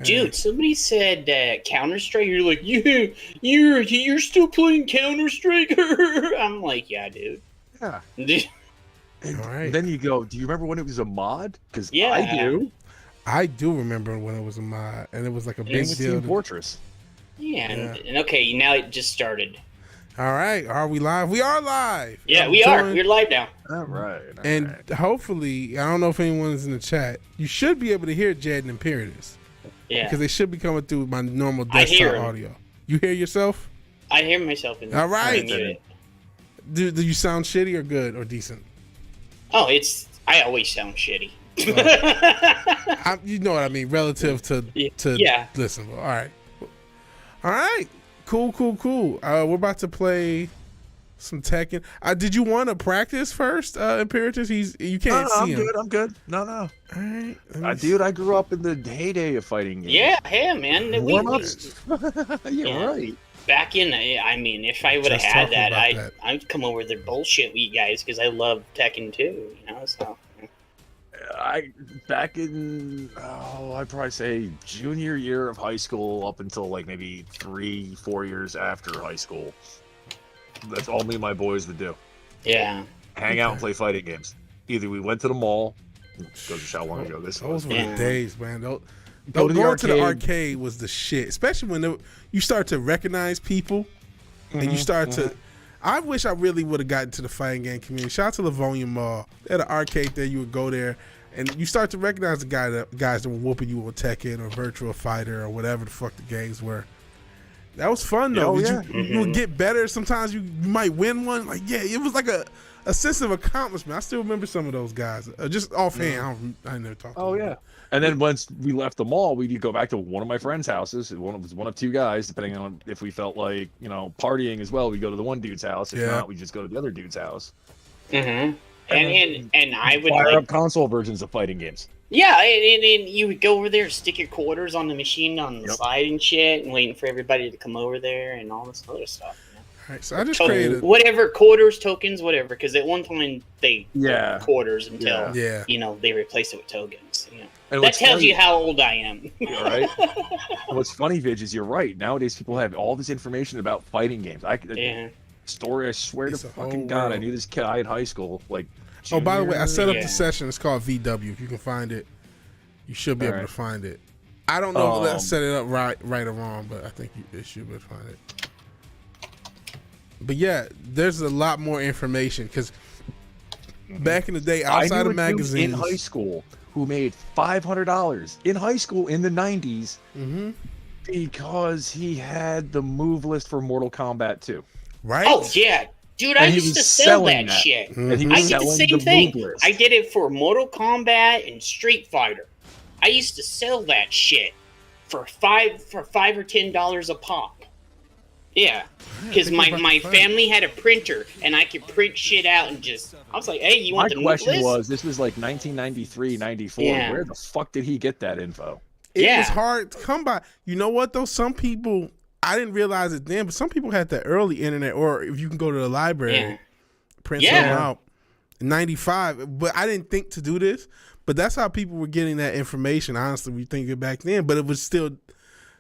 Dude, somebody said Counter-Strike. You're like, you're still playing Counter-Strike? I'm like, yeah, dude. Yeah. And All right. then you go, do you remember when it was a mod? Because Yeah. I do. I do remember when it was a mod, and it was like a big It's deal. Team Fortress. Yeah, and okay, now it just started. All right, are we live? We are live. Yeah, we are. We're live now. All right. And hopefully, I don't know if anyone's in the chat. You should be able to hear Jed and Imperatus. Yeah. Because they should be coming through my normal I hear desktop 'em. audio. You hear yourself? I hear myself in All right. it. Do you sound shitty or good or decent? Oh, I always sound shitty. You know what I mean, relative to Yeah. listen. All right. All right. Cool. We're about to play some Tekken. Did you want to practice first, Imperatus? You can't see him. I'm good. No. All right. Dude, I grew up in the heyday of fighting games. Yeah, man. Warm-ups. Yeah, right. Back in, I mean, if I would have Just had talking that, about that. I'd come over there bullshit with you guys because I love Tekken too. So. Back in I'd probably say junior year of high school up until like maybe 3-4 years after high school. That's all me and my boys would do. Yeah. Hang out and play fighting games. Either we went to the mall, goes to show how long ago this was. Those were the days, man. Go to the Going to the arcade. arcade was the shit, especially when you start to recognize people and you start to. I wish I really would have gotten to the fighting game community. Shout out to Livonia Mall. They had an arcade there. You would go there, and you start to recognize the guys that were whooping you on Tekken or Virtual Fighter or whatever the fuck the games were. That was fun though. You would get better. Sometimes you might win one. Like it was like a sense of accomplishment. I still remember some of those guys. Just offhand, I never talked. Oh yeah. And then once we left the mall, we'd go back to one of my friends' houses. It was one of two guys, depending on if we felt like, partying as well. We'd go to the one dude's house. If not, we'd just go to the other dude's house. Mm-hmm. And I would fire up console versions of fighting games. Yeah, and you would go over there, stick your quarters on the machine on the side and shit, and waiting for everybody to come over there and all this other stuff. All right, so I just created whatever quarters, tokens, whatever. Because at one time they quarters until they replaced it with tokens. And that tells you how old I am. Right. What's funny, Vidge, is you're right. Nowadays, people have all this information about fighting games. Story. I swear to fucking God, I knew this kid in high school. Like, oh, by the way, I set up the session. It's called VW. If you can find it, you should be able to find it. I don't know if I set it up right or wrong, but I think you should be able to find it. But yeah, there's a lot more information because back in the day, outside of magazines, in high school, who made $500 in high school in the 90s because he had the move list for Mortal Kombat 2. Right? Oh yeah. Dude, I used to sell that shit. And he I was did the selling same thing. move list. I did it for Mortal Kombat and Street Fighter. I used to sell that shit for $5 or $10 a pop. Yeah, because my family had a printer and I could print shit out and just. I was like, hey, you want the move list? My question was, this was like 1993, 94. Yeah. Where the fuck did he get that info? It was hard to come by. You know what though? Some people, I didn't realize it then, but some people had the early internet, or if you can go to the library, print something out. 95, but I didn't think to do this. But that's how people were getting that information. Honestly, we think it back then, but it was still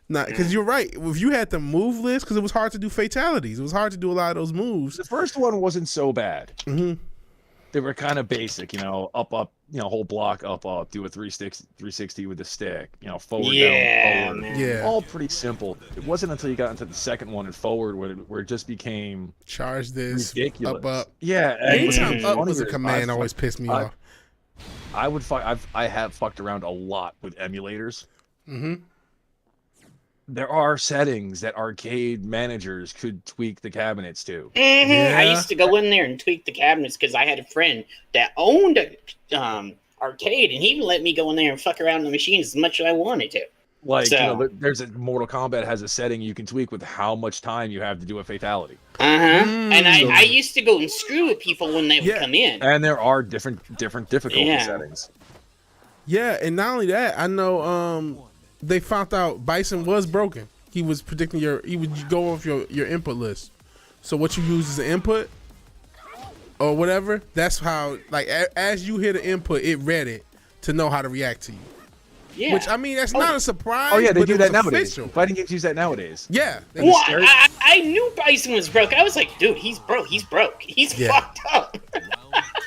not, because you're right. If you had the move list, because it was hard to do fatalities, it was hard to do a lot of those moves. The first one wasn't so bad. Mm-hmm. They were kind of basic, up, whole block, up, do a 360 with the stick, forward, down, forward. Man. Yeah. All pretty simple. It wasn't until you got into the second one and forward where it just became charge this, ridiculous. up. Yeah. Anytime up was a command always pissed me off. I have fucked around a lot with emulators. Mm-hmm. There are settings that arcade managers could tweak the cabinets to. Mm-hmm. Yeah. I used to go in there and tweak the cabinets because I had a friend that owned a arcade, and he would let me go in there and fuck around the machine as much as I wanted to. Like, there's a Mortal Kombat has a setting you can tweak with how much time you have to do a fatality. And I used to go and screw with people when they would come in. And there are different difficulty settings. Yeah, and not only that, I know they found out Bison was broken. He was predicting he would go off your input list. So what you use as an input or whatever, that's how, like, as you hit an input, it read it to know how to react to you. Yeah. Which I mean, that's not a surprise. Oh yeah, they but do it that was nowadays. official. Fighting games use that nowadays. Yeah. Well, I knew Bison was broke. I was like, dude, he's broke. He's broke. He's fucked up.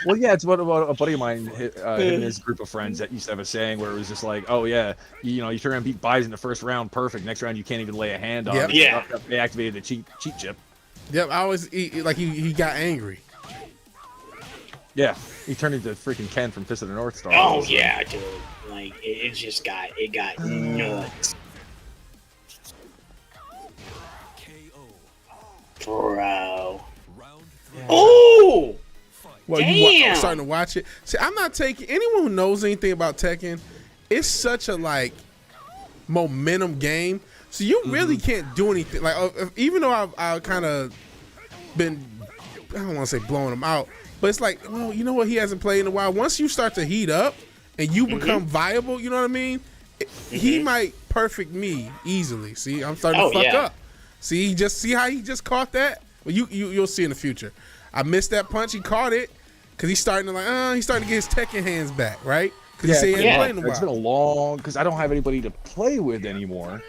Well, yeah, it's what about a buddy of mine, him and his group of friends that used to have a saying where it was just like, oh yeah, you turn around and beat Bison the first round, perfect. Next round, you can't even lay a hand on. Yep. Him. Yeah. They activated the cheat chip. Yep. I always like he got angry. Yeah, he turned into freaking Ken from Fist of the North Star. Oh yeah, dude. Like it just got nuts. Bro. Oh! Well, Damn. starting to watch it. See, I'm not taking anyone who knows anything about Tekken. It's such a like momentum game, so you really can't do anything. Like even though I've kind of been, I don't want to say blowing him out, but it's like, well, you know what? He hasn't played in a while. Once you start to heat up and you become viable, you know what I mean? He might perfect me easily. See, I'm starting to fuck up. See how he just caught that. Well, you'll see in the future. I missed that punch. He caught it because he's starting to he's starting to get his Tekken hands back, right? Because he ain't playing in a while. It's been a long because I don't have anybody to play with anymore.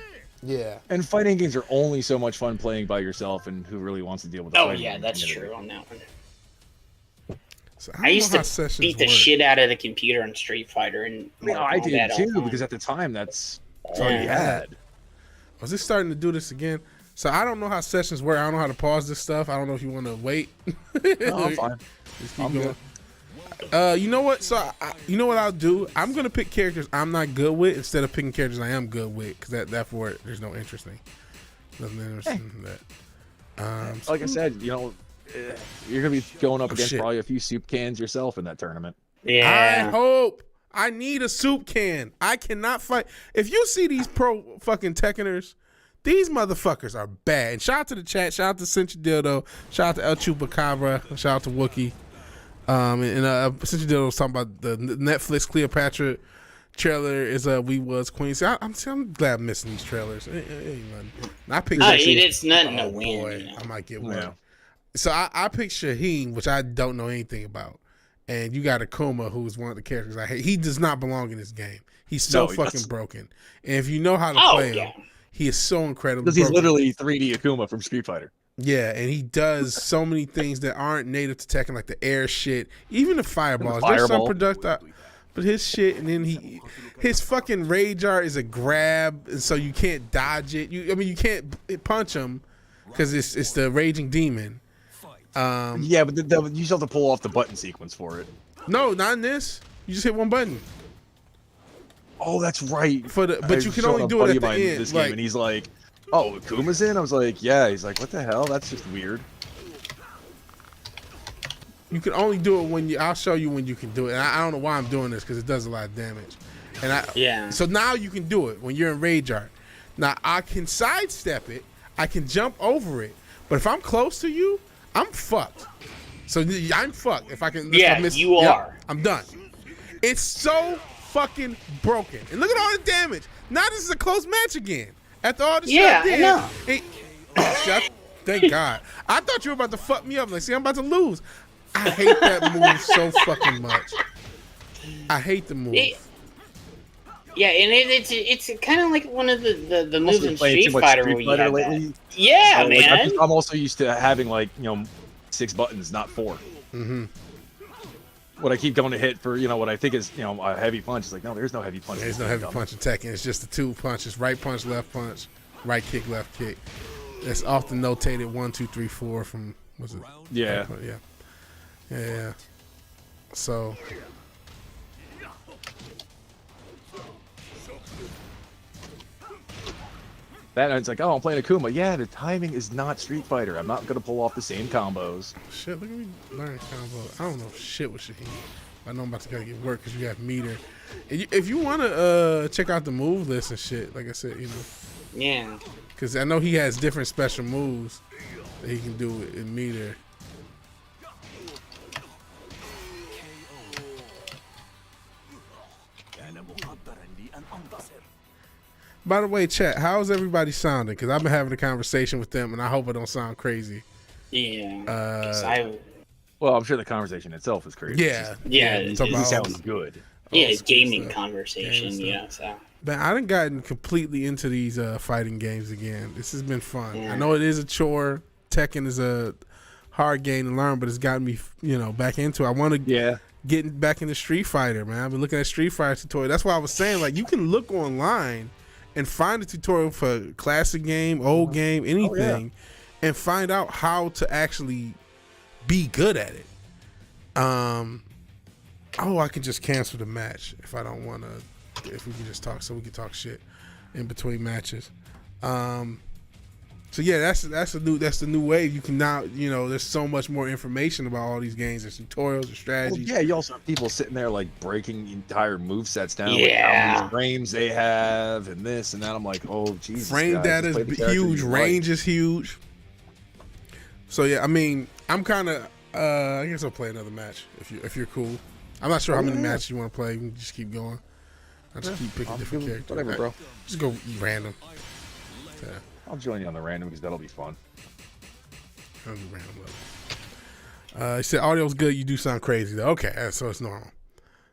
Yeah. And fighting games are only so much fun playing by yourself, and who really wants to deal with the fighting game that's community. true on that one. So I used to beat the shit out of the computer on Street Fighter, and I did too because at the time that's all you had. Was it starting to do this again? So I don't know how sessions work. I don't know how to pause this stuff. I don't know if you want to wait. No, I'm fine. Just keep going. You know what? So you know what I'll do? I'm gonna pick characters I'm not good with instead of picking characters I am good with, because that's where there's no interesting. Nothing interesting in that. Like I said, you're gonna be going up against shit. probably a few soup cans yourself in that tournament. Yeah. I hope. I need a soup can. I cannot fight. If you see these pro fucking Tekkeners, these motherfuckers are bad. And shout out to the chat. Shout out to Cincy Dildo. Shout out to El Chupacabra. Shout out to Wookie. Cincy Dildo was talking about the Netflix Cleopatra trailer is We Was Queen. See, I'm glad I'm missing these trailers. It ain't nothing. I picked it's nothing to win. Boy, You know? I might get one. Yeah. So I picked Shaheen, which I don't know anything about. And you got Akuma, who's one of the characters I hate. He does not belong in this game. He's so fucking broken. And if you know how to play him, he is so incredible. Because he's literally 3D Akuma from Street Fighter. Yeah, and he does so many things that aren't native to Tekken, like the air shit, even the fireballs. There's some productive, but his shit, and then his fucking rage art is a grab, and so you can't dodge it. You can't punch him because it's the raging demon. Yeah, but you still have to pull off the button sequence for it. No, not in this. You just hit one button. Oh, that's right. But you can only do it at the end. This game, and he's like, "Oh, Akuma's in." I was like, "Yeah." He's like, "What the hell? That's just weird." You can only do it when I'll show you when you can do it. And I don't know why I'm doing this because it does a lot of damage. So now you can do it when you're in rage art. Now I can sidestep it. I can jump over it. But if I'm close to you, I'm fucked. So I'm fucked. If I can. You are. I'm done. It's so fucking broken. And look at all the damage. Now this is a close match again. After all the shit I did. I know. Thank God. I thought you were about to fuck me up. Like, see, I'm about to lose. I hate that move so fucking much. I hate the move. And it's kind of like one of the moves in Street Fighter where you have lately. Yeah, man. I'm also used to having 6 buttons, not 4. Mm-hmm. What I keep going to hit for what I think is a heavy punch. It's like, no, there's no heavy punch. There's no heavy punch in Tekken. It's just the 2 punches: right punch, left punch, right kick, left kick. It's often notated 1, 2, 3, 4 from what's it? Yeah. Yeah. So. That it's like, oh, I'm playing Akuma. Yeah, the timing is not Street Fighter. I'm not gonna pull off the same combos. Shit, look at me learning combos. I don't know shit with Shaheen. I know I'm about to gotta get work because you got meter. If you wanna check out the move list and shit, like I said, Yeah. Because I know he has different special moves that he can do in meter. By the way, chat, how's everybody sounding? Because I've been having a conversation with them, and I hope it don't sound crazy. Yeah. Well, I'm sure the conversation itself is crazy. Yeah. It sounds good. Yeah, Old school gaming stuff. conversation. Gaming Yeah, so. Man, I done gotten completely into these fighting games again. This has been fun. Yeah. I know it is a chore. Tekken is a hard game to learn, but it's gotten me, back into it. I want to get back into Street Fighter, man. I've been looking at Street Fighter tutorial. That's why I was saying, like, you can look online and find a tutorial for classic game, old game, anything, and find out how to actually be good at it. I can just cancel the match if I don't want to. If we can just talk, so we can talk shit in between matches. So yeah, that's the new wave. You can now, there's so much more information about all these games. There's tutorials, there's strategies. Well, yeah, you also have people sitting there like breaking entire movesets down, Yeah. like how many frames they have, and this and that. I'm like, oh Jesus, Frame data is huge, range is huge. So yeah, I mean, I'm kind of. I guess I'll play another match if you're cool. I'm not sure how many matches you want to play. We can just keep going. I'll just keep picking different characters. Whatever, bro. Just go random. Yeah. I'll join you on the random because that'll be fun. I'll do random level. He said audio's good. You do sound crazy though. Okay, so it's normal.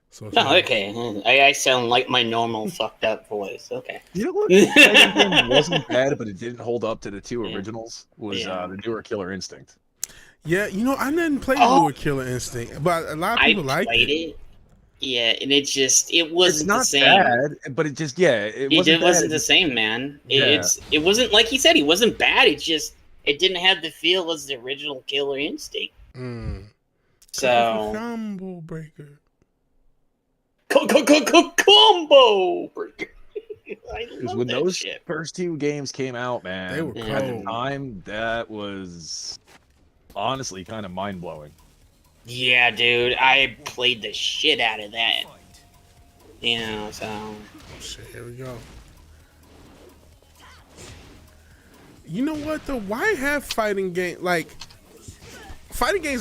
So it's normal. Okay. I sound like my normal fucked up voice. Okay. You know what? It wasn't bad, but it didn't hold up to the two originals. Was the newer Killer Instinct? Yeah, I didn't play newer Killer Instinct, but a lot of people like it. Yeah, and it wasn't not the same. Bad, but it just it wasn't the same, man. It wasn't like he said. He wasn't bad. It didn't have the feel as the original Killer Instinct. So combo breaker. Combo breaker. Because when those first two games came out, man, they were cold. At the time, that was honestly kind of mind blowing. Yeah, dude, I played the shit out of that. So. Oh, shit, here we go. You know what though? Why have fighting games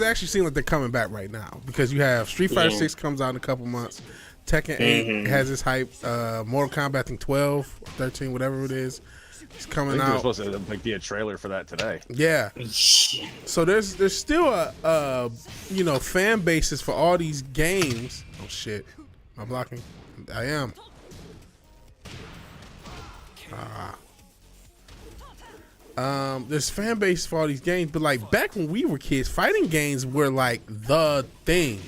actually seem like they're coming back right now? Because you have Street Fighter 6 comes out in a couple months. Tekken 8 has its hype. Mortal Kombat, I think 12, 13, whatever it is. It's coming out. Supposed to be a trailer for that today. Yeah. So there's still a fan bases for all these games. Oh shit. Am I blocking? I am. There's fan base for all these games, but like back when we were kids, fighting games were like the thing.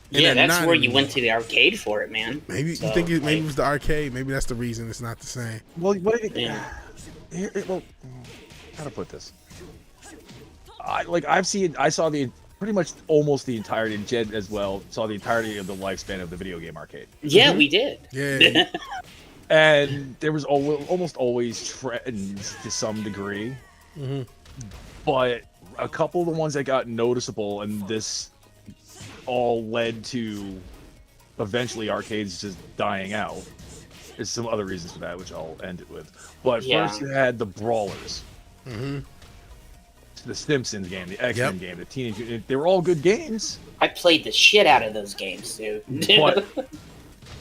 Yeah, that's where you went to the arcade for it, man. Maybe you think maybe it was the arcade. Maybe that's the reason it's not the same. Well, what did it? Well, how to put this? I saw pretty much almost the entirety. Jed as well saw the entirety of the lifespan of the video game arcade. Yeah, we did. Yeah. And there was almost always trends to some degree, but a couple of the ones that got noticeable, and this all led to eventually arcades just dying out. There's some other reasons for that, which I'll end it with. But first you had the Brawlers. The Simpsons game, the X-Men game, the Teenage Mutant. They were all good games. I played the shit out of those games, dude. But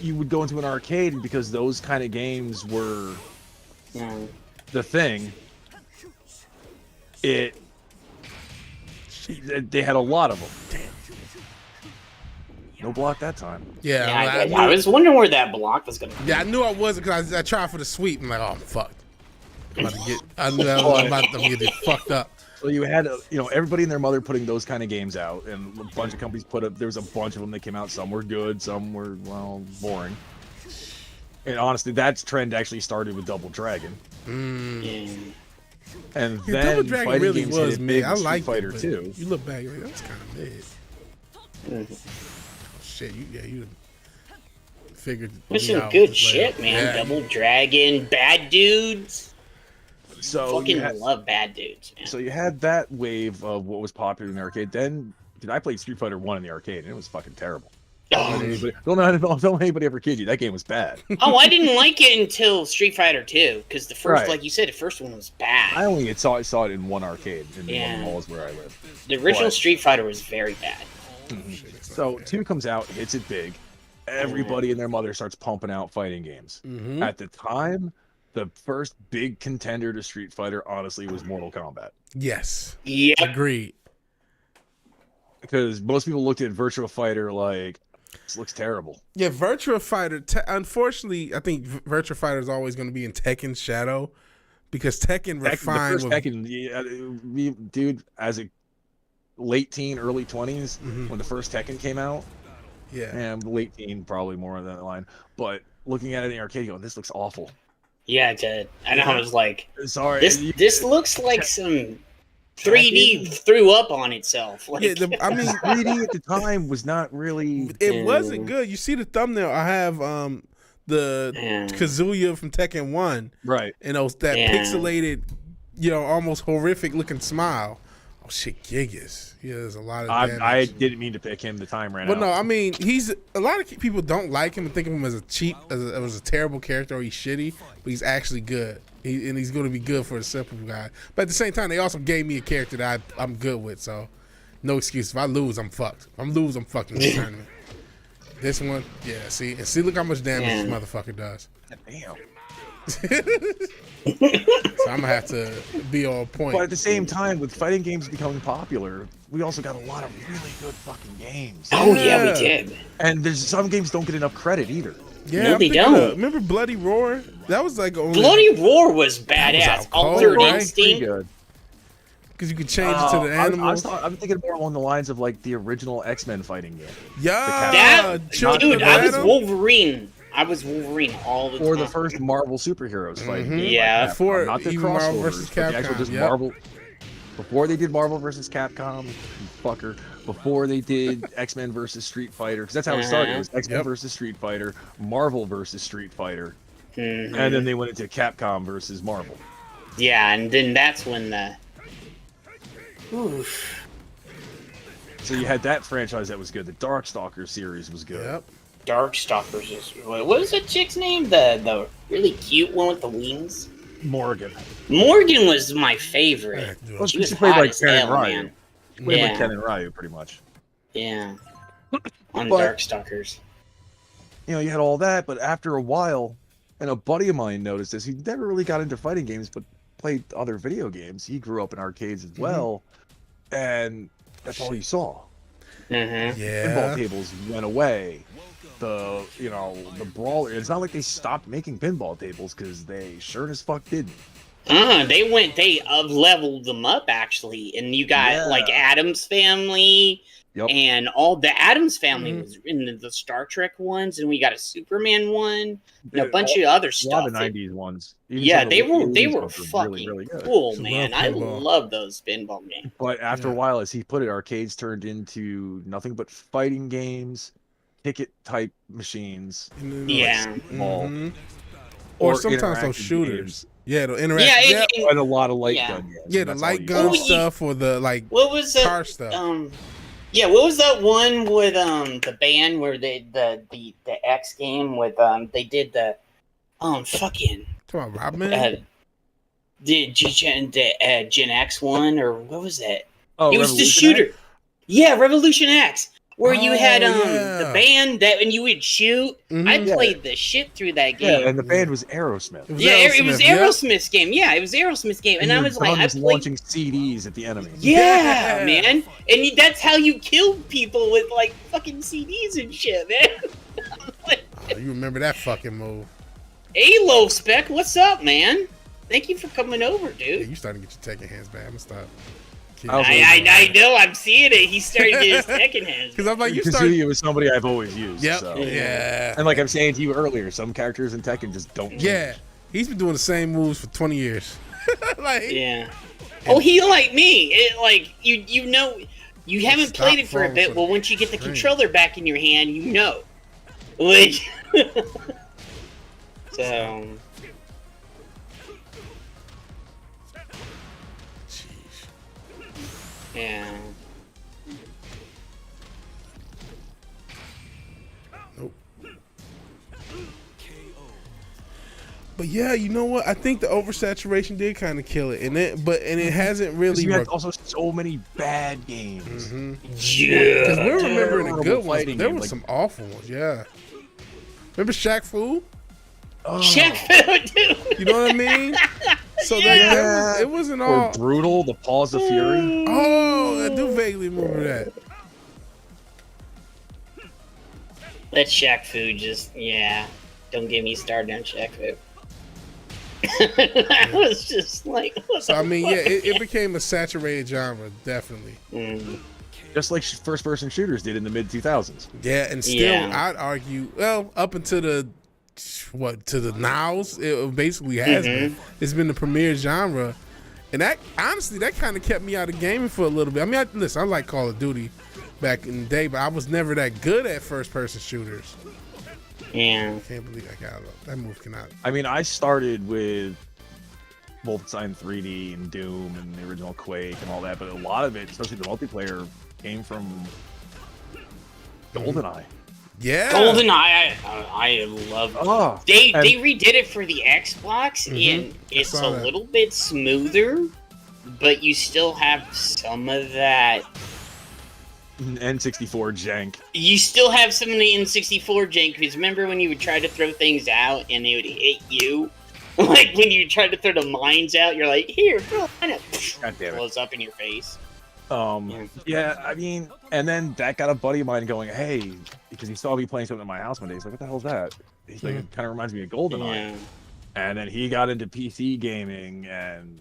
you would go into an arcade, and because those kind of games were the thing, they had a lot of them. Damn. No block that time. Yeah, I was wondering where that block was gonna be. Yeah, I knew I wasn't because I tried for the sweep. I'm like, oh, I'm fucked. I knew I was about to get it fucked up. So you had, everybody and their mother putting those kind of games out, and a bunch of companies there was a bunch of them that came out. Some were good, some were, boring. And honestly, that trend actually started with Double Dragon. And then Double Dragon really was mid. I like Fighter 2. You look back, you're like, that was kind of mid. Shit, you figured. There's some good shit, man. Yeah. Double Dragon, Bad Dudes. So fucking love Bad Dudes, man. So you had that wave of what was popular in the arcade. Then, I played Street Fighter 1 in the arcade, and it was fucking terrible. Don't let anybody ever kid you. That game was bad. I didn't like it until Street Fighter 2. Because the first, like you said, the first one was bad. I only saw it in one arcade, in one of the malls where I live. The original Street Fighter was very bad. So 2 comes out, hits it big. Everybody and their mother starts pumping out fighting games. At the time, the first big contender to Street Fighter, honestly, was Mortal Kombat. Yes. Yeah. Agreed. Because most people looked at Virtua Fighter like, This looks terrible. Yeah, Virtua Fighter. Unfortunately, I think Virtua Fighter is always going to be in Tekken's shadow because Tekken refined. The first Tekken, dude, as a late teen, early 20s, when the first Tekken came out. Yeah, and late teen, probably more on that line. But looking at it in the arcade, going, this looks awful. Yeah, it did. And I was like, sorry, this looks like some 3D threw up on itself. Like, yeah. I mean, 3D at the time was not really. It wasn't good. You see the thumbnail? I have the Kazuya from Tekken 1, right? And that pixelated, almost horrific looking smile. Oh shit, Gigas. Yeah, there's a lot of damage. I didn't mean to pick him. The time ran out. But no, I mean, a lot of people don't like him and think of him as a terrible character or he's shitty, but he's actually good. And he's going to be good for a simple guy. But at the same time, they also gave me a character that I'm good with, so no excuse. If I lose, I'm fucked. If I lose, I'm fucked in this tournament. This one, yeah, see, look how much damage this motherfucker does. Damn. So I'm gonna have to be on point. But at the same time, with fighting games becoming popular, we also got a lot of really good fucking games. Oh yeah, we did. And there's some games don't get enough credit either. Yeah, no, they don't. Remember Bloody Roar? That was like Bloody Roar was badass. Altered Instinct. Because you could change it to the animals. I'm thinking more along the lines of like the original X-Men fighting game. Yeah, dude, I was Wolverine. I was Wolverine all the time. Or the first Marvel superheroes fighting. Yeah. Before not the even Marvel vs. Capcom. The actual just Marvel. Before they did Marvel vs. Capcom, fucker. Before they did X-Men vs. Street Fighter, because that's how it started. It was X-Men vs. Street Fighter, Marvel vs. Street Fighter, and then they went into Capcom versus Marvel. Yeah, and then that's when the. Oof. So you had that franchise that was good. The Darkstalkers series was good. Yep. Darkstalkers is what was that chick's name? The really cute one with the wings. Morgan. Morgan was my favorite. Well, she was played hot like as Ken and hell, Ryu. man. Played like Ken and Ryu, pretty much. Yeah. On Darkstalkers. You had all that, but after a while, and a buddy of mine noticed this. He never really got into fighting games, but played other video games. He grew up in arcades as well, and that's all he saw. Yeah. Pinball tables went away. The brawler. It's not like they stopped making pinball tables because they sure as fuck didn't. They leveled them up actually, and you got like Addams Family, and all the Addams Family was in the Star Trek ones, and we got a Superman one, and a bunch of other stuff. A lot of '90s ones. Even they were fucking really, really good. cool, man. I love those pinball games. But after a while, as he put it, arcades turned into nothing but fighting games, ticket type machines. Or sometimes those shooters. Games. Yeah, the interactive. And a lot of light gun games. Yeah, the light gun stuff or the what was car stuff. Yeah, what was that one with the band where the X game with they did the fucking talking about Robman? The Gen X one, or what was that? Oh, it was the shooter. X? Yeah, Revolution X. Where you had the band and you would shoot. I played the shit through that game. Yeah, and the band was Aerosmith. It was Aerosmith's game. Yeah, it was Aerosmith's game. And I was like, I played launching CDs at the enemy. Yeah, man. And that's how you killed people with like fucking CDs and shit, man. You remember that fucking move? Halo Spec, what's up, man? Thank you for coming over, dude. Yeah, you starting to get your Tekken hands back. I'm gonna stop. I know, I'm seeing it. He's starting to get his Tekken hands. Because I'm like, Kazuya was somebody I've always used. Yep. So. Yeah. And like I'm saying to you earlier, some characters in Tekken just don't change. Yeah. He's been doing the same moves for 20 years. Oh, he like me. It, like you know, you haven't played it for a bit. Well, once you get the controller back in your hand, you know. Like, so. Yeah. Nope. But yeah, you know what? I think the oversaturation did kind of kill it, and it hasn't really. You had also so many bad games. Yeah. Because we're remembering the good ones. There were some awful ones. Yeah. Remember Shaq Fu? Oh. Shaq Fu, dude. You know what I mean? So it wasn't all brutal. The Paws of Fury. Oh, I do vaguely remember that. Let Shaq Fu just, yeah. Don't get me started on Shaq Fu. I was just like, what So the I mean, fuck? yeah, it became a saturated genre, definitely. Just like first-person shooters did in the mid-2000s. Yeah, and still, Yeah. I'd argue, well, up until the nows, it basically has been. It's been the premier genre, and that honestly, that kind of kept me out of gaming for a little bit. I mean, listen, I like Call of Duty back in the day, but I was never that good at first-person shooters. Yeah. I can't believe I got that move cannot. I mean, I started with Wolfenstein 3D and Doom and the original Quake and all that, but a lot of it, especially the multiplayer, came from GoldenEye. Yeah, GoldenEye, I love. Oh, They redid it for the Xbox, and it's saw a that. little bit smoother, but you still have some of that. N64 jank. You still have some of the N64 jank, because remember when you would try to throw things out and they would hit you? Like when you tried to throw the mines out, you're like, here, throw a mine out. God damn it. Blows up in your face. Yeah, I mean, and then that got a buddy of mine going, hey, because he saw me playing something in my house one day. He's like, what the hell's that? He's like, it kind of reminds me of GoldenEye. Yeah. And then he got into PC gaming, and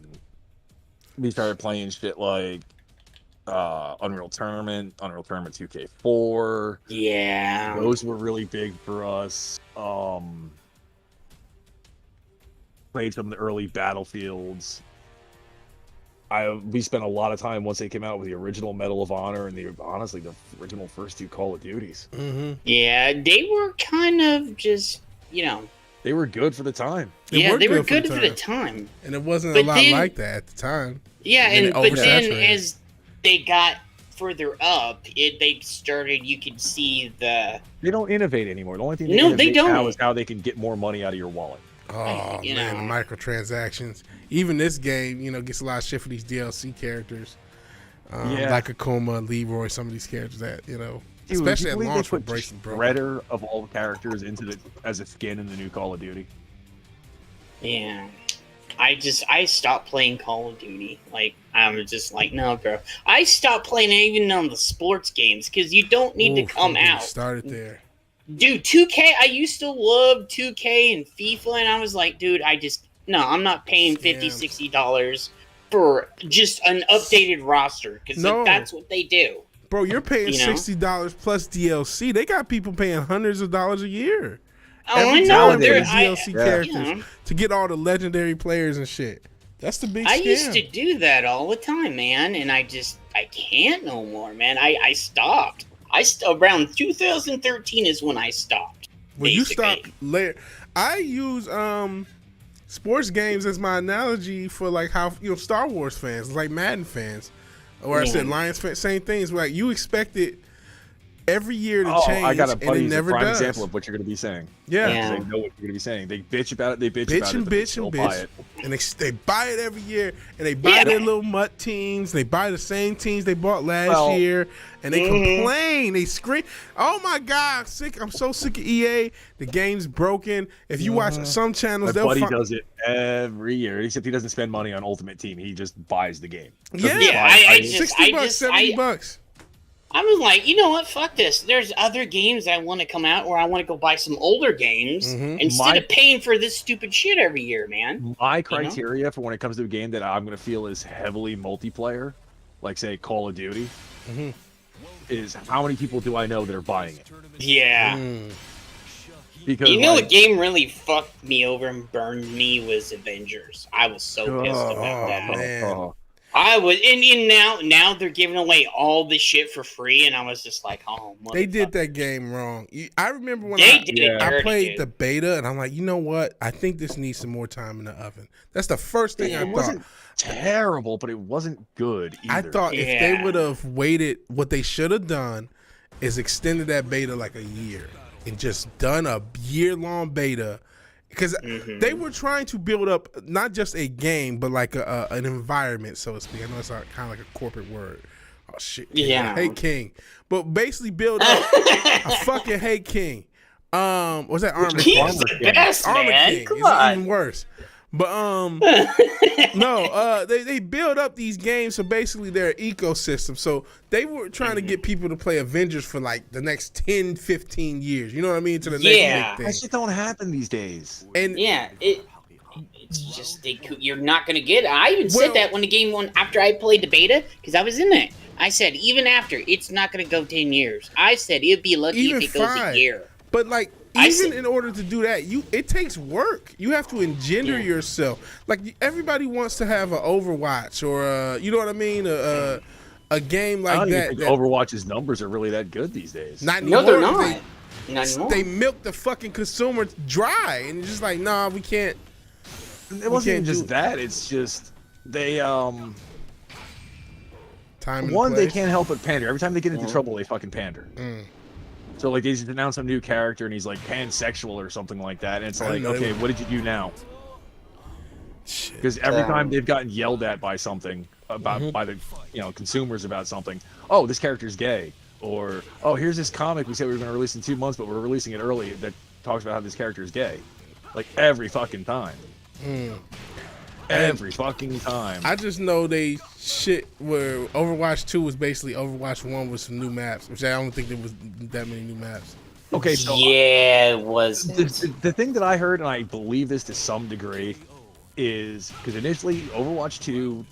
we started playing shit like Unreal Tournament 2K4. Yeah. Those were really big for us. Played some of the early Battlefields. We spent a lot of time once they came out with the original Medal of Honor and the original first two Call of Duties. Yeah, they were kind of just, They were good for the time. they were good for the time. and it wasn't But a lot then- like that at the time. Yeah, And then but then oversaturated. as they got further up, they started. You could see the. They don't innovate anymore. The only thing No, they innovate now don't. is how they can get more money out of your wallet. Oh You man, know. the microtransactions. Even this game, gets a lot of shit for these DLC characters. Yeah. Like Akuma, Leroy, some of these characters that, Dude, especially at would you believe launch they were put breaking broken. Shredder of all characters as a skin in the new Call of Duty. Yeah, I stopped playing Call of Duty. Like I was just like, no, bro. I stopped playing even on the sports games because you don't need to come out. Started there. Dude, 2K, I used to love 2K and FIFA, and I was like, dude, I'm not paying $50, Scams. $60 for just an updated roster, because No. that's what they do. Bro, you're paying You know? $60 plus DLC. They got people paying hundreds of dollars a year. Oh, I Every know. time they There, get I, DLC Yeah. characters you know. to get all the legendary players and shit. That's the big I scam. used to do that all the time, man, and I can't no more, man. I stopped. Around 2013 is when I stopped. When you basically. stop later, I use sports games as my analogy for like how Star Wars fans, like Madden fans, or I said Yeah. Lions fans, same things. Like you expect it every year to change, I got a and buddy it who's a never prime does. example of what you're going to be saying. Yeah. Yeah. They know what you're going to be saying. They bitch about it. They bitch Bitch about and it. But they bitch still and buy bitch, it. and they buy it every year, and they buy Yeah. their little mutt teams. They buy the same teams they bought last Well, year, and they complain. They scream, "Oh my god, I'm so sick of EA. The game's broken." If you watch some My channels, they'll buddy find, does it every year, except he doesn't spend money on Ultimate Team. He just buys the game. Yeah. Yeah, I just, $60, I $70. I was like, you know what? Fuck this. There's other games I want to come out, or I want to go buy some older games instead of paying for this stupid shit every year, man. My criteria for when it comes to a game that I'm going to feel is heavily multiplayer, like say Call of Duty, is how many people do I know that are buying it? Yeah. Because You know like, what game really fucked me over and burned me was Avengers. I was so pissed about that. man. oh, I was, and now they're giving away all this shit for free, and I was just like, oh, They did motherfucker. that game wrong. I remember when They did it I dirty, played dude. the beta, and I'm like, you know what? I think this needs some more time in the oven. That's the first thing I it thought. wasn't terrible, but it wasn't good either. I thought if Yeah. they would have waited, what they should have done is extended that beta like a year and just done a year-long beta. Because they were trying to build up not just a game, but like an environment, so to speak. I know it's kind of like a corporate word. Oh, shit. Yeah. Hey, King. But basically build up a fucking Hey King. Was that Armor He's King? the best, Armor man. King. Come It's on. even worse. But no, they build up these games, so basically they're an ecosystem. So they were trying to get people to play Avengers for like the next 10, 15 years. You know what I mean? To the next big thing. That shit don't happen these days. And it's just you're not gonna get it. I even said that when the game won after I played the beta because I was in it. I said even after it's not gonna go 10 years. I said it'd be lucky if it goes a year. But like in order to do that, it takes work. You have to engender yourself. Like everybody wants to have an Overwatch or you know what I mean, a game like I don't that. Even think Overwatch's numbers are really that good these days. Not anymore. No, they're not. Not anymore. They milk the fucking consumer dry, and it's just like, nah, we can't. It wasn't even just that. It's just they Time and one place. they can't help but pander. Every time they get into trouble, they fucking pander. So like they just announce some new character and he's like pansexual or something like that, and it's like, okay, what did you do now? Because every time they've gotten yelled at by something by the consumers about something, oh, this character's gay, or oh, here's this comic we said we were going to release in 2 months, but we're releasing it early that talks about how this character is gay, like every fucking time. Every fucking time. I just know they shit where Overwatch 2 was basically Overwatch 1 with some new maps, which I don't think there was that many new maps. Okay, so yeah, it was. The thing that I heard, and I believe this to some degree, is because initially Overwatch 2,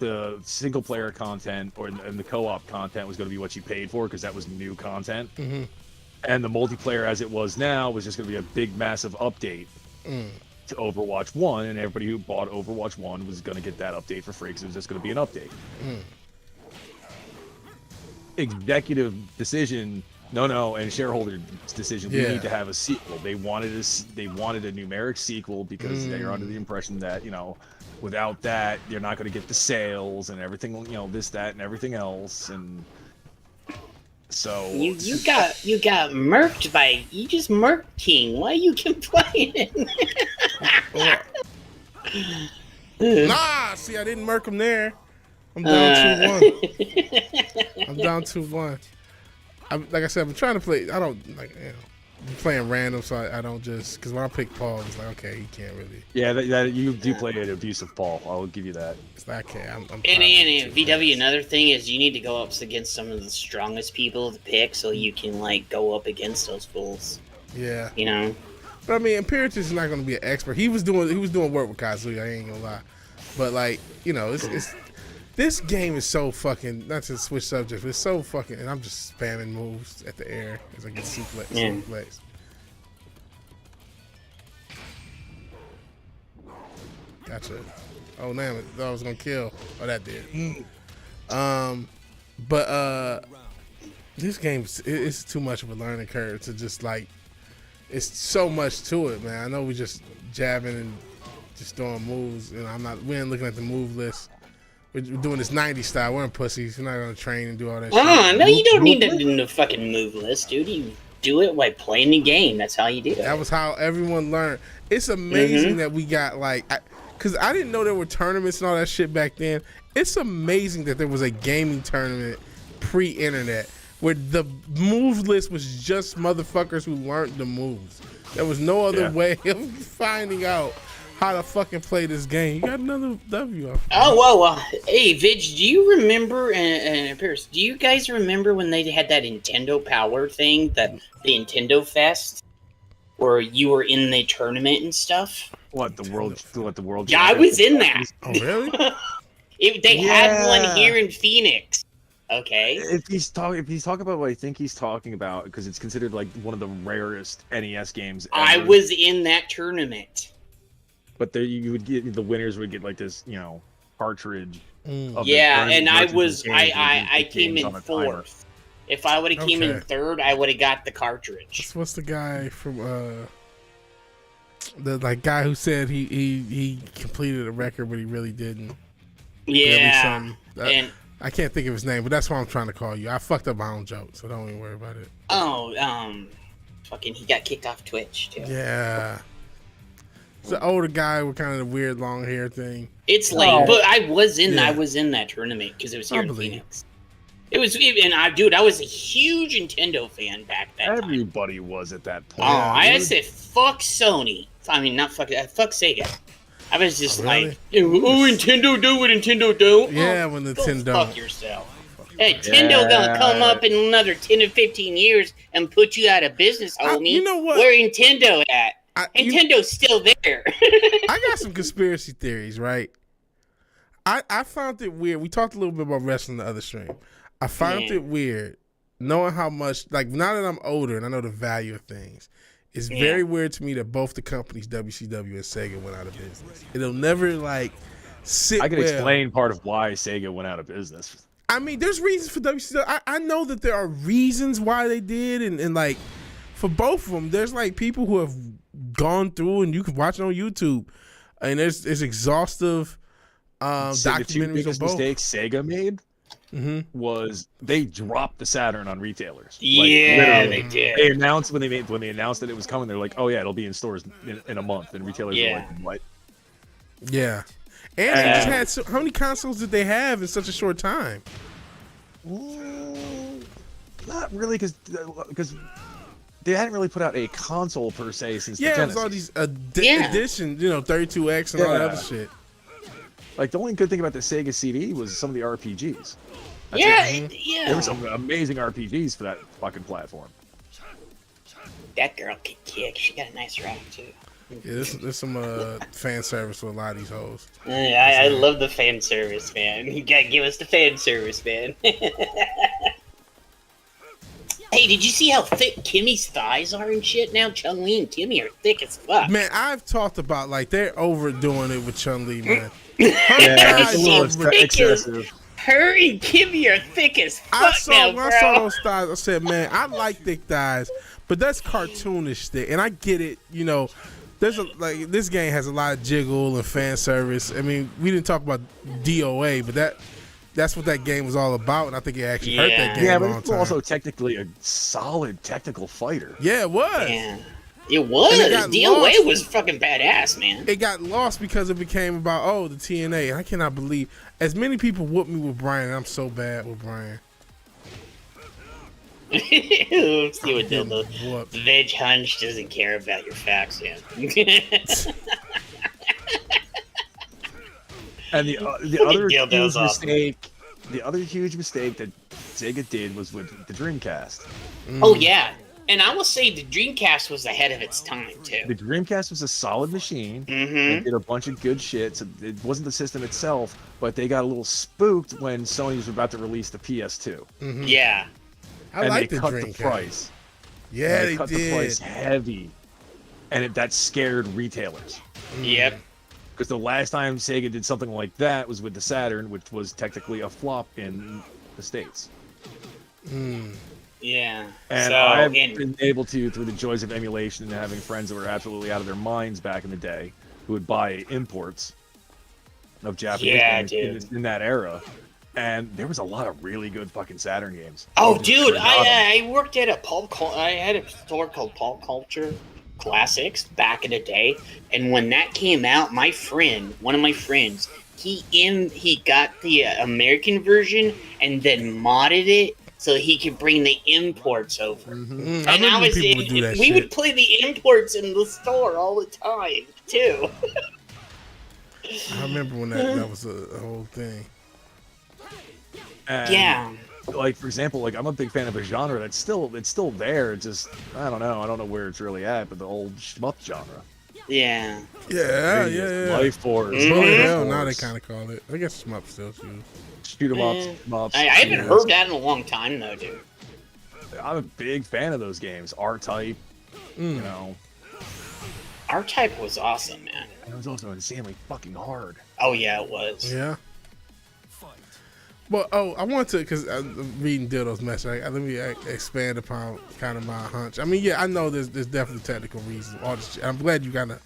the single player content and the co-op content was going to be what you paid for because that was new content, and the multiplayer as it was now was just going to be a big massive update to Overwatch 1, and everybody who bought Overwatch 1 was going to get that update for free because it was just going to be an update. Executive decision, no, and shareholder decision, we need to have a sequel. They wanted a numeric sequel because they're under the impression that, without that, you're not going to get the sales and everything, this, that, and everything else, and so you got murked by just murked King. Why are you complaining? Nah, see, I didn't murk him there. I'm down 2-1. I'm down 2-1. Like I said, I'm trying to play. I don't like. I'm playing random, so I don't just because when I pick Paul, it's like okay, he can't really. Yeah, that you do play an abusive Paul. I'll give you that. It's like okay, I'm and VW. Another thing is you need to go up against some of the strongest people to pick, so you can like go up against those fools. Yeah. But I mean, Imperatus is not going to be an expert. He was doing work with Kazuya. I ain't gonna lie, but like it's this game is so fucking, not to switch subjects, but it's so fucking, and I'm just spamming moves at the air as I get suplex. Gotcha. Oh, damn it. Thought I was going to kill. Oh, that did. But this game, it's too much of a learning curve to just like, it's so much to it, man. I know we just jabbing and just throwing moves, and we ain't looking at the move list. We're doing this 90s style. We're in pussies. We're not gonna train and do all that shit. No, you don't need to do the fucking move list, dude. You do it by playing the game. That's how you do it. That was how everyone learned. It's amazing that we got because I didn't know there were tournaments and all that shit back then. It's amazing that there was a gaming tournament pre-internet where the move list was just motherfuckers who learned the moves. There was no other way of finding out how to fucking play this game. You got another W. Oh, well, hey, Vig, do you remember, and Pierce, do you guys remember when they had that Nintendo Power thing, the Nintendo Fest, where you were in the tournament and stuff? The world? Yeah, I was in that. Oh, really? They had one here in Phoenix. Okay. If he's talking about what I think he's talking about, because it's considered like one of the rarest NES games ever. I was in that tournament. But there, you would get the winners would get like this, cartridge. Yeah, and I came in fourth. If I would have came in third, I would have got the cartridge. What's the guy from the guy who said he completed a record, but he really didn't? Yeah, and I can't think of his name, but that's why I'm trying to call you. I fucked up my own joke, so don't even worry about it. Oh, fucking, he got kicked off Twitch too. Yeah. It's an older guy with kind of the weird long hair thing. It's lame, but I was in that tournament because it was here in Phoenix. It was, and I was a huge Nintendo fan back then. Everybody was at that point. Oh, I said fuck Sony. I mean, not fuck Sega. I was just really? like, oh, Nintendo do what Nintendo do. Yeah, Oh, when go Nintendo. fuck yourself. Hey, Nintendo gonna come up in another 10 or 15 years and put you out of business, homie. You know what? Where Nintendo at? Nintendo's still there. I got some conspiracy theories, right? I found it weird. We talked a little bit about wrestling the other stream. I found it weird knowing how much, like, now that I'm older and I know the value of things, it's very weird to me that both the companies, WCW and Sega, went out of business. It'll never, like, sit I can well. explain part of why Sega went out of business. I mean, there's reasons for WCW. I know that there are reasons why they did, and like, for both of them, there's, like, people who have gone through, and you can watch it on YouTube, and there's exhaustive documentaries. The two biggest of both. mistakes Sega made was they dropped the Saturn on retailers. Yeah, they did. They announced when they announced that it was coming, they're like, "Oh yeah, it'll be in stores in a month," and retailers were like, "What?" Yeah, and they just had how many consoles did they have in such a short time? Not really, because they hadn't really put out a console per se since the it Genesis. was all these editions, 32X and all that other shit. Like, the only good thing about the Sega CD was some of the RPGs. There were some amazing RPGs for that fucking platform. That girl can kick. She got a nice rack too. Yeah, there's some fan service with a lot of these hoes. I love the fan service, man. You gotta give us the fan service, man. Hey, did you see how thick Kimmy's thighs are and shit now? Chun-Li and Kimmy are thick as fuck. Man, I've talked about, like, they're overdoing it with Chun-Li, man. It's a little excessive. Her and Kimmy are thick as fuck I saw those thighs, I said, man, I like thick thighs, but that's cartoonish thick, and I get it, There's this game has a lot of jiggle and fan service. I mean, we didn't talk about DOA, but that's what that game was all about, and I think it actually hurt that game. Yeah, but it's also technically a solid technical fighter. Yeah, it was. Yeah. It was. DOA was fucking badass, man. It got lost because it became about, the TNA. I cannot believe as many people whooped me with Brian, and I'm so bad with Brian. See what the Veg Hunch doesn't care about your facts, man. And the other huge mistake that Sega did was with the Dreamcast. Oh yeah, and I will say the Dreamcast was ahead of its time too. The Dreamcast was a solid machine. They did a bunch of good shit. So it wasn't the system itself, but they got a little spooked when Sony was about to release the PS2. Yeah, I like the Dreamcast. The price. Yeah, they cut the price heavy, and that scared retailers. Yep. Because the last time Sega did something like that was with the Saturn, which was technically a flop in the States. Yeah. And I've been able to, through the joys of emulation and having friends that were absolutely out of their minds back in the day, who would buy imports of Japanese games in that era. And there was a lot of really good fucking Saturn games. Oh, dude, I worked at I had a store called Pulp Culture Classics back in the day, and when that came out, one of my friends, he got the American version and then modded it so he could bring the imports over. And we would play the imports in the store all the time too. I remember when that was a whole thing. And like, for example, like, I'm a big fan of a genre it's still there. It's just, I don't know where it's really at, but the old shmup genre. Yeah. Life Force. Now they kind of call it. I guess shmup still too. Shoot 'em ups. I haven't heard that in a long time though, dude. I'm a big fan of those games. R-Type, R-Type was awesome, man. And it was also insanely fucking hard. Oh yeah, it was. Yeah. Well, I want to, because I'm reading Dildo's message. Let me expand upon kind of my hunch. I mean, I know there's definitely technical reasons. All this shit. I'm glad you kind of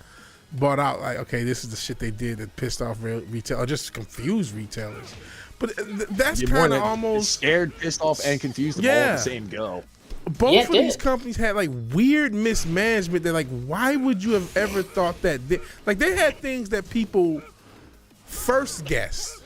brought out, like, okay, this is the shit they did that pissed off retail or just confused retailers. But that's kind of almost scared, pissed off, and confused them all in the same go. Both of these companies had, like, weird mismanagement. They're like, why would you have ever thought that? Like, they had things that people first guessed.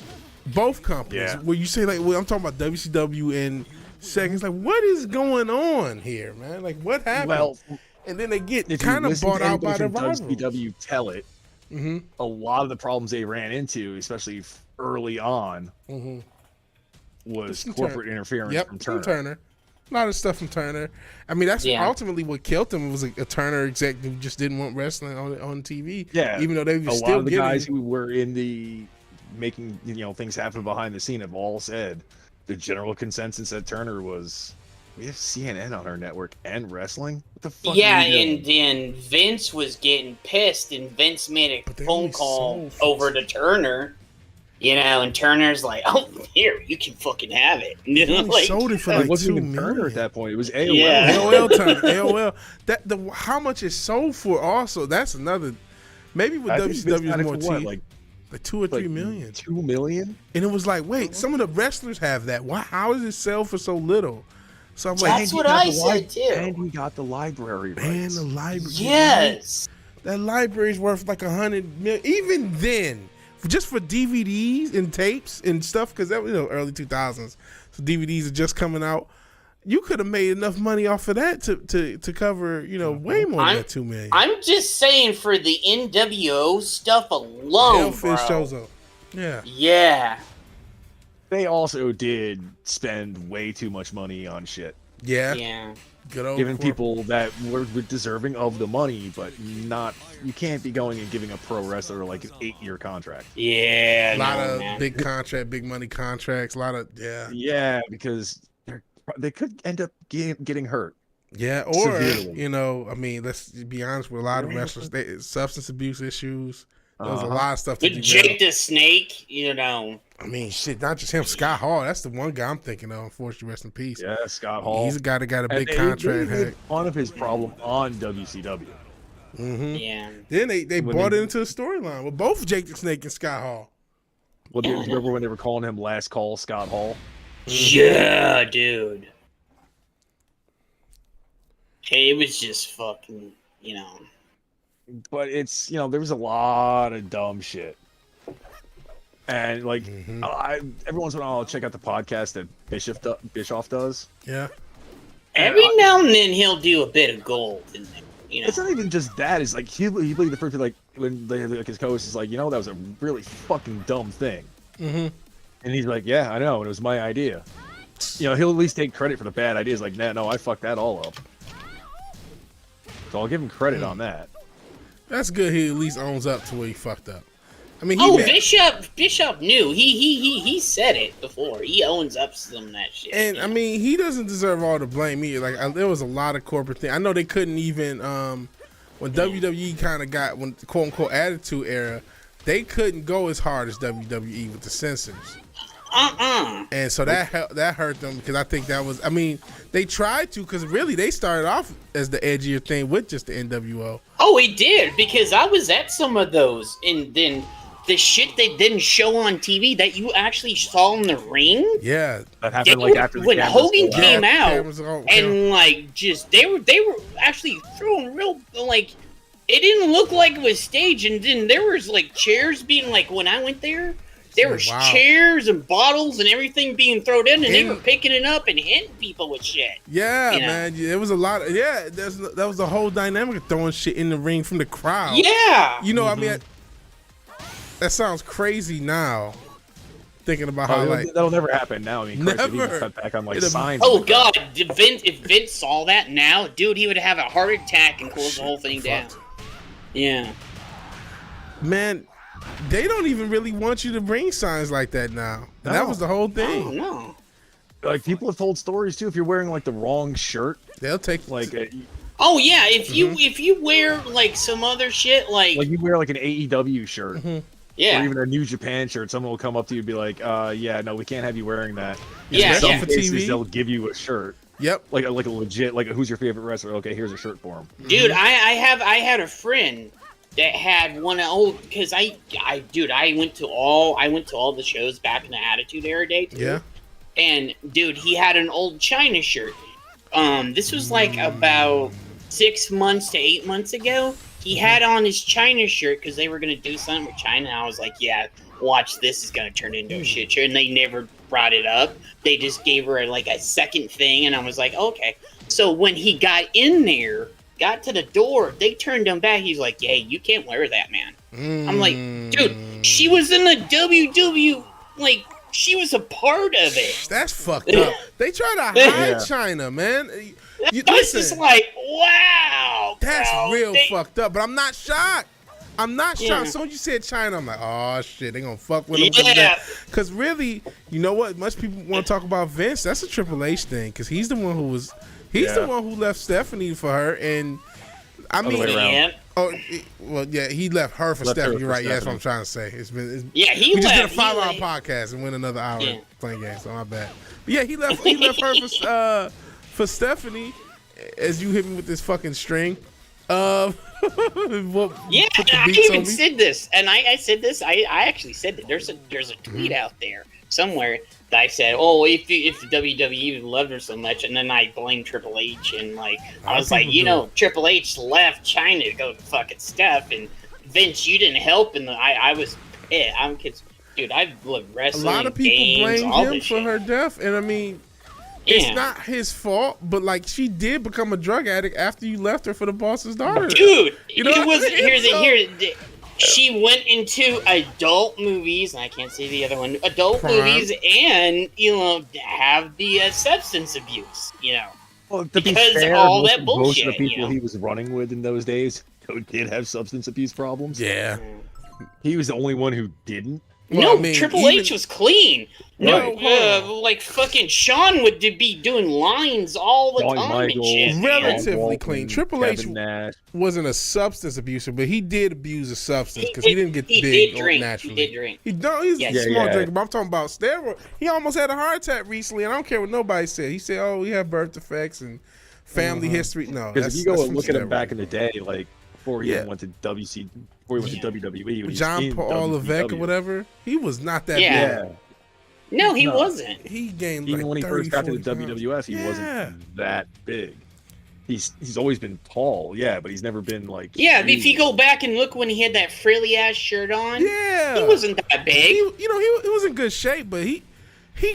Both companies, where you say, like, well, I'm talking about WCW and Sega. It's like, what is going on here, man? Like, what happened? Well, and then they get kind of bought out by the rivals. WCW tell it, a lot of the problems they ran into, especially early on, was corporate interference from Turner. A lot of stuff from Turner. I mean, that's Yeah. ultimately what killed them. Was a Turner executive who just didn't want wrestling on TV. Yeah, even though they were a still lot of the giving guys who were in the making things happen behind the scene have all said the general consensus at Turner was, we have CNN on our network and wrestling. What the fuck? Yeah, are we doing? and then Vince was getting pissed, and Vince made a phone call over to Turner. And Turner's like, "Oh, here, you can fucking have it." They sold it for it like wasn't $2 even Turner million at that point. It was AOL. Yeah. AOL Turner, AOL. How much it sold for? Also, that's another. Maybe with I think Vince WCW got is it more for what, cheap, like like 2 or 3 million. 2 million? And it was like, wait, some of the wrestlers have that. Why? How does it sell for so little? So I'm like, That's what I said too. And we got the library rights. man, the library. Yes. That library's worth like 100 million. Even then, just for DVDs and tapes and stuff, because that was early 2000s, so DVDs are just coming out. You could have made enough money off of that to cover way more than that $2 million. I'm just saying, for the NWO stuff alone, Hellfish bro. shows up. Yeah. Yeah. They also did spend way too much money on shit. Yeah. Yeah. Good old Giving corporate. people that were deserving of the money, but not. You can't be going and giving a pro wrestler like an 8-year contract. Yeah. A lot of man. big contract, big money contracts. A lot of Yeah, because they could end up getting hurt. Yeah, or Severely. I mean, let's be honest with a lot of wrestlers, substance abuse issues. There was a lot of stuff. With Jake the Snake, I mean, shit, not just him. Scott Hall, that's the one guy I'm thinking of. Unfortunately, rest in peace. Yeah, Scott Hall. He's a guy that got a big And contract. They made fun of his problem on WCW. Yeah. Then they When brought they- it into the storyline with both Jake the Snake and Scott Hall. Well, do you remember when they were calling him Last Call Scott Hall? Yeah, dude. Hey, it was just fucking, But it's there was a lot of dumb shit, and like every once in a while I'll check out the podcast that Bischoff does. Yeah. Every now and then he'll do a bit of gold in there. It's not even just that. It's like he believed the first like when they like his co-host is like, that was a really fucking dumb thing. And he's like, yeah, I know, and it was my idea. He'll at least take credit for the bad ideas. Like, nah, no, I fucked that all up. So I'll give him credit on that. That's good. He at least owns up to where he fucked up. I mean, Bishop knew. He said it before. He owns up to some of that shit. and I mean, he doesn't deserve all the blame either. Like, there was a lot of corporate things. I know they couldn't even when WWE kind of got when the quote unquote Attitude Era, they couldn't go as hard as WWE with the censors. And so that hurt them because I think that was. I mean, they tried to because really they started off as the edgier thing with just the NWO. Oh, he did, because I was at some of those, and then the shit they didn't show on TV that you actually saw in the ring. Yeah, that happened like after the when cameras Hogan go came out, and like just they were actually throwing real like it didn't look like it was staged, and then there was like chairs being like when I went there. There were chairs and bottles and everything being thrown in, and they were picking it up and hitting people with shit. Yeah, man. There was a lot of that was the whole dynamic of throwing shit in the ring from the crowd. Yeah, I mean, that sounds crazy now. Thinking about how that'll never happen now. I mean, Christ, if he Never. cut back on like signs. Oh God, if Vince saw that now, dude, he would have a heart attack and close the whole thing down. Yeah, man. They don't even really want you to bring signs like that now. And that was the whole thing. Oh, no. Like, people have told stories too. If you're wearing like the wrong shirt, they'll take like. Oh yeah, if you wear like some other shit like you wear like an AEW shirt, yeah, or even a New Japan shirt, someone will come up to you and be like, yeah, no, we can't have you wearing that. Yeah, in some yeah. cases, they'll give you a shirt. Yep. Like a legit, like who's your favorite wrestler? Okay, here's a shirt for him. Dude, I had a friend that had one of because I went to all the shows back in the Attitude Era day too. Yeah. And dude, he had an old China shirt. This was like about 6 months to 8 months ago. He had on his China shirt because they were gonna do something with China. And I was like, yeah, watch, this is gonna turn into a shit show. And they never brought it up. They just gave her like a second thing, and I was like, okay. So when he got in there, got to the door, they turned him back. He's like, yeah, you can't wear that, man. I'm like, dude, she was in the WW, like, she was a part of it. That's fucked up. They try to hide China, man. It's just like, wow. That's bro. real fucked up. But I'm not shocked. I'm not shocked. As soon as you said China, I'm like, oh shit, they gonna fuck with him. Because really, you know what? Much people want to talk about Vince. That's a Triple H thing. Because he's the one who was, the one who left Stephanie for her. And I mean, he left her for Stephanie. You're right. Yeah, that's what I'm trying to say. We just did a 5-hour podcast and went another hour playing games. So my bad. But yeah, he left her for Stephanie. As you hit me with this fucking string. I even said this, and I said this. I actually said that there's a tweet out there somewhere that I said, "Oh, if the WWE loved her so much," and then I blamed Triple H, and like I was like, Triple H left China to go to fucking stuff, and Vince, you didn't help, and I was, I'm kids, dude. I've loved wrestling. A lot of people blame him for her death, and I mean. It's not his fault, but like she did become a drug addict after you left her for the boss's daughter. Dude, it wasn't she went into adult movies, and I can't say the other one, movies, and have the substance abuse, Well, to be fair, all that bullshit. Most of the people he was running with in those days did have substance abuse problems. Yeah, he was the only one who didn't. Well, no, Triple H was clean. No, like fucking Sean would be doing lines all the time and shit. Relatively clean. Triple H wasn't a substance abuser, but he did abuse a substance because he didn't get big naturally. He did drink. He's a small drinker, but I'm talking about steroids. He almost had a heart attack recently, and I don't care what nobody said. He said, "Oh, he had birth defects and family history." No, because if you go and look at him back in the day, like before he went to WWE, John Paul Levesque or whatever, he was not that big. No, he wasn't. He gained even like when he 30, first got to the pounds. WWF, he wasn't that big. He's always been tall, but he's never been like. Yeah, huge. If you go back and look when he had that frilly ass shirt on, he wasn't that big. He was in good shape, but he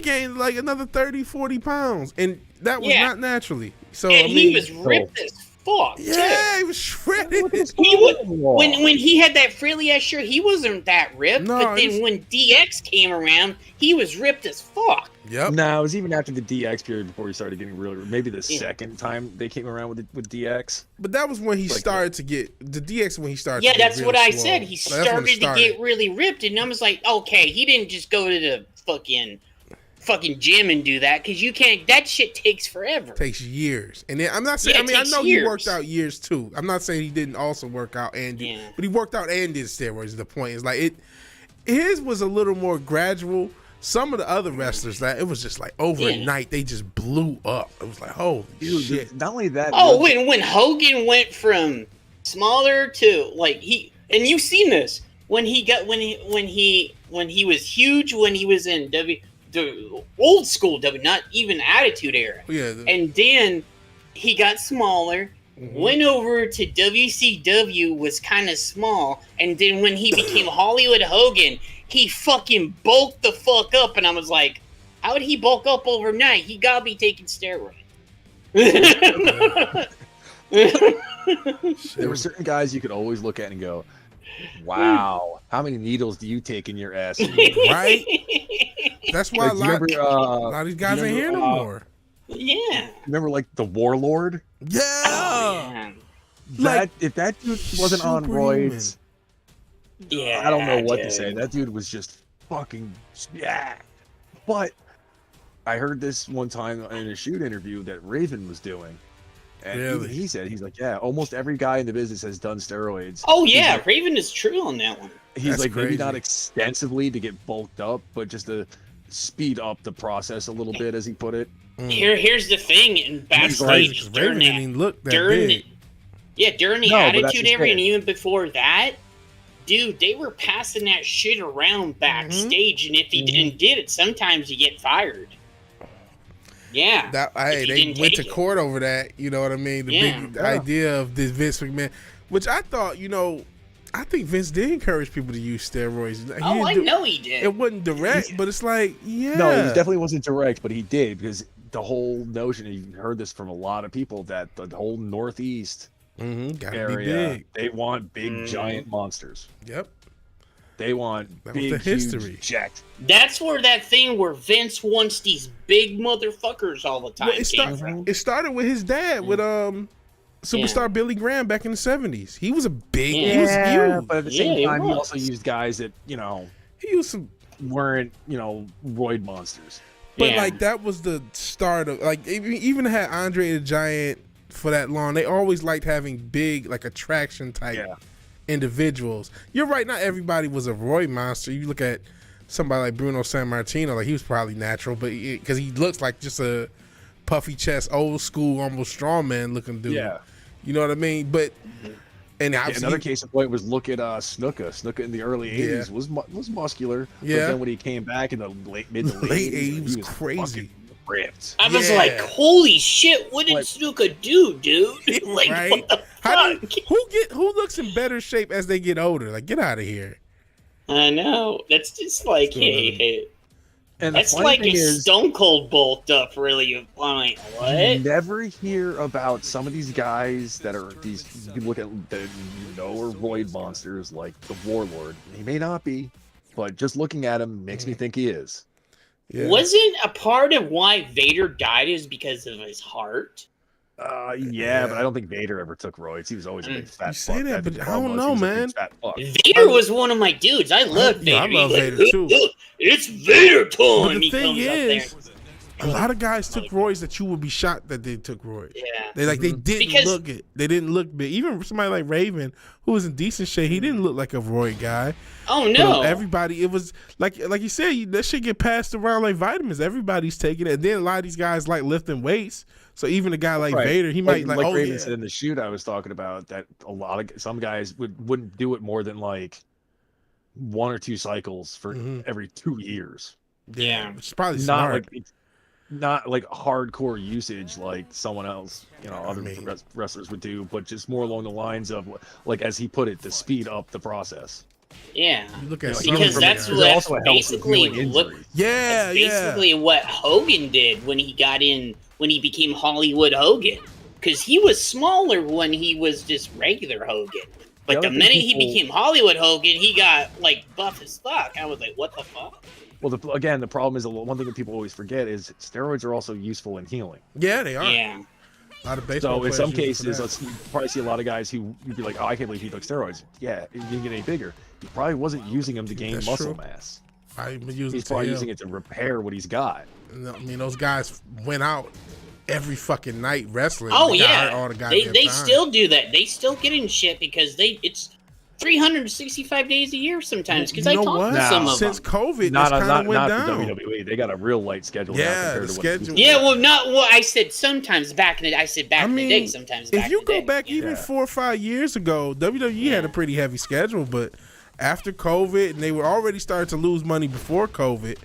gained like another 30, 40 pounds, and that was not naturally. So and he was ripped as fuck. Yeah, he was shredded. When he had that frilly ass shirt, he wasn't that ripped. No, but then when DX came around, he was ripped as fuck. Yep. No, it was even after the DX period before he started getting really. Maybe the second time they came around with DX. But that was when he started to get the DX. When he started. Yeah, that's what I said. He started to get really ripped, and I was like, okay, he didn't just go to the fucking gym and do that, because you can't. That shit takes forever. Takes years, and then I'm not saying. I know he worked out years too. I'm not saying he didn't also work out but he worked out and did steroids. The point is like his was a little more gradual. Some of the other wrestlers that it was just like overnight they just blew up. It was like, holy shit! Not only that. When Hogan went from smaller to like and you've seen this when he was huge when he was in the old school W, not even Attitude Era. Yeah. And then he got smaller, went over to WCW, was kind of small, and then when he became Hollywood Hogan, he fucking bulked the fuck up, and I was like, how did he bulk up overnight? He gotta be taking steroids. There were certain guys you could always look at and go, wow, how many needles do you take in your ass? Right? That's why a lot of these guys ain't here no more. Yeah. Remember, like, the Warlord? Yeah. Oh, if that dude wasn't on roids, I don't know what to say. That dude was just fucking But I heard this one time in a shoot interview that Raven was doing. And he said, he's like, almost every guy in the business has done steroids. Oh, yeah, like, Raven is true on that one. He's like, maybe not extensively to get bulked up, but just to speed up the process a little bit, as he put it. Here's the thing, in backstage, during the Attitude Era, and even before that, dude, they were passing that shit around backstage, and if he did it, sometimes you get fired. Yeah. They went to court over that, you know what I mean? The big idea of this Vince McMahon, which I thought, I think Vince did encourage people to use steroids. I know he did. It wasn't direct, but it's like, No, it definitely wasn't direct, but he did, because the whole notion, you heard this from a lot of people, that the whole Northeast Gotta be big. They want big, giant monsters. Yep. They want That big, was the history. huge, jacked. That's where that thing where Vince wants these big motherfuckers all the time Well, came from. it started with his dad with Superstar Billy Graham back in the 70s. He was a big, he was huge. But at the same time, he also used guys that, He used some, weren't, roid monsters. but like that was the start of like even had Andre the Giant for that long. They always liked having big like attraction type individuals. You're right. Not everybody was a roid monster. You look at somebody like Bruno Sammartino, like he was probably natural, but because he looks like just a puffy chest, old school, almost strongman looking dude. Yeah. You know what I mean? But and another case in point was look at Snuka. Snuka in the early '80s was muscular. Yeah. But then when he came back in the mid to late 80s, he was crazy. crazy. Ripped. I was like, holy shit, what did Snuka do, dude? Like, Right? what the fuck? Who looks in better shape as they get older? Like, get out of here. I know. That's just like, hey. And that's like if Stone Cold bulked up, really. I'm like, what? You never hear about some of these guys that are these. You can look at the are roid monsters like the Warlord. He may not be, but just looking at him makes me think he is. Yeah. Wasn't a part of why Vader died is because of his heart? Yeah, but I don't think Vader ever took roids. He was always a big fat fuck. You say that, but I problem don't was he know, was a big man. fat fuck. Vader was one of my dudes. I love Vader. I love Vader too. It's Vader time. But the He thing comes is, up there. a lot of guys took roids that you would be shocked that they took roids. Yeah. They didn't look it. They didn't look big. Even somebody like Raven, who was in decent shape, he didn't look like a roid guy. Oh no! But everybody, it was like you said, that shit get passed around like vitamins. Everybody's taking it, and then a lot of these guys like lifting weights. So even a guy like Vader, he might like Raven said in the shoot I was talking about that some guys wouldn't do it more than like 1 or 2 cycles for every 2 years. Yeah, which is probably smart. Not like hardcore usage like someone else, other wrestlers would do, but just more along the lines of like as he put it, to speed up the process. Yeah, look at because that's basically what Hogan did when he became Hollywood Hogan. Because he was smaller when he was just regular Hogan. But the minute he became Hollywood Hogan, he got like buff as fuck. I was like, what the fuck? Well, the problem is one thing that people always forget is steroids are also useful in healing. Yeah, they are. Yeah. A lot of baseball so in some players cases, you probably see a lot of guys who you'd be like, oh, I can't believe he took steroids. Yeah, he didn't get any bigger. He probably wasn't using them to gain muscle mass. He's probably using it to repair what he's got. I mean, those guys went out every fucking night wrestling. Oh yeah, all the they still do that. They still get in shit because it's 365 days a year sometimes. Because I talked to some of them. Since COVID, not went down. For WWE, they got a real light schedule. Yeah, now the schedule. I said sometimes back in the. I said back in the day. Sometimes if you go back even 4 or 5 years ago, WWE had a pretty heavy schedule, but after COVID, and they were already starting to lose money before COVID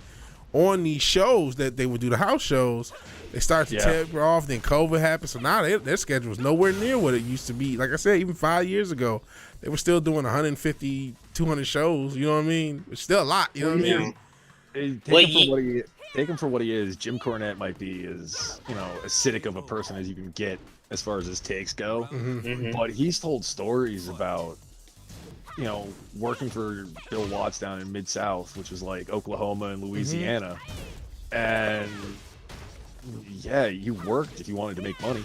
on these shows that they would do, the house shows. They started to taper off, then COVID happened, so now their schedule is nowhere near what it used to be. Like I said, even 5 years ago, they were still doing 150, 200 shows, you know what I mean? It's still a lot, you know what I mean? Take him for what he is. Jim Cornette might be as acidic of a person as you can get as far as his takes go. But he's told stories about working for Bill Watts down in Mid-South, which was like Oklahoma and Louisiana. And you worked if you wanted to make money.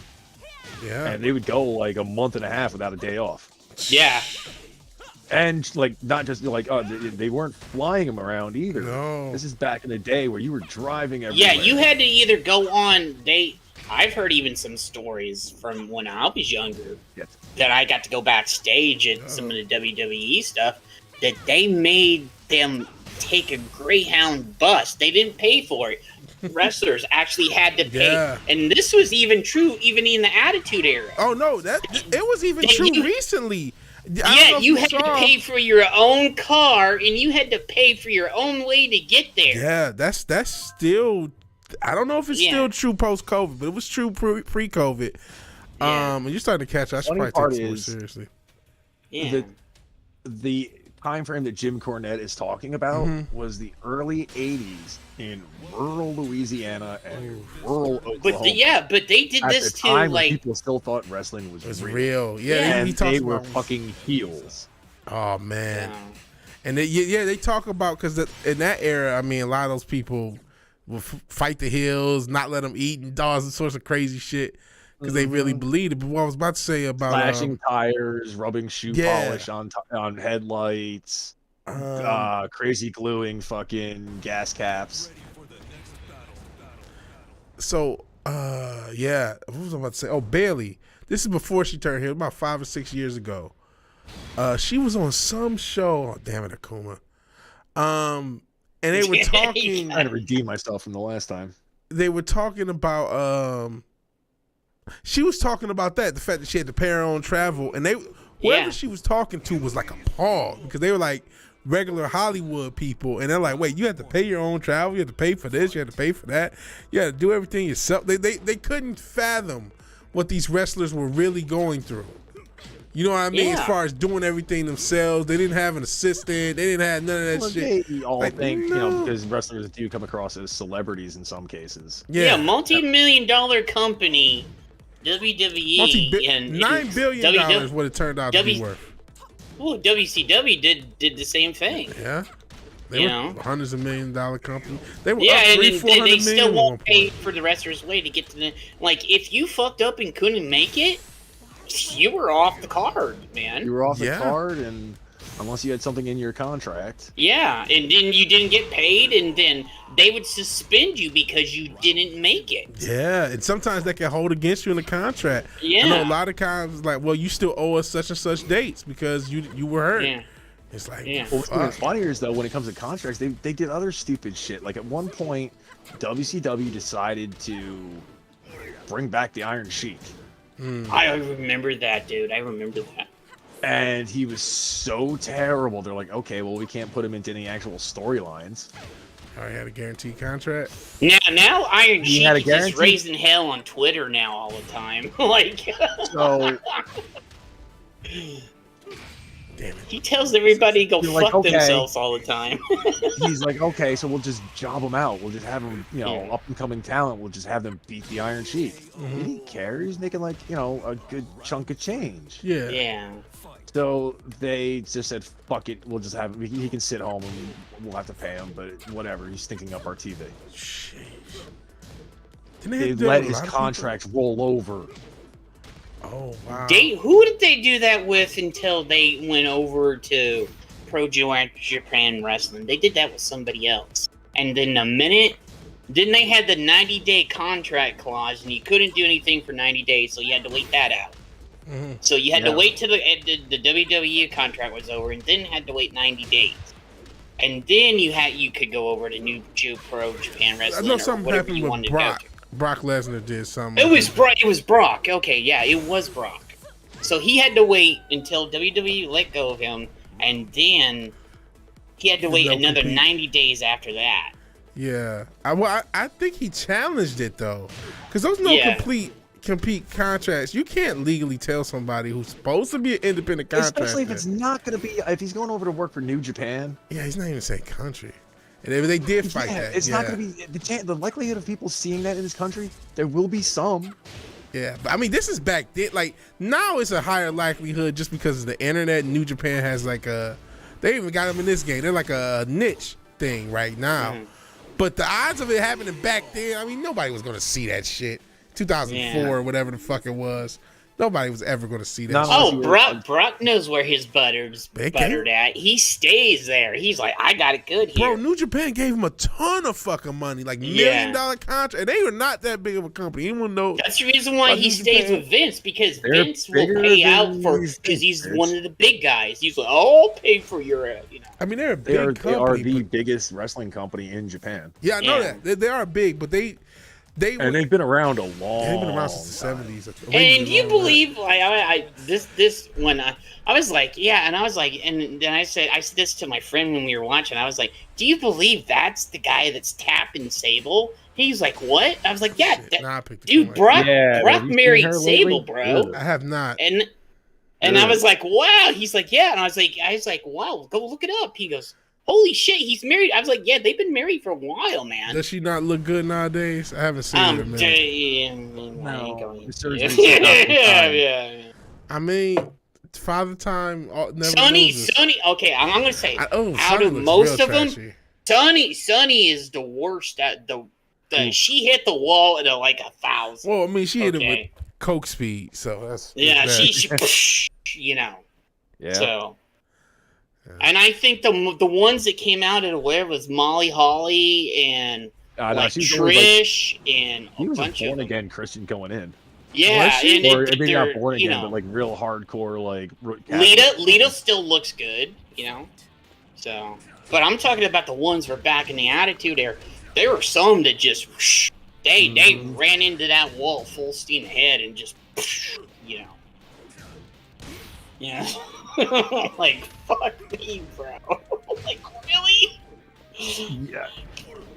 Yeah. And they would go like a month and a half without a day off. Yeah. And like not just like they weren't flying him around either. No. This is back in the day where you were driving everywhere. Yeah, you had to either go on I've heard even some stories from when I was younger that I got to go backstage at some of the WWE stuff that they made them take a Greyhound bus. They didn't pay for it. Wrestlers actually had to pay, and this was even true even in the Attitude Era. Oh no, it was even true recently. You had to pay for your own car, and you had to pay for your own way to get there. Yeah, that's still. I don't know if it's still true post-COVID, but it was true pre-COVID. And you're starting to catch. I should probably take this more seriously. Yeah. The time frame that Jim Cornette is talking about was the early 80s in rural Louisiana and rural Oklahoma. But they did At this the too. time when Like people still thought wrestling was real. Yeah, and he talks they were about fucking heels. Oh man, and they talk about because in that era, I mean, a lot of those people would fight the heels, not let them eat, and all sorts of crazy shit because they really believed it. But what I was about to say about slashing tires, rubbing shoe polish on headlights, crazy gluing fucking gas caps. So, what was I about to say? Oh, Bailey. This is before she turned heel, about 5 or 6 years ago. She was on some show. Oh, damn it, Akuma. And they were talking. Trying to redeem myself from the last time. They were talking about. She was talking about the fact that she had to pay her own travel, and whoever she was talking to was like appalled because they were like regular Hollywood people, and they're like, "Wait, you have to pay your own travel? You have to pay for this? You have to pay for that? You have to do everything yourself." They couldn't fathom what these wrestlers were really going through. You know what I mean? Yeah. As far as doing everything themselves, they didn't have an assistant. They didn't have none of that shit. They all think, because wrestlers do come across as celebrities in some cases. Yeah, multi-million-dollar company, WWE, and $9 billion would have turned out to be worth. Well, WCW did the same thing. Yeah. They were hundreds of $1 million company. They were and they $400 still won't pay for the wrestler's way to get to the. Like, if you fucked up and couldn't make it, you were off the card, man. You were off the card, and unless you had something in your contract. Yeah, and then you didn't get paid, and then they would suspend you because you didn't make it. Yeah, and sometimes they can hold against you in the contract. Yeah. I know a lot of times, like, well, you still owe us such and such dates because you were hurt. Yeah. It's like, what's even funnier is, though, when it comes to contracts, they did other stupid shit. Like, at one point, WCW decided to bring back the Iron Sheik. I remember that, dude. I remember that. And he was so terrible. They're like, okay, well, we can't put him into any actual storylines. Oh, he had a guaranteed contract? Now Iron Sheik is guaranteed? just raising hell on Twitter now all the time. Like, so... Damn it. He tells everybody to go You're fuck like, okay. themselves all the time. He's like, okay, so we'll just job him out. We'll just have him, up and coming talent. We'll just have them beat the Iron Sheik. He didn't care. He's making a good chunk of change. Yeah. Yeah. So they just said, fuck it. We'll just have him. He can sit home and we'll have to pay him, but whatever. He's stinking up our TV. Jeez. They let his contract roll over. Oh, wow. Who did they do that with until they went over to Pro Japan Wrestling? They did that with somebody else. And then then they had the 90-day contract clause, and you couldn't do anything for 90 days, so you had to wait that out. So you had to wait till the WWE contract was over, and then had to wait 90 days. And then you could go over to New Pro Japan Wrestling. I know something happened with Brock. Brock Lesnar did something. It was Brock. Okay, yeah, it was Brock. So he had to wait until WWE let go of him, and then he had to wait another 90 days after that. Yeah. I think he challenged it, though. Because those compete contracts. You can't legally tell somebody who's supposed to be an independent contractor. Especially if it's not going to be, if he's going over to work for New Japan. Yeah, he's not even saying country. And if they did fight that, it's not going to be the likelihood of people seeing that in this country. There will be some. Yeah, but I mean, this is back then. Like now, it's a higher likelihood just because of the internet. New Japan has they even got them in this game. They're like a niche thing right now. But the odds of it happening back then, I mean, nobody was going to see that shit. 2004 or whatever the fuck it was. Nobody was ever going to see that. Brock knows where his butter's buttered at. He stays there. He's like, I got it good here. Bro, New Japan gave him a ton of fucking money, like $1 million contract. And they were not that big of a company. Anyone knows? That's the reason why he stays with Vince, because Vince will pay out because he's one of the big guys. He's like, I'll pay for your, I mean, they're a big company. They are the biggest wrestling company in Japan. Yeah, I know that. They are big, but they've been around a long. They've been around since the 70s. And do you believe when I was like, yeah, and I was like, and then I said this to my friend when we were watching. I was like, do you believe that's the guy that's tapping Sable? He's like, what? I was like, yeah, dude, Brock married Sable, bro. I have not. And I was like, wow. He's like, yeah. And I was like, wow, go look it up. He goes, holy shit, he's married. I was like, yeah, they've been married for a while, man. Does she not look good nowadays? I haven't seen her, man. No. Yeah. I mean, Father Time never Sonny. Okay, I'm gonna say out of most of them, Sonny is the worst at the. She hit the wall at like 1,000. Well, I mean, she hit it with coke speed, so that's she you know. Yeah. So. And I think the ones that came out at where was Molly Holly and Trish and a bunch of born again Christian going in. Yeah, and maybe not born again, but like real hardcore like. Lita still looks good, you know. So, but I'm talking about the ones who are back in the Attitude Era. There were some that just they ran into that wall full steam ahead and just you know. Yeah. Like, fuck me, bro. Like, really?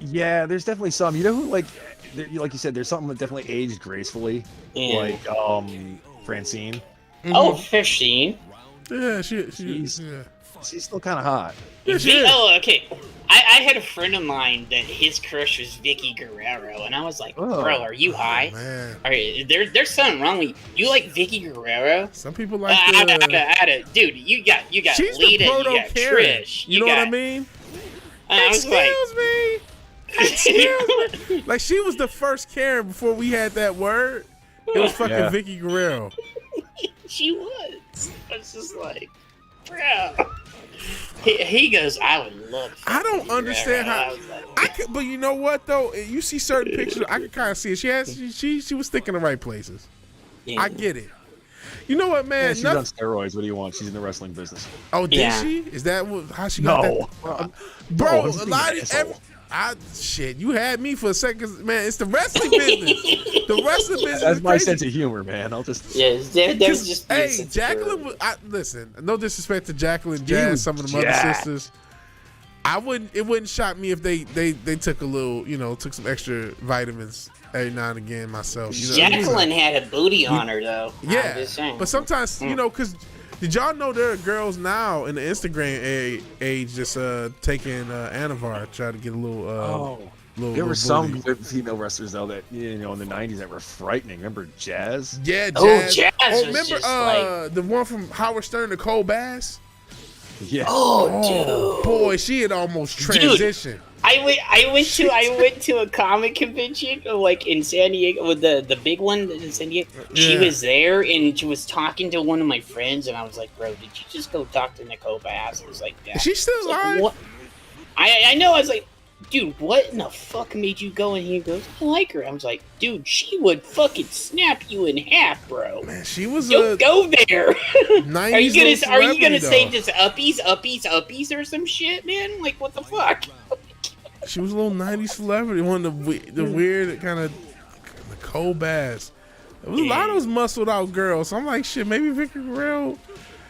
Yeah, there's definitely some. You know who, like you said, there's something that definitely aged gracefully. Yeah. Like, Francine. Oh, Francine. Yeah, she's still kind of hot. Oh, okay. I had a friend of mine that his crush was Vicky Guerrero, and I was like, bro, are you high? Man. All right, there's something wrong with you. You like Vicky Guerrero? Some people like dude, you got she's Lita, the you got Trish. You know what I mean? Excuse me. Like, she was the first Karen before we had that word. It was fucking Vicky Guerrero. She was. I was just like, bro. He goes, I would love to. I don't understand how. But you know what though? You see certain pictures, I can kind of see it. She was sticking the right places. Yeah. I get it. You know what, man? Yeah, she's on steroids. What do you want? She's in the wrestling business. Oh, did she? Is that how she got that? Bro, a lot of shit. You had me for a second, man. It's the wrestling business. The wrestling business. That's my sense of humor, man. I'll just. There's just. Hey, Jacqueline. Listen. No disrespect to Jacqueline, Jazz, some of the other sisters. It wouldn't shock me if they took a little, took some extra vitamins every now and again. Myself. Jacqueline had a booty on her though. Yeah, but sometimes because. Did y'all know there are girls now in the Instagram age just taking Anavar, trying to get a little. There were some good female wrestlers though that in the '90s that were frightening. Remember Jazz? Yeah, Jazz. Oh, Jazz. Remember the one from Howard Stern, Nicole Bass? Yeah. Oh, dude. Boy, she had almost transitioned. Dude, I went to a comic convention like in San Diego with the big one in San Diego. She was there and she was talking to one of my friends and I was like, bro, did you just go talk to Nicole Bass? I was like, yeah. Is she still alive? Like, I know. I was like, dude, what in the fuck made you go? And he goes, I like her. I was like, dude, she would fucking snap you in half, bro. Man, she was Don't go there. Are you gonna say just uppies or some shit, man? Like, what the fuck? She was a little 90s celebrity, one of the weird kind of Nicole Bass. There was a lot of those muscled out girls. So I'm like, shit, maybe Vicky Guerrero.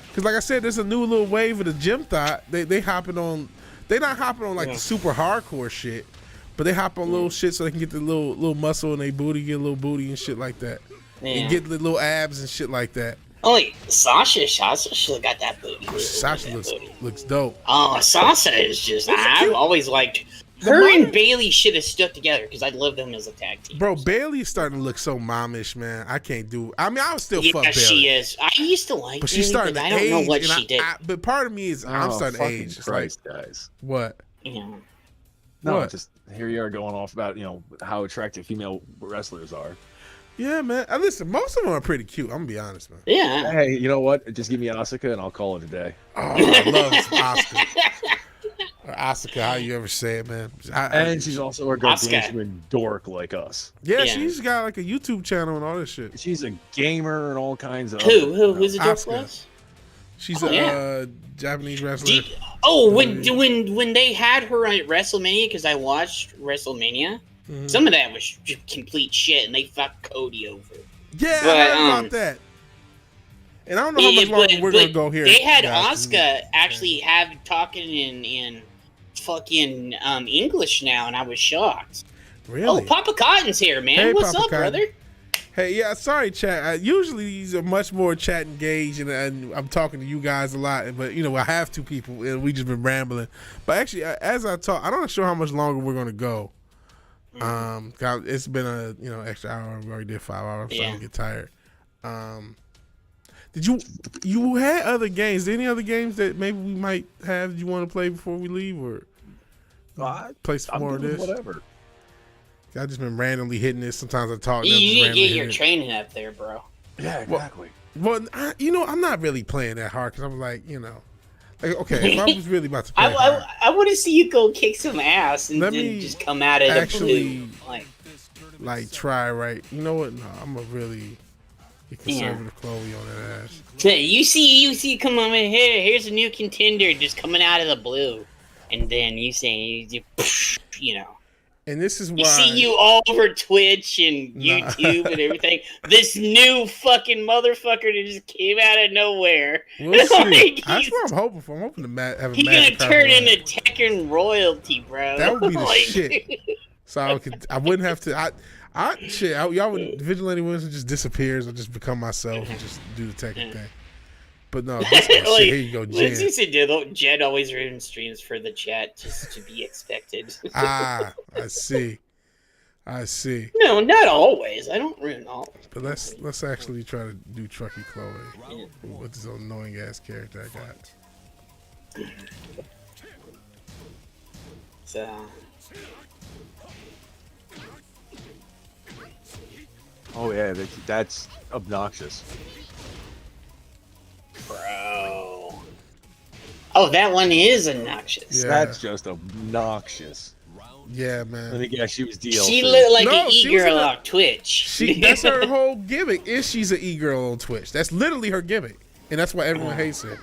Because like I said, there's a new little wave of the gym thought. They hopping on. They're not hopping on like the super hardcore shit, but they hop on little shit so they can get the little muscle in their booty, get a little booty and shit like that, and get the little abs and shit like that. Oh, Sasha got that booty. Sasha looks dope. Oh, Sasha is just. I've always liked. Her and Bailey should have stuck together because I love them as a tag team. Bro, Bailey's starting to look so momish, man. I can't do. I mean, I would still fuck Bailey. Yeah, she is. I used to like, but she's starting to age. I don't know what she did. But part of me is I'm starting to age. Christ, guys. What? Yeah. No, just here you are going off about how attractive female wrestlers are. Yeah, man. Listen, most of them are pretty cute. I'm gonna be honest, man. Yeah. Hey, you know what? Just give me Asuka and I'll call it a day. Oh, I love Asuka. Or Asuka, how you ever say it, man. And she's also a gargantuan dork like us. Yeah, she's got like a YouTube channel and all this shit. She's a gamer and all kinds of. Who's the dork was? She's a Japanese wrestler. When they had her at WrestleMania, because I watched WrestleMania, some of that was just complete shit, and they fucked Cody over. Yeah, I heard about that. And I don't know how much longer we're gonna go here. They had Asuka actually talking in fucking English now, and I was shocked. Really? Oh, Papa Cotton's here, man. Hey, What's Papa up, Cotton. brother? Hey, yeah, sorry, chat. Usually these are much more chat engaged, and I'm talking to you guys a lot. But I have two people, and we just been rambling. But actually, as I talk, I'm not sure how much longer we're gonna go. It's been a extra hour. We already did 5 hours. I'm starting to get tired. Did you had other games? Any other games that maybe we might have that you want to play before we leave, or play some more of this? Whatever. I've just been randomly hitting this. Sometimes I talk. You need to get your training up there, bro. Yeah, exactly. Well, I'm not really playing that hard because I'm like, okay, if I was really about to play I want to see you go kick some ass and then just come at it. Actually, like try right. You know what? No, I'm gonna really get conservative Chloe on that ass. You see, come on in here. Here's a new contender just coming out of the blue, and then you say, And this is why you see you all over Twitch and YouTube and everything. This new fucking motherfucker that just came out of nowhere. We'll see. That's what I'm hoping for. I'm hoping to have a He's gonna turn into Tekken royalty, bro. That would be the shit. So I wouldn't have to. Y'all would Vigilante Williamson just disappears and just become myself and just do the Tekken thing. But no, this shit. Here you go, Jen. Jen always ruins streams for the chat, just to be expected. I see. No, not always. I don't ruin all. But let's actually try to do Trucky Chloe with this annoying ass character I got. So. Oh yeah, that's obnoxious. Bro. Oh, that one is obnoxious. Yeah. That's just obnoxious. Yeah, man. Let me guess, she was DLC. She looked like an e-girl on Twitch. That's her whole gimmick, is she's an e-girl on Twitch. That's literally her gimmick. And that's why everyone hates her.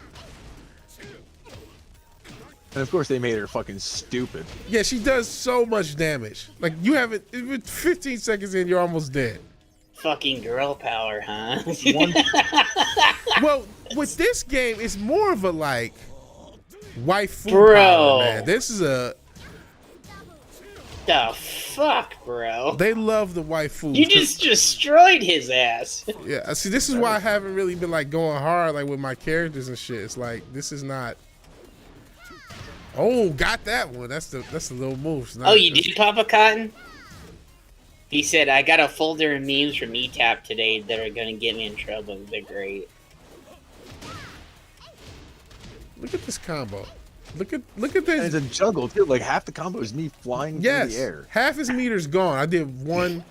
And of course they made her fucking stupid. Yeah, she does so much damage. Like, you have it, with 15 seconds in, you're almost dead. Fucking girl power, huh? Well, with this game, it's more of a, like, waifu bro. power, man. This is a... The fuck, bro? They love the waifu. You just destroyed his ass. Yeah, see, this is why I haven't really been, like, going hard, like, with my characters and shit. It's like, this is not... Oh, got that one. That's the little move. Oh, you did, Papa Cotton? He said, I got a folder of memes from ETAP today that are going to get me in trouble. They're great. Look at this combo. Look at this. And it's a juggle, too. Like, half the combo is me flying through the air. Half his meter's gone. I did one. Let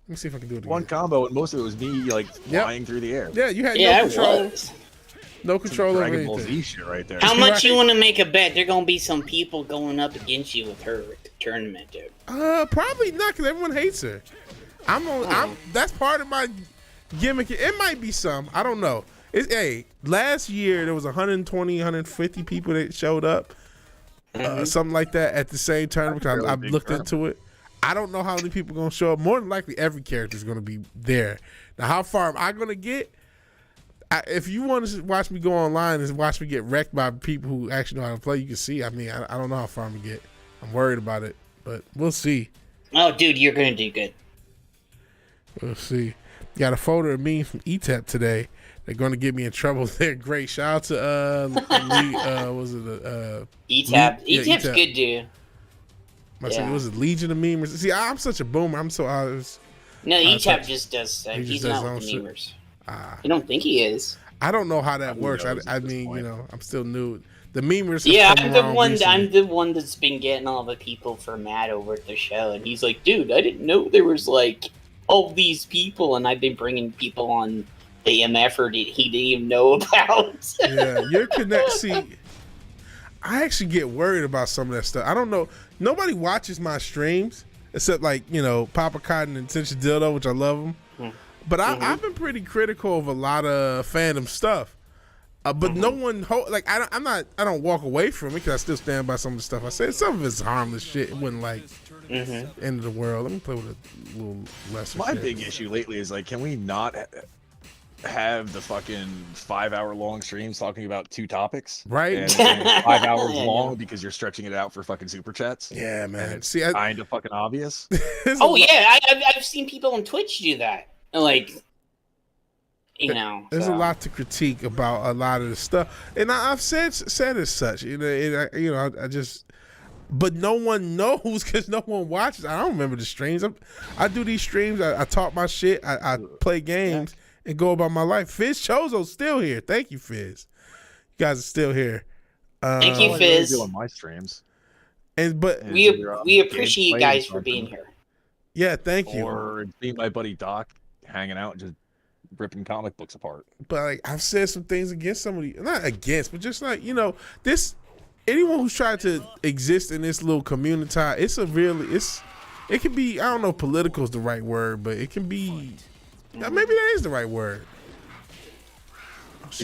me see if I can do it again. One combo, and most of it was me, like, flying through the air. Yeah, you had no control. No control over Dragon Ball anything. Z shit right there. How much you want to make a bet? There going to be some people going up against you with her at the tournament, dude. Probably not, because everyone hates her. That's part of my gimmick. It might be some. I don't know. Last year there was 120, 150 people that showed up, something like that at the same tournament. I looked into it. I don't know how many people are gonna show up. More than likely, every character is gonna be there. Now, how far am I gonna get? If you want to watch me go online and watch me get wrecked by people who actually know how to play, you can see. I mean, I don't know how far I'm gonna get. I'm worried about it, but we'll see. Oh, dude, you're gonna do good. We'll see. Got a folder of memes from ETAP today. They're going to get me in trouble. They're great. Shout out to was it ETAP? ETAP's good, dude. Was it Legion of Memers? See, I'm such a boomer. I'm so honest. No, ETAP just does. He's not with the memers. You don't think he is? I don't know how that works. I mean, I'm still new. The memers. Yeah, I'm the one that's been getting all the people for mad over at the show, and he's like, "Dude, I didn't know there was like all these people, and I've been bringing people on the MF that he didn't even know about." Yeah, your connect. See, I actually get worried about some of that stuff. I don't know. Nobody watches my streams except like Papa Cotton and Tension Dildo, which I love them. But I've been pretty critical of a lot of fandom stuff. But no one I don't walk away from it because I still stand by some of the stuff I said. Some of it's harmless shit. It wasn't like end of the world. Let me play with a little lesser. My big issue lately is like, can we not have the fucking 5-hour long streams talking about 2 topics? Right. And 5 hours long because you're stretching it out for fucking super chats. Yeah, man. See, kind of fucking obvious. Oh yeah, I've seen people on Twitch do that. Like, you know, there's so. a lot to critique about a lot of the stuff, and I've said as such. I just. But no one knows because no one watches. I don't remember the streams. I do these streams. I talk my shit. I play games and go about my life. Fizz Chozo's still here. Thank you, Fizz. You guys are still here. Thank you, Fizz. Doing my streams. But we appreciate you guys for being here. Yeah, thank you. Or me and my buddy Doc hanging out and just ripping comic books apart. But like I've said some things against somebody, not against, but just like this. Anyone who's trying to exist in this little community, it can be, I don't know if political is the right word, but it can be, maybe that is the right word.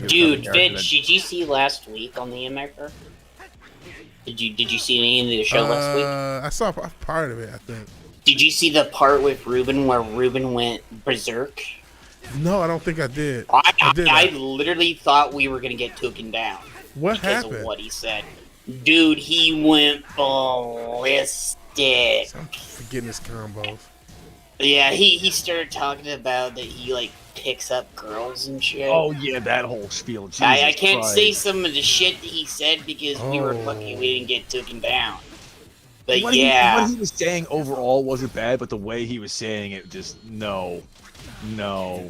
Dude, Vince, did you see last week on the America? Did you see any of the show last week? I saw part of it, I think. Did you see the part with Ruben where Ruben went berserk? No, I don't think I did. I literally thought we were gonna get taken down. What happened? Because of what he said. Dude, he went ballistic. I'm forgetting his combos. Yeah, he started talking about that he like picks up girls and shit. Oh yeah, that whole spiel. I can't say some of the shit that he said because we were lucky we didn't get taken down. But what he was saying overall wasn't bad, but the way he was saying it, just no.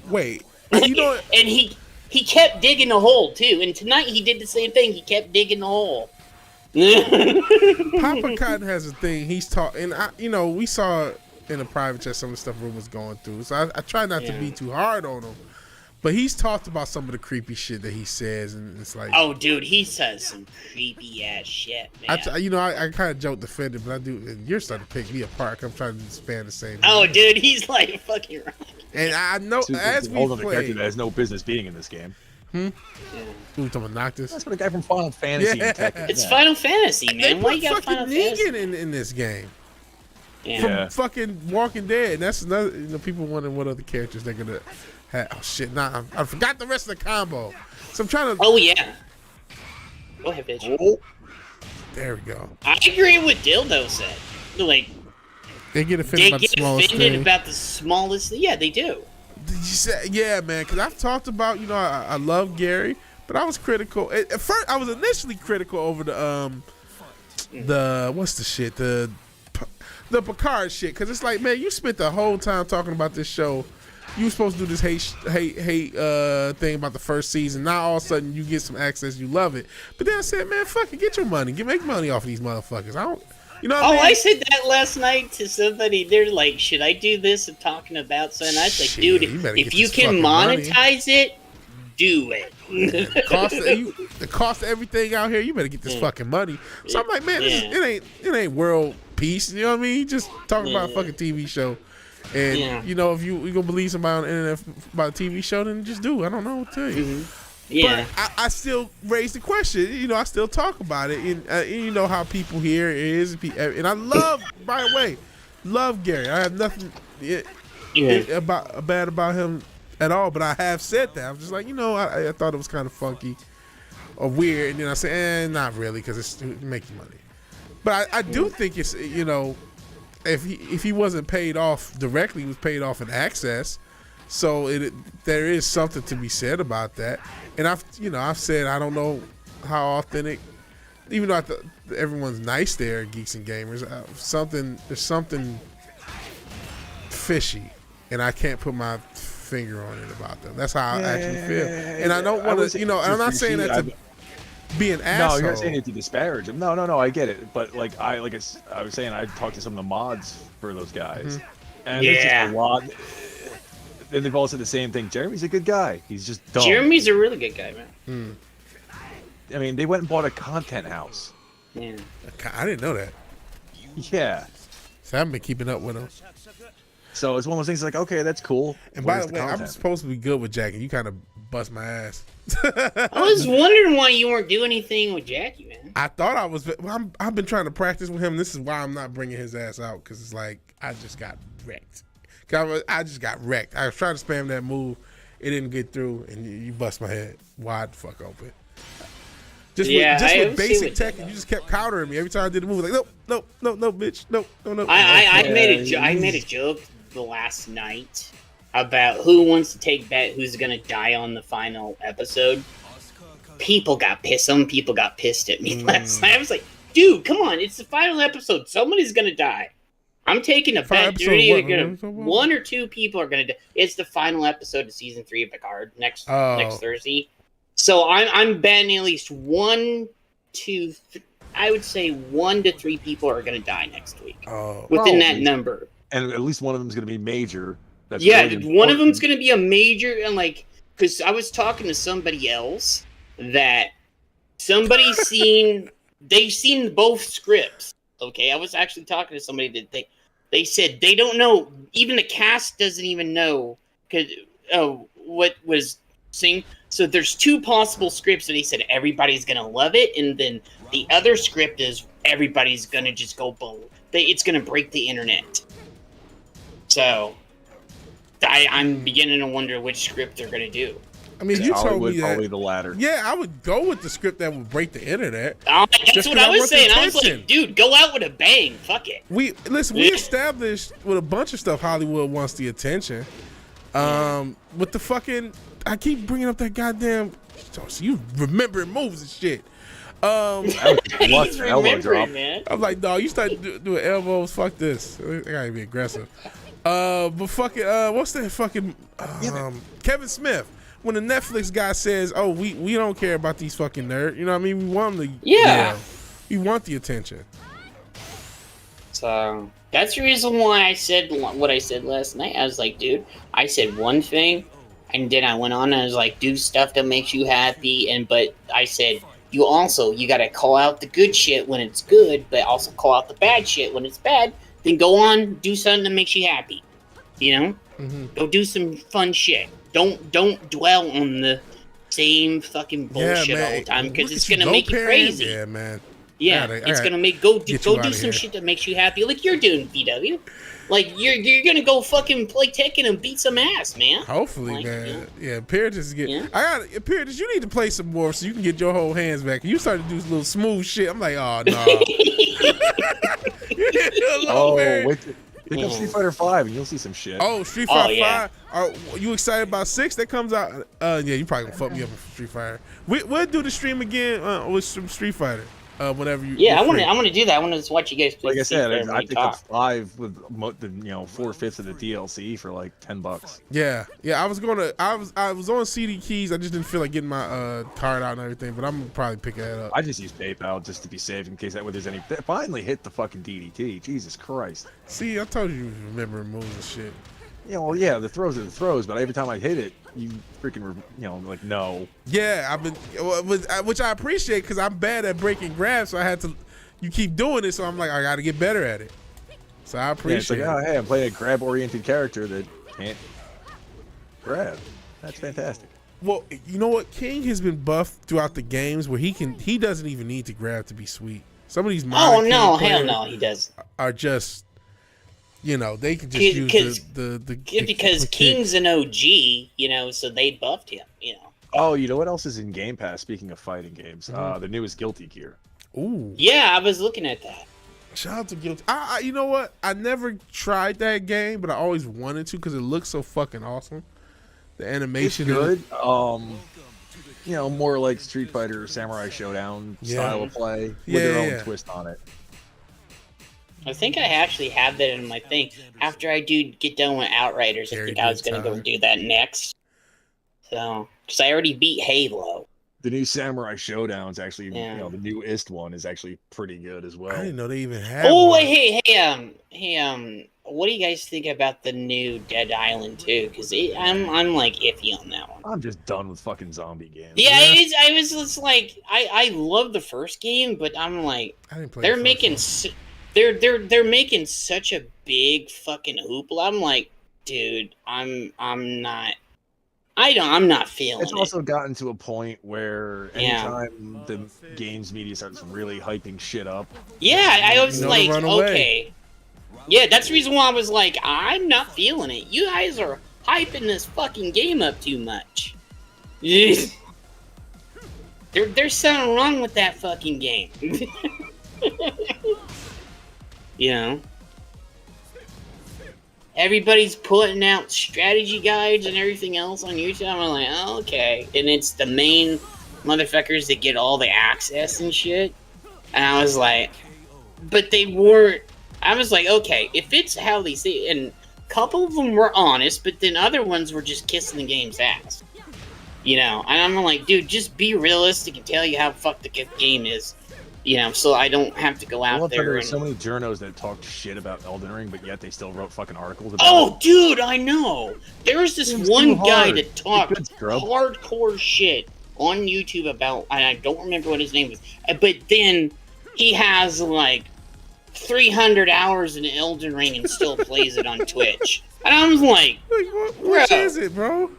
Wait, you know what? And he kept digging the hole too. And tonight he did the same thing. He kept digging the hole. Papa Cotton has a thing. He's talking, and we saw in the private chat some of the stuff Ruben was going through. So I try not to be too hard on him. But he's talked about some of the creepy shit that he says, and it's like, oh, dude, he says some creepy ass shit, man. I kind of joke defended, but I do. And you're starting to pick me apart. I'm trying to span the same. Oh, way. Dude, he's like fucking right. And I know as we play, character that has no business being in this game. Yeah. Ooh, talking about Noctis? That's what a guy from Final Fantasy. Yeah. It's Final Fantasy, man. Why you got Final Fantasy? Negan in this game. Yeah. From fucking Walking Dead. And that's another. People wondering what other characters they're gonna have. Oh shit! Nah, I forgot the rest of the combo. So I'm trying to. Oh yeah. Go ahead, bitch. Oh. There we go. I agree with Dildo said. Like they get offended about the smallest thing. About the smallest. Yeah, they do. Did you say, yeah, man? Because I've talked about, I love Gary, but I was critical. At first, I was initially critical over the what's the shit, the Picard shit. Because it's like, man, you spent the whole time talking about this show. You were supposed to do this hate thing about the first season. Now all of a sudden you get some access, you love it. But then I said, man, fuck it, get your money, make money off of these motherfuckers. I don't. You know what I mean? I said that last night to somebody. They're like, should I do this and talking about something? I was like, dude, if you can monetize it, do it. The cost of everything out here, you better get this fucking money. So I'm like, man, it ain't world peace. You know what I mean? Just talking about a fucking TV show. And, if you gonna believe somebody on the internet about a TV show, then just do it. I don't know what to tell you. Mm-hmm. Yeah. But I still raise the question. I still talk about it. And you know how people here is. And I love, by the way, love Gary. I have nothing bad about him at all. But I have said that. I'm just like, I thought it was kind of funky or weird. And then I say, not really, because it's making money. But I do think it's, if he wasn't paid off directly, he was paid off in access. So there is something to be said about that, and I've said I don't know how authentic, even though everyone's nice there, Geeks and Gamers. There's something fishy, and I can't put my finger on it about them. That's how I actually feel, and I don't want to. I'm not saying that to be an asshole. No, you're not saying it to disparage them. No, I get it, but I was saying, I talked to some of the mods for those guys, and it's just a lot. And they've all said the same thing. Jeremy's a good guy. He's just dumb. Jeremy's a really good guy, man. I mean, they went and bought a content house. Yeah. I didn't know that. Yeah. So I haven't been keeping up with them. So it's one of those things like, okay, that's cool. And by the way, I'm supposed to be good with Jackie. You kind of bust my ass. I was wondering why you weren't doing anything with Jackie, man. I thought I was. I've been trying to practice with him. This is why I'm not bringing his ass out, because it's like I just got wrecked. I just got wrecked. I was trying to spam that move. It didn't get through, and you bust my head wide the fuck open. Just with basic tech, and you just kept countering me every time I did the move. Like, no, bitch, no. I made a joke the last night about who wants to take bet who's gonna die on the final episode, people got pissed. Some people got pissed at me last night. I was like, dude, come on, it's the final episode. Somebody's gonna die. I'm taking a bet. One or two people are gonna die. It's the final episode of season 3 of Picard next Thursday. So I'm betting at least 1, 2, I would say 1 to 3 people are gonna die next week. Within that number. And at least one of them is gonna be major. That's one of them's going to be a major, and like, because I was talking to somebody else that somebody's they've seen both scripts. Okay, I was actually talking to somebody that they said they don't know, even the cast doesn't even know what was seen. So there's 2 possible scripts that he said everybody's going to love it, and then the other script is everybody's going to just go boom. It's going to break the internet. So I'm beginning to wonder which script they're going to do. I mean, you told me that. Probably the latter. Yeah, I would go with the script that would break the internet. That's what I was saying. I was like, dude, go out with a bang. Fuck it. We established with a bunch of stuff Hollywood wants the attention. With the fucking, I keep bringing up that goddamn, so you remembering moves and shit. He's remembering, man. I'm like, dog, you start doing elbows. Fuck this. I gotta be aggressive. But fucking, what's that fucking Kevin Smith? When the Netflix guy says, "Oh, we don't care about these fucking nerds," you know what I mean? We want them to, we want the attention. So that's the reason why I said what I said last night. I was like, dude, I said one thing, and then I went on and I was like, do stuff that makes you happy, but I said you gotta call out the good shit when it's good, but also call out the bad shit when it's bad. Then go on, do something that makes you happy. You know? Go do some fun shit. Don't dwell on the same fucking bullshit all the time, because it's gonna make you crazy. Yeah, man. Yeah, it's gonna make go do some shit that makes you happy, like you're doing, VW. Like you're gonna go fucking play Tekken and beat some ass, man. Hopefully, like, man. Yeah, Paradis is getting. Paradis, you need to play some more so you can get your whole hands back. You started to do this little smooth shit. I'm like, oh no. Wait. Pick up Street Fighter 5 and you'll see some shit. Oh, Street Fighter 5. Are you excited about 6 that comes out? Yeah, you probably gonna fuck me up with Street Fighter. We'll do the stream again with some Street Fighter. Whenever you. Yeah, I want to do that. I want to watch you guys play. Like I said, I picked up 5 with the 4/5 of the DLC for like $10. Yeah. I was on CD keys. I just didn't feel like getting my card out and everything, but I'm gonna probably pick that up. I just use PayPal just to be safe in case there's any. Finally hit the fucking DDT. Jesus Christ. See, I told you remember moves and shit. Yeah, well, yeah, the throws are the throws, but every time I hit it, you freaking, like, no. Yeah, I've been, which I appreciate because I'm bad at breaking grabs, so I had to, you keep doing it, so I'm like, I got to get better at it. So I appreciate it. It's like, hey, I'm playing a grab-oriented character that can't grab. That's fantastic. Well, you know what? King has been buffed throughout the games where he doesn't even need to grab to be sweet. Some of these hell no, he does. Are just, they can just use the because King's an OG, so they buffed him, Oh, you know what else is in Game Pass? Speaking of fighting games, the newest Guilty Gear. Ooh. Yeah, I was looking at that. Shout out to Guilty. You know what? I never tried that game, but I always wanted to because it looks so fucking awesome. The animation is good. More like Street Fighter or Samurai Showdown style of play with their own twist on it. I think I actually have that in my thing. After I get done with Outriders, I think I was going to go do that next. So, because I already beat Halo. The new Samurai Showdown is actually, the newest one is actually pretty good as well. I didn't know they even had one. Wait, hey, what do you guys think about the new Dead Island 2? Because I'm like iffy on that one. I'm just done with fucking zombie games. Yeah, I was just like, I love the first game, but I'm like, I didn't play they're making they're making such a big fucking hoopla. I'm like, dude, I'm not feeling it. It's also gotten to a point where anytime the games media starts really hyping shit up. Yeah, I was like, okay. Yeah, that's the reason why I was like, I'm not feeling it. You guys are hyping this fucking game up too much. There's something wrong with that fucking game. everybody's putting out strategy guides and everything else on YouTube. I'm like, oh, okay. And it's the main motherfuckers that get all the access and shit. And I was like, but they weren't. I was like, okay, if it's how they say it, and a couple of them were honest, but then other ones were just kissing the game's ass. You know, and I'm like, dude, just be realistic and tell you how fucked the game is. You know, so I don't have to go out there. There's so many journos that talked shit about Elden Ring, but yet they still wrote fucking articles about it. Dude, I know. There was this one guy that talked hardcore shit on YouTube about, and I don't remember what his name was, but then he has like 300 hours in Elden Ring and still plays it on Twitch. And I was like, what is it, bro?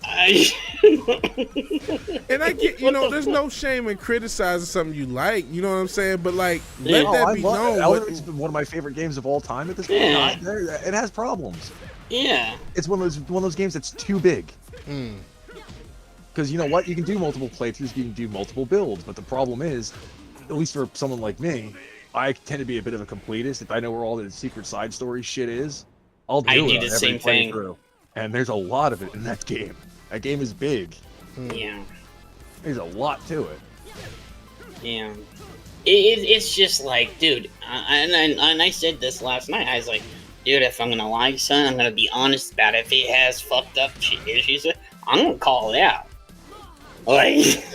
And I get, you know, there's no shame in criticizing something you like, you know what I'm saying? But like, let that be known. It's been one of my favorite games of all time at this point. It has problems. Yeah, it's one of those games that's too big. Because you know what, you can do multiple playthroughs, you can do multiple builds, but the problem is, at least for someone like me, I tend to be a bit of a completist. If I know where all the secret side story shit is, I'll do it. The same thing. And there's a lot of it in that game. That game is big. Yeah. There's a lot to it. Yeah. It's just like, dude, and I said this last night. I was like, dude, if I'm gonna like something, I'm gonna be honest about it. If it has fucked up issues, I'm gonna call it out. Like,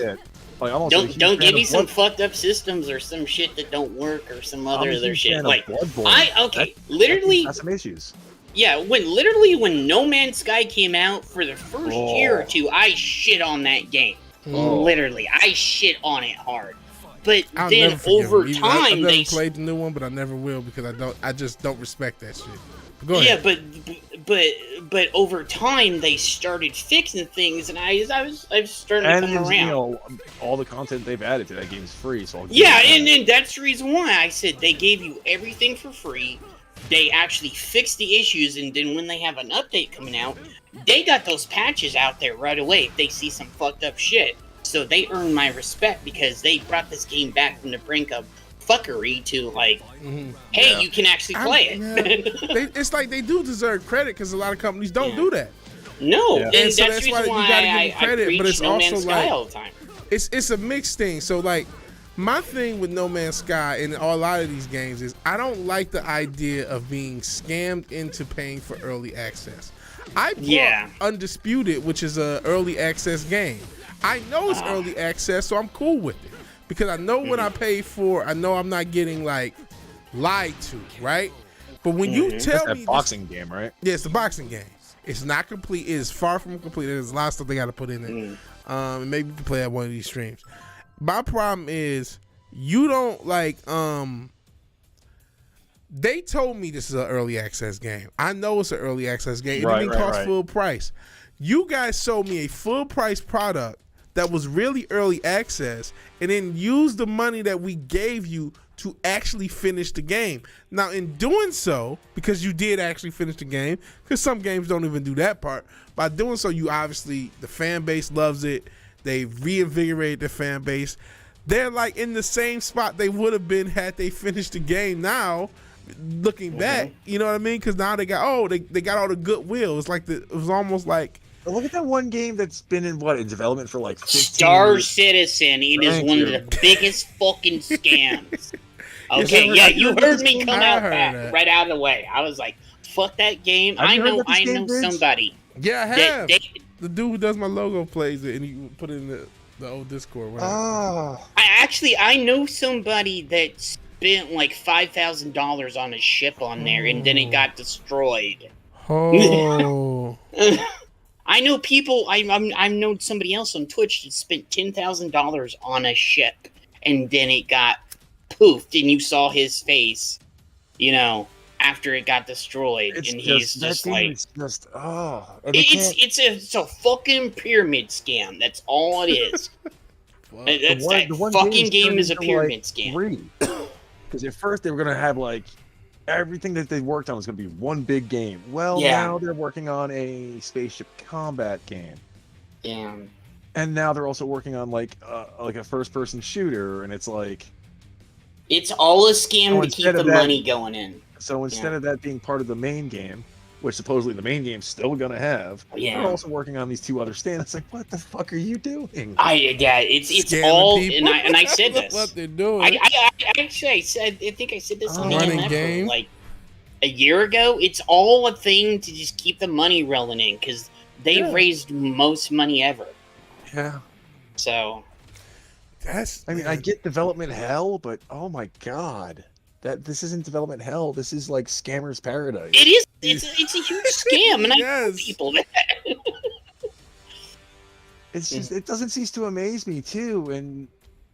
don't give me some fucked up systems or some shit that don't work or some other shit. Like, literally has some issues. Yeah, when No Man's Sky came out, for the first year or two, I shit on that game. Literally, I shit on it hard. But then over time, I've never played the new one, but I never will because I just don't respect that shit. Go ahead. Yeah, but over time they started fixing things, and I was starting to come around. You know, all the content they've added to that game is free, so and that's the reason why I said they gave you everything for free. They actually fixed the issues, and then when they have an update coming out, they got those patches out there right away if they see some fucked up shit. So they earn my respect because they brought this game back from the brink of fuckery to like, hey, you can actually play it. It's like they do deserve credit because a lot of companies don't do that. No, and so that's why you gotta give them credit, but it's also like all the time. It's a mixed thing. So like, my thing with No Man's Sky and a lot of these games is I don't like the idea of being scammed into paying for early access. I bought Undisputed, which is a early access game. I know it's early access, so I'm cool with it because I know what I paid for. I know I'm not getting like lied to, right? But when you tell me boxing game, right? Yeah, it's a boxing game. It's not complete. It is far from complete. There's a lot of stuff they got to put in it. And maybe you can play at one of these streams. My problem is you don't like they told me this is an early access game. I know it's an early access game. It didn't cost full price. You guys sold me a full price product that was really early access and then used the money that we gave you to actually finish the game. Now in doing so, because you did actually finish the game, because some games don't even do that part, by doing so you obviously, the fan base loves it. They reinvigorated the fan base. They're like in the same spot they would have been had they finished the game. Now, looking back, you know what I mean? Because now they got they got all the goodwill. It's like it was almost like. Look at that one game that's been in development for like 15 Star years. Citizen. It is one of the biggest fucking scams. Okay, you heard me come out right out of the way. I was like, fuck that game. I know somebody. Yeah, I have. The dude who does my logo plays it, and he put it in the old Discord. I know somebody that spent like $5,000 on a ship on there, and then it got destroyed. Oh. I know people. I've known somebody else on Twitch that spent $10,000 on a ship, and then it got poofed, and you saw his face, you know, after it got destroyed, he's just like, it's a fucking pyramid scam. That's all it is. That fucking game is a pyramid scam. Because at first they were gonna have like everything that they worked on was gonna be one big game. Well, now they're working on a spaceship combat game. Yeah. And now they're also working on like a first-person shooter, and it's like. It's all a scam to keep the money going in. So instead of that being part of the main game, which supposedly the main game's still gonna have, they're also working on these 2 other stands. It's like, what the fuck are you doing? It's Scamming all, people. and I said this. What they're doing? I think I said this on the Running MF game. like a year ago. It's all a thing to just keep the money rolling in because they've raised most money ever. Yeah. So. I get development hell, but oh my god. This isn't development hell. This is like scammers' paradise. It is. It's a huge scam, and I tell people that. It's just, it doesn't cease to amaze me too, and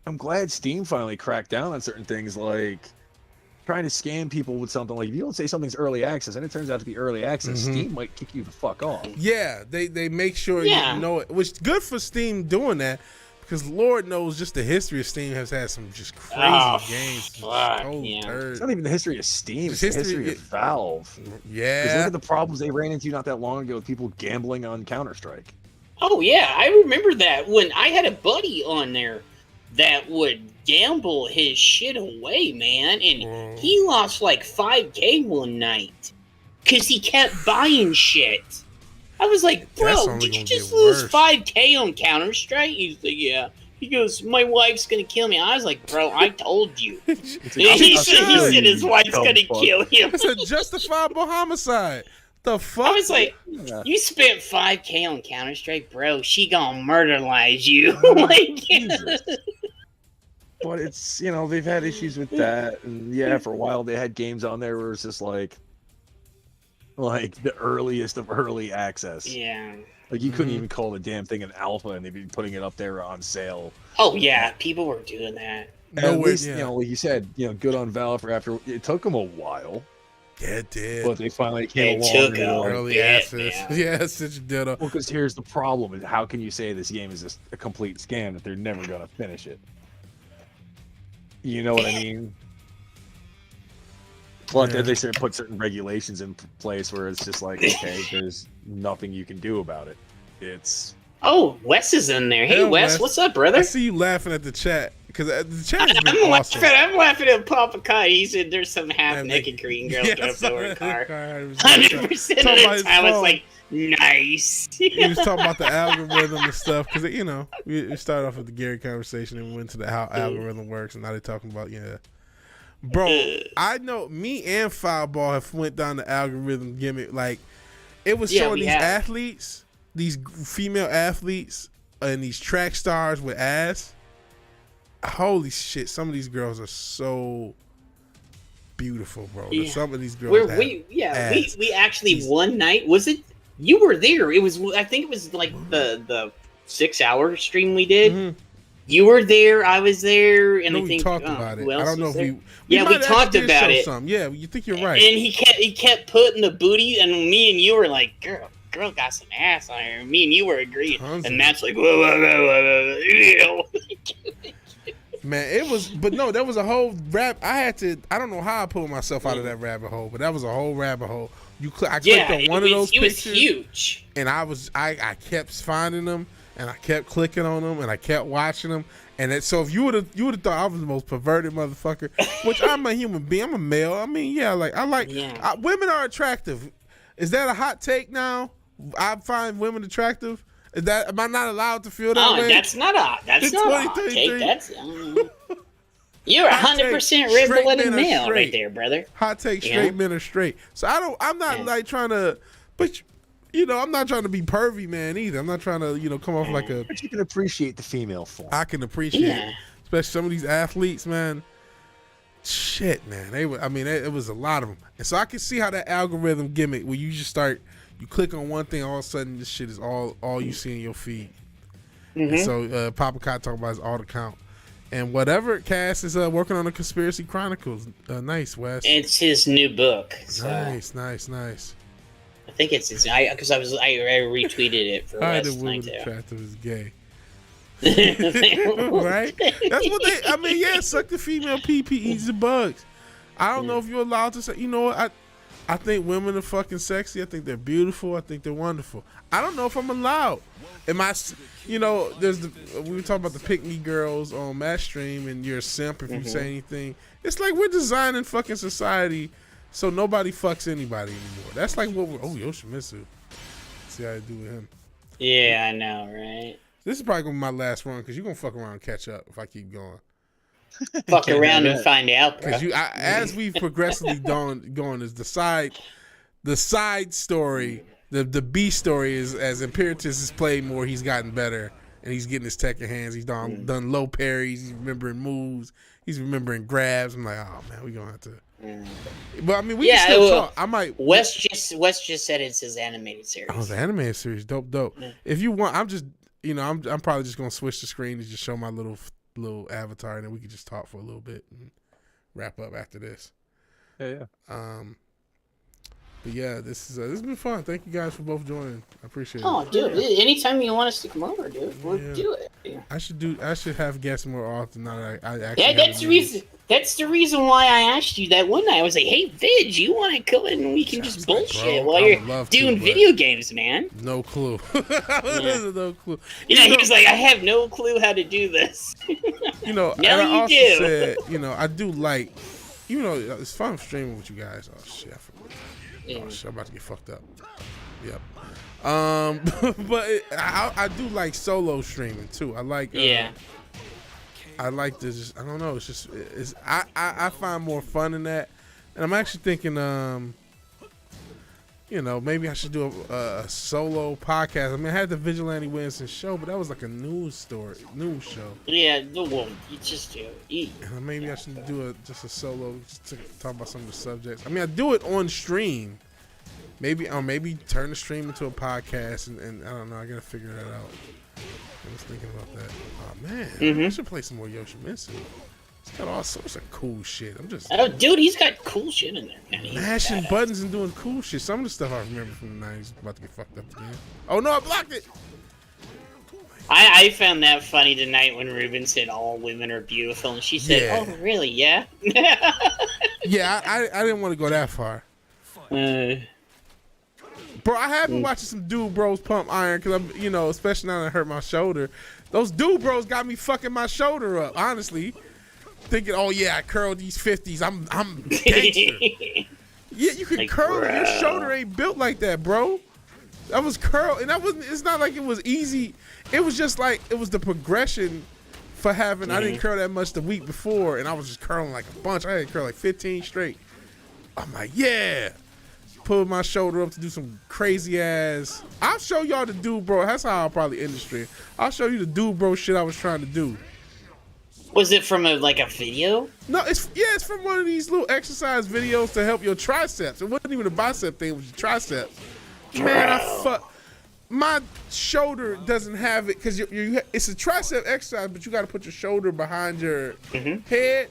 I'm glad Steam finally cracked down on certain things, like trying to scam people with something. Like if you don't say something's early access, and it turns out to be early access, Steam might kick you the fuck off. Yeah, they make sure you know it. Which is good for Steam doing that. Because Lord knows, just the history of Steam has had some just crazy games. It's not even the history of Steam; it's the history of Valve. Yeah, because look at the problems they ran into not that long ago with people gambling on Counter-Strike. Oh yeah, I remember that when I had a buddy on there that would gamble his shit away, man, and he lost like $5K one night because he kept buying shit. I was like, bro, did you just lose $5K on Counter-Strike? He's like, yeah. He goes, my wife's going to kill me. I was like, bro, I told you. He said his wife's going to kill him. It's a justifiable homicide. The fuck? I was like, you spent $5K on Counter-Strike, bro. She going to murderlize you. But it's, they've had issues with that. And for a while they had games on there where it's just like the earliest of early access. Yeah. Like you couldn't even call the damn thing an alpha, and they'd be putting it up there on sale. Oh yeah, people were doing that. At least, like you said, good on Valve for after. It took them a while. Yeah, it did. But they finally came along. Took early access. Yeah, it's such a ditto. Well, because here's the problem: is how can you say this game is just a complete scam if they're never gonna finish it? You know what I mean? But then they sort of put certain regulations in place where it's just like, okay, there's nothing you can do about it. It's Wes is in there. Hey, Wes, what's up, brother? I see you laughing at the chat because the chat has been awesome. I'm laughing at Papa Kai. He said there's some half-naked Korean girl driving over a car. 100% of the time, it's like, nice. He was talking about the algorithm and stuff because we started off with the Gary conversation and we went to the how algorithm works, and now they're talking about Bro, I know me and Fireball have went down the algorithm gimmick. Like, it was showing these athletes, these female athletes, and these track stars with ass. Holy shit, some of these girls are so beautiful, bro. Yeah. Some of these girls we actually one night, was it? You were there. It was, I think it was like the 6-hour stream we did. Mm-hmm. You were there, I was there, and I think we talked about it. I don't know if we talked about it. Some. Yeah, you think you're right. And he kept putting the booty, and me and you were like, girl got some ass on her. Me and you were agreeing, and Matt's like, whoa. Man, it was, but no, there was a whole I don't know how I pulled myself out of that rabbit hole, but that was a whole rabbit hole. I clicked on one of those pictures. It was huge. And I kept finding them. And I kept clicking on them, and I kept watching them. And so if you would have thought I was the most perverted motherfucker, which I'm a human being, I'm a male. I mean, women are attractive. Is that a hot take now? I find women attractive. Am I not allowed to feel that way? That's not a hot take. That's you're 100% red-blooded male right there, brother. Hot take: straight men are straight. So I'm not like trying to, but. I'm not trying to be pervy, man, either. I'm not trying to, come off like a... But you can appreciate the female form. I can appreciate it. Especially some of these athletes, man. Shit, man. It was a lot of them. And so I can see how that algorithm gimmick, where you just you click on one thing, all of a sudden this shit is all you see in your feed. Mm-hmm. And so Papa Kai talking about his alt account. And whatever Cass is working on the Conspiracy Chronicles. Nice, Wes. It's his new book. So. Nice. I think it's because I retweeted it for last night too. Attractive is gay, right? That's what they. Suck the female PP, eats the bugs. I don't know if you're allowed to say. You know what? I think women are fucking sexy. I think they're beautiful. I think they're wonderful. I don't know if I'm allowed. Am I? We were talking about the pick me girls on Matt stream, and you're a simp if you say anything. It's like we're designing fucking society so nobody fucks anybody anymore. That's like what we're. Oh, Yoshimitsu. See how I do with him. Yeah, I know, right? This is probably gonna be my last run because you're gonna fuck around and catch up if I keep going. Fuck around and find out, bro. Because as we progressively going, is the side story, the B story is as Imperatus has played more, he's gotten better and he's getting his tech in hands. He's done low parries. He's remembering moves. He's remembering grabs. I'm like, oh man, we gonna have to. But I mean, we can still talk. I might. Wes just said it's his animated series. Oh, it's an animated series. Dope. Yeah. If you want, I'm just, I'm probably just gonna switch the screen and just show my little avatar, and then we can just talk for a little bit and wrap up after this. Yeah. But yeah, this has been fun. Thank you guys for both joining. I appreciate it. Oh, dude! Anytime you want us to come over, dude, we'll do it. I should have guests more often. Now that I actually. Yeah, that's the reason why I asked you that one night. I was like, "Hey, Vidge, you want to come in and we can just bullshit while you're doing video games, man?" No clue. No clue. He was like, "I have no clue how to do this." Now and I also said, I do like, it's fun streaming with you guys. Oh shit, I forgot. Yeah. Oh shit, I'm about to get fucked up. Yep. But I do like solo streaming too. I like. I like this. I don't know. I find more fun in that, and I'm actually thinking, maybe I should do a solo podcast. I mean, I had the VigilanteWilliamson show, but that was like a news show. Yeah, well, you just do it. Maybe I should do just a solo to talk about some of the subjects. I mean, I do it on stream. Maybe turn the stream into a podcast, and I don't know. I gotta figure that out. I was thinking about that. Oh man, I should play some more Yoshimitsu. He's got all sorts of cool shit. Oh, dude, he's got cool shit in there. Man, mashing buttons and doing cool shit. Some of the stuff I remember from the 90s is about to get fucked up again. Oh no, I blocked it. I found that funny tonight when Ruben said all women are beautiful, and she said, "Oh, really? Yeah." Yeah, I didn't want to go that far. Bro, I have been watching some dude bros pump iron because I'm, especially now that I hurt my shoulder. Those dude bros got me fucking my shoulder up, honestly. Thinking, oh yeah, I curled these 50s. I'm gangster. Yeah, you can curl. Bro. Your shoulder ain't built like that, bro. That was curl, and it's not like it was easy. It was just like it was the progression for having. I didn't curl that much the week before, and I was just curling like a bunch. I had to curl like 15 straight. I'm like, yeah. Pull my shoulder up to do some crazy ass. I'll show y'all the dude bro. That's how I'll probably end the stream. I'll show you the dude bro shit I was trying to do. Was it from a video? No, it's from one of these little exercise videos to help your triceps. It wasn't even a bicep thing, it was your triceps. Man, my shoulder doesn't have it because it's a tricep exercise, but you got to put your shoulder behind your head.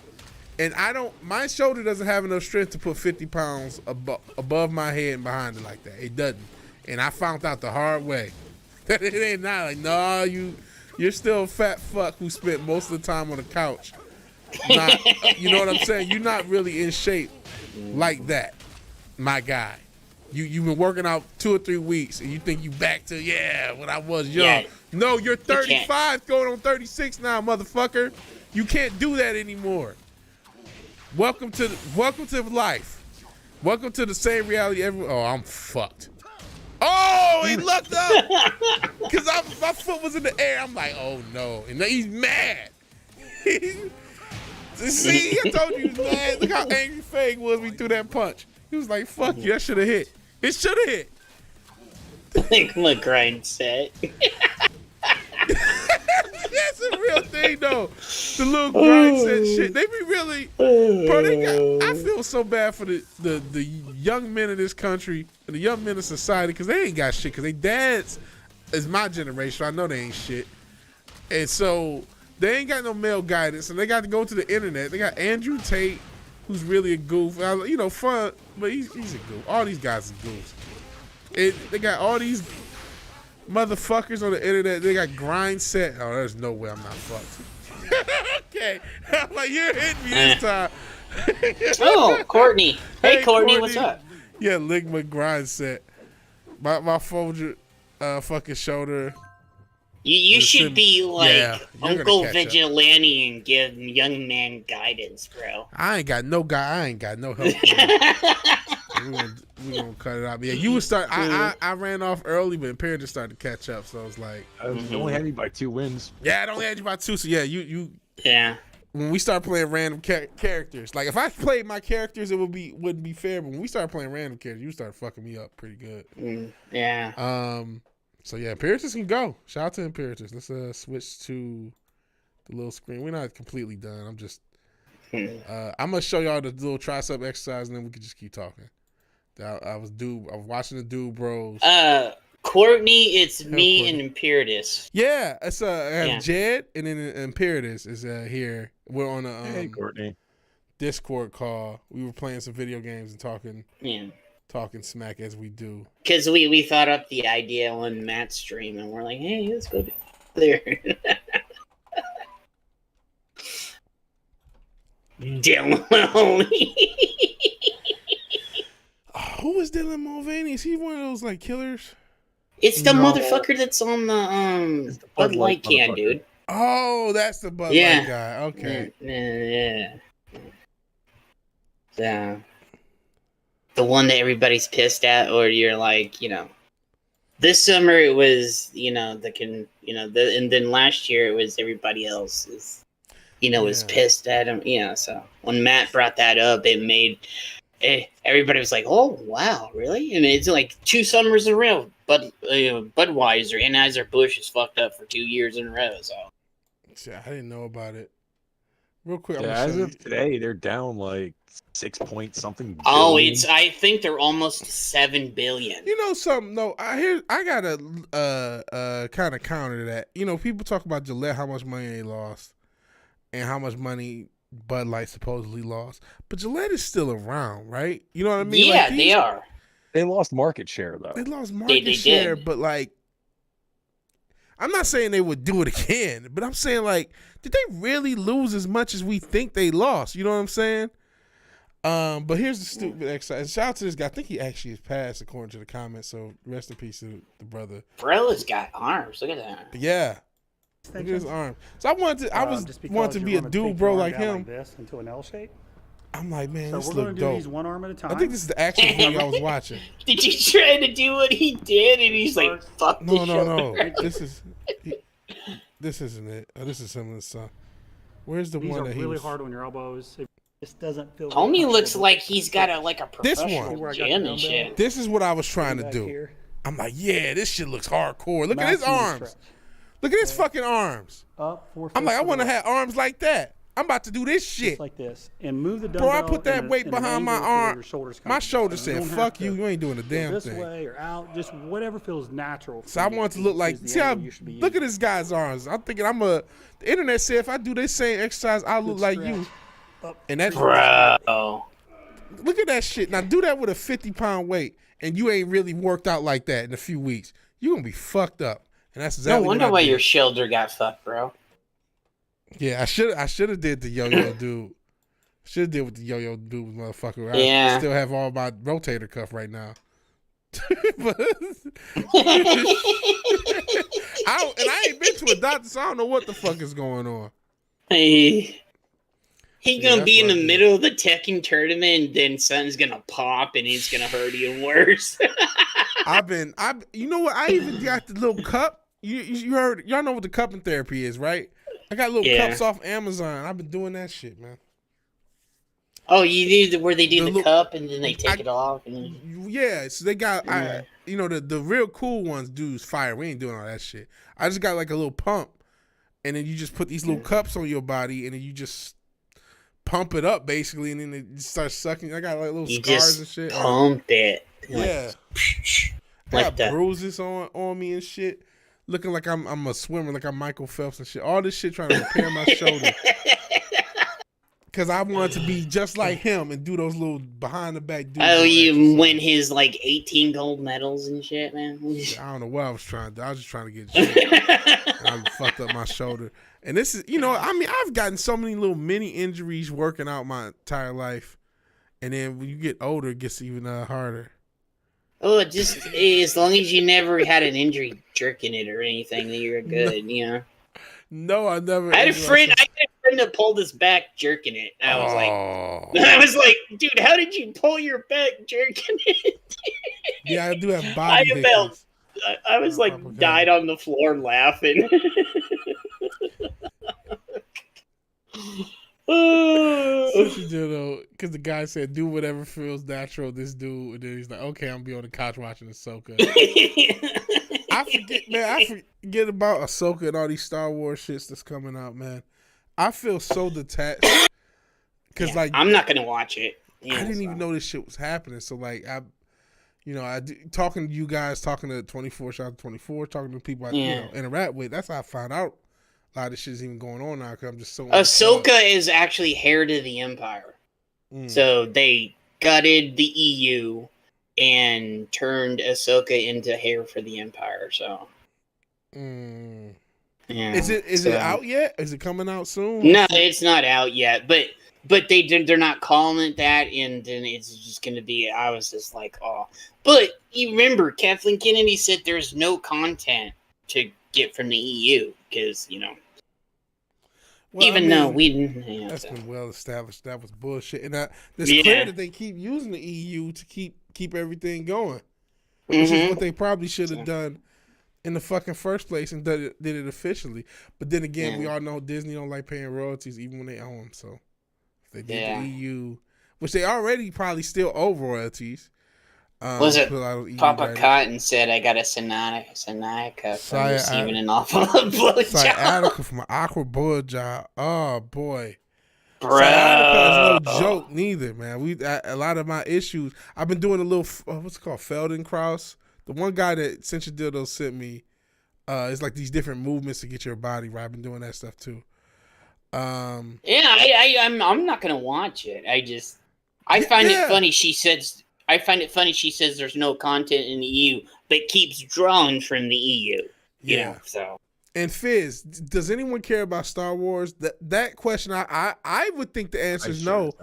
And my shoulder doesn't have enough strength to put 50 pounds above my head and behind it like that. It doesn't. And I found out the hard way that it ain't not like, no, you're still a fat fuck who spent most of the time on the couch. You know what I'm saying? You're not really in shape like that, my guy. You've been working out 2 or 3 weeks and you think you back to, when I was young. Yeah. No, you're 35 going on 36 now, motherfucker. You can't do that anymore. Welcome to life. Welcome to the same reality. I'm fucked. Oh, he looked up because my foot was in the air. I'm like, oh no, and he's mad. See, I told you he's mad. Look how angry Fang was when he threw that punch. He was like, fuck you, that should have hit. It should have hit. Like my grind set. That's a real thing, though. The little grind set shit. They be really, bro. I feel so bad for the young men in this country and the young men in society because they ain't got shit. Because they dads is my generation. I know they ain't shit, and so they ain't got no male guidance, and they got to go to the internet. They got Andrew Tate, who's really a goof. Fun, but he's a goof. All these guys are goofs. And they got all these motherfuckers on the internet. They got grind set. Oh, there's no way I'm not fucked. Okay, I'm like, you're hitting me this time. Oh, Courtney. Hey, Courtney, what's up? Yeah, Ligma grind set. My folder, fucking shoulder. You should be like Yeah, you're gonna Uncle catch up. Vigilante and give young man guidance, bro. I ain't got no guy. I ain't got no help. We gonna cut it out. But yeah, you would start. I ran off early, but Imperator started to catch up. So I was like, You only had me by 2 wins. yeah, it only had you by 2. So yeah, you. Yeah. When we start playing random characters, like if I played my characters, it wouldn't be fair. But when we start playing random characters, you start fucking me up pretty good. Yeah. So yeah, Imperatus can go. Shout out to Imperatus. Let's switch to the little screen. We're not completely done. I'm just. I'm gonna show y'all the little tricep exercise, and then we can just keep talking. I was watching the Dude Bros. Courtney, it's me and Imperatus. Yeah, it's I have Jed, and then Imperatus is here. We're on a Hey, Courtney. Discord call. We were playing some video games and talking. Yeah. Talking smack as we do. Because we thought up the idea on Matt's stream, and we're like, hey, let's go there. Dylan. Who is Dylan Mulvaney? Is he one of those like killers? It's the motherfucker that's on the Bud Light can, dude. Oh, that's the Bud Light guy. Okay. Yeah. Yeah. The one that everybody's pissed at, or you're like, this summer it was, and then last year it was everybody else was pissed at him, so when Matt brought that up, it made everybody was like, oh, wow, really? And it's like 2 summers in a row, but Budweiser, Anheuser-Busch is fucked up for 2 years in a row, so. Yeah, I didn't know about it. Real quick, Yeah, as of today, they're down like 6 point something. Oh, billion. I think they're almost 7 billion. You know something? No, I got a kind of counter to that. People talk about Gillette, how much money they lost, and how much money Bud Light supposedly lost. But Gillette is still around, right? You know what I mean? Yeah, they are. They lost market share though. They lost market share, but like, I'm not saying they would do it again, but I'm saying like, did they really lose as much as we think they lost? You know what I'm saying? But here's the stupid exercise. Shout out to this guy. I think he actually is passed according to the comments. So rest in peace to the brother. Brella's got arms. Look at that. Yeah. Look at his arm. So I wanted to be a dude, bro, like him. Like this into an L shape. I'm like, man, So this we're look gonna do dope. these one arm at a time. I think this is the actual video I was watching. Did you try to do what he did? And he's like, fuck No. this shoulder. This isn't it. Oh, this is some of the stuff. Where's the These one are that he really was? hard on your elbows. It just doesn't feel. Homie looks like he's got a This professional one. gym and shit. This is what I was trying to back do. here. I'm like, yeah, this shit looks hardcore. Look at his Maximum arms. stretch. Look at his fucking arms. Up, 4 I'm like, I fists want to to the have arms like that. I'm about to do this shit. Just like this, and move the Bro, dumbbell. I put that in a- weight in an behind my angle where arm. your shoulders come My together. shoulder You said, don't have fuck to you. You ain't doing a go damn this thing. way or out, just whatever feels natural. So I want to look like, see how, look at this guy's arms. I'm thinking the internet said if I do this same exercise, I look like you. And that's, Bro. look at that shit. Now do that with a 50-pound weight and you ain't really worked out like that in a few weeks. You're going to be fucked up. And that's exactly No wonder what I why did. your shoulder got fucked, bro. Yeah, I should have did the yo-yo dude. Should have did with the yo-yo dude, motherfucker. Yeah. I still have all my rotator cuff right now. But I ain't been to a doctor, so I don't know what the fuck is going on. He gonna be in the that's what I did. middle of the Tekken tournament, and then something's gonna pop, and it's gonna hurt even worse. You know what? I even got the little cup. You heard? Y'all know what the cupping therapy is, right? I got little cups off Amazon. I've been doing that shit, man. Oh, you do where they do the look- cup, and then they take it off, and Yeah, so they got the real cool ones do fire. We ain't doing all that shit. I just got like a little pump, and then you just put these little cups on your body, and then you just pump it up basically, and then it starts sucking. I got like little you scars just and shit. pumped it. Yeah. I Like got that. bruises on me and shit. Looking like I'm a swimmer, like I'm Michael Phelps and shit. All this shit trying to repair my shoulder. Cause I wanted to be just like him and do those little behind the back dudes. Oh, you win his 18 gold medals and shit, man. I don't know what I was trying to do. I was just trying to get shit. And I fucked up my shoulder. And this is, I've gotten so many little mini injuries working out my entire life. And then when you get older, it gets even harder. Oh, just as long as you never had an injury jerking it or anything, then you're good. You know. No, I never. I had a friend that pulled his back jerking it. And I was like, dude, how did you pull your back jerking it? Yeah, I do have body I hickeys. I was like, died on the floor laughing. What you do though? Because the guy said, "Do whatever feels natural." This dude, and then he's like, "Okay, I'm gonna be on the couch watching Ahsoka." I forget, man. I forget about Ahsoka and all these Star Wars shits that's coming out, man. I feel so detached because, like, I'm not gonna watch it. I didn't even know this shit was happening. So, like, talking to you guys, talking to 24, shout out to 24, talking to people I interact with. That's how I found out a lot of this shit is even going on now. Because I'm just so. Ahsoka is actually heir to the Empire, so they gutted the EU and turned Ahsoka into hair for the Empire. So, yeah. Is it out yet? Is it coming out soon? No, it's not out yet. But they're not calling it that, and then it's just going to be. I was just like, oh. But you remember, Kathleen Kennedy said there's no content to get from the EU because Well, even though we didn't. That's been well established. That was bullshit, and it's clear that they keep using the EU to keep everything going, which is what they probably should have done in the fucking first place and did it officially. But then again, we all know Disney don't like paying royalties even when they own them. So if they did the EU, which they already probably still owe royalties. Was it Papa Cotton said I got a sciatica from receiving an awful blowjob. Sciatica from an awkward blowjob. Oh boy. Bro. Sciatica is no joke neither, man. A lot of my issues. I've been doing a little what's it called, Feldenkrais. The one guy that Cinch Dildo sent me, it's like these different movements to get your body right. I've been doing that stuff too. I'm not gonna watch it. I find it funny. I find it funny she says there's no content in the EU, but keeps drawing from the EU. You know, so. And Fizz, does anyone care about Star Wars? That question, I would think the answer is no,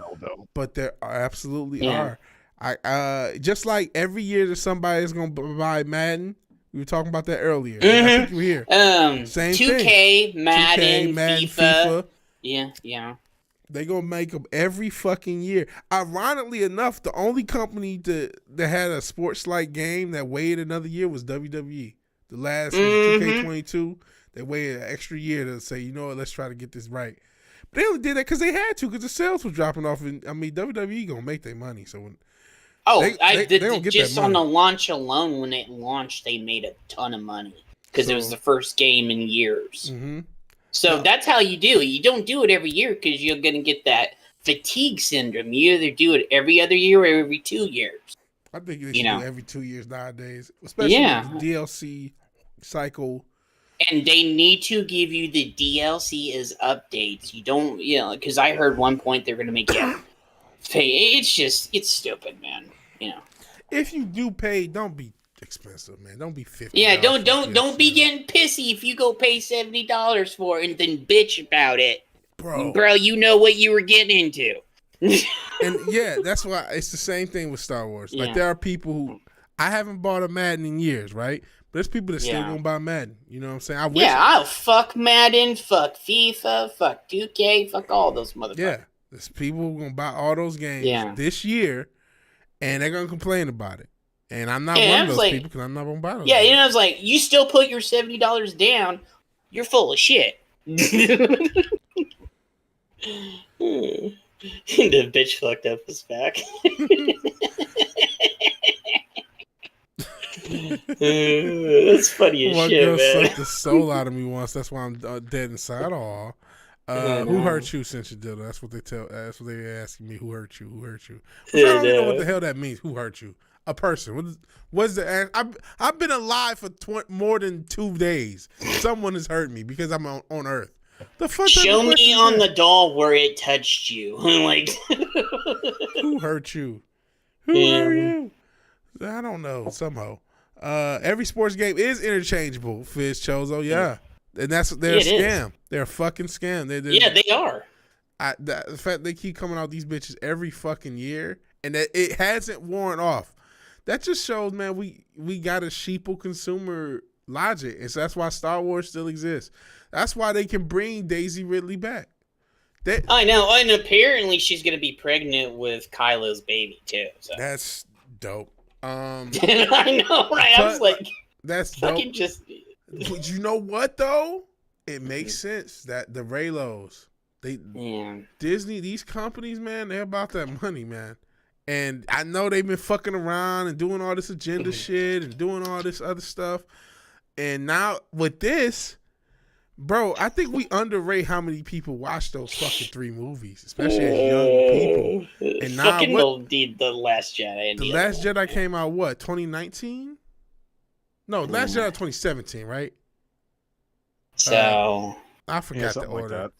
but there absolutely are. I just like every year that somebody is going to buy Madden. We were talking about that earlier. I think you were here. Same 2K, thing. Madden, 2K, Madden, FIFA. FIFA. Yeah. They gonna make them every fucking year. Ironically enough, the only company that had a sports-like game that waited another year was WWE. The last 2K22, they waited an extra year to say, you know what, let's try to get this right. But they only did that because they had to, because the sales were dropping off. And I mean, WWE gonna make their money. So when they don't get just that on money. the launch alone, when it launched, they made a ton of money because it was the first game in years. So that's how you do it. You don't do it every year because you're going to get that fatigue syndrome. You either do it every other year or every 2 years. I think they should do it every 2 years nowadays, especially with the DLC cycle. And they need to give you the DLC as updates. You don't, because I heard one point they're going to make you pay. It's stupid, man. If you do pay, don't be expensive, man. Don't be $50. Yeah, don't be getting pissy if you go pay $70 for it and then bitch about it, bro. You know what you were getting into. And that's why it's the same thing with Star Wars. Like there are people who I haven't bought a Madden in years, right? But there's people that still gonna buy Madden. You know what I'm saying? I'll fuck Madden, fuck FIFA, fuck 2K, fuck all those motherfuckers. Yeah, there's people who gonna buy all those games this year, and they're gonna complain about it. And I'm not one of those people because I'm not going to buy those. Yeah, I was like, you still put your $70 down, you're full of shit. The bitch fucked up his back. That's funny as shit, man. My girl sucked the soul out of me once. That's why I'm dead inside. Who hurt you since you did it? That's what they're asking me. Who hurt you? Who hurt you? Which I don't even know what the hell that means. Who hurt you? A person. What's the? I've been alive for more than 2 days. Someone has hurt me because I'm on Earth. The fuck? Show me on the doll where it touched you. Like, who hurt you? Who hurt you? I don't know. Somehow, every sports game is interchangeable. Fizz Chozo, and they're a scam. They're a fucking scam. They are. The fact they keep coming out these bitches every fucking year, and that it hasn't worn off. that just shows, man, we got a sheeple consumer logic. And so that's why Star Wars still exists. That's why they can bring Daisy Ridley back. I know, and apparently she's gonna be pregnant with Kylo's baby too. So. That's dope. I know, right? I was like, that's fucking dope. just. But you know what though? It makes sense that the Raylos, Disney, these companies, man, they're about that money, man. And I know they've been fucking around and doing all this agenda shit and doing all this other stuff. And now with this, bro, I think we underrate how many people watch those fucking 3 movies, especially as young people. And now fucking the Last Jedi. The Last Jedi came out what, 2019? No, Last Jedi 2017, right? So I forgot the order. Like that.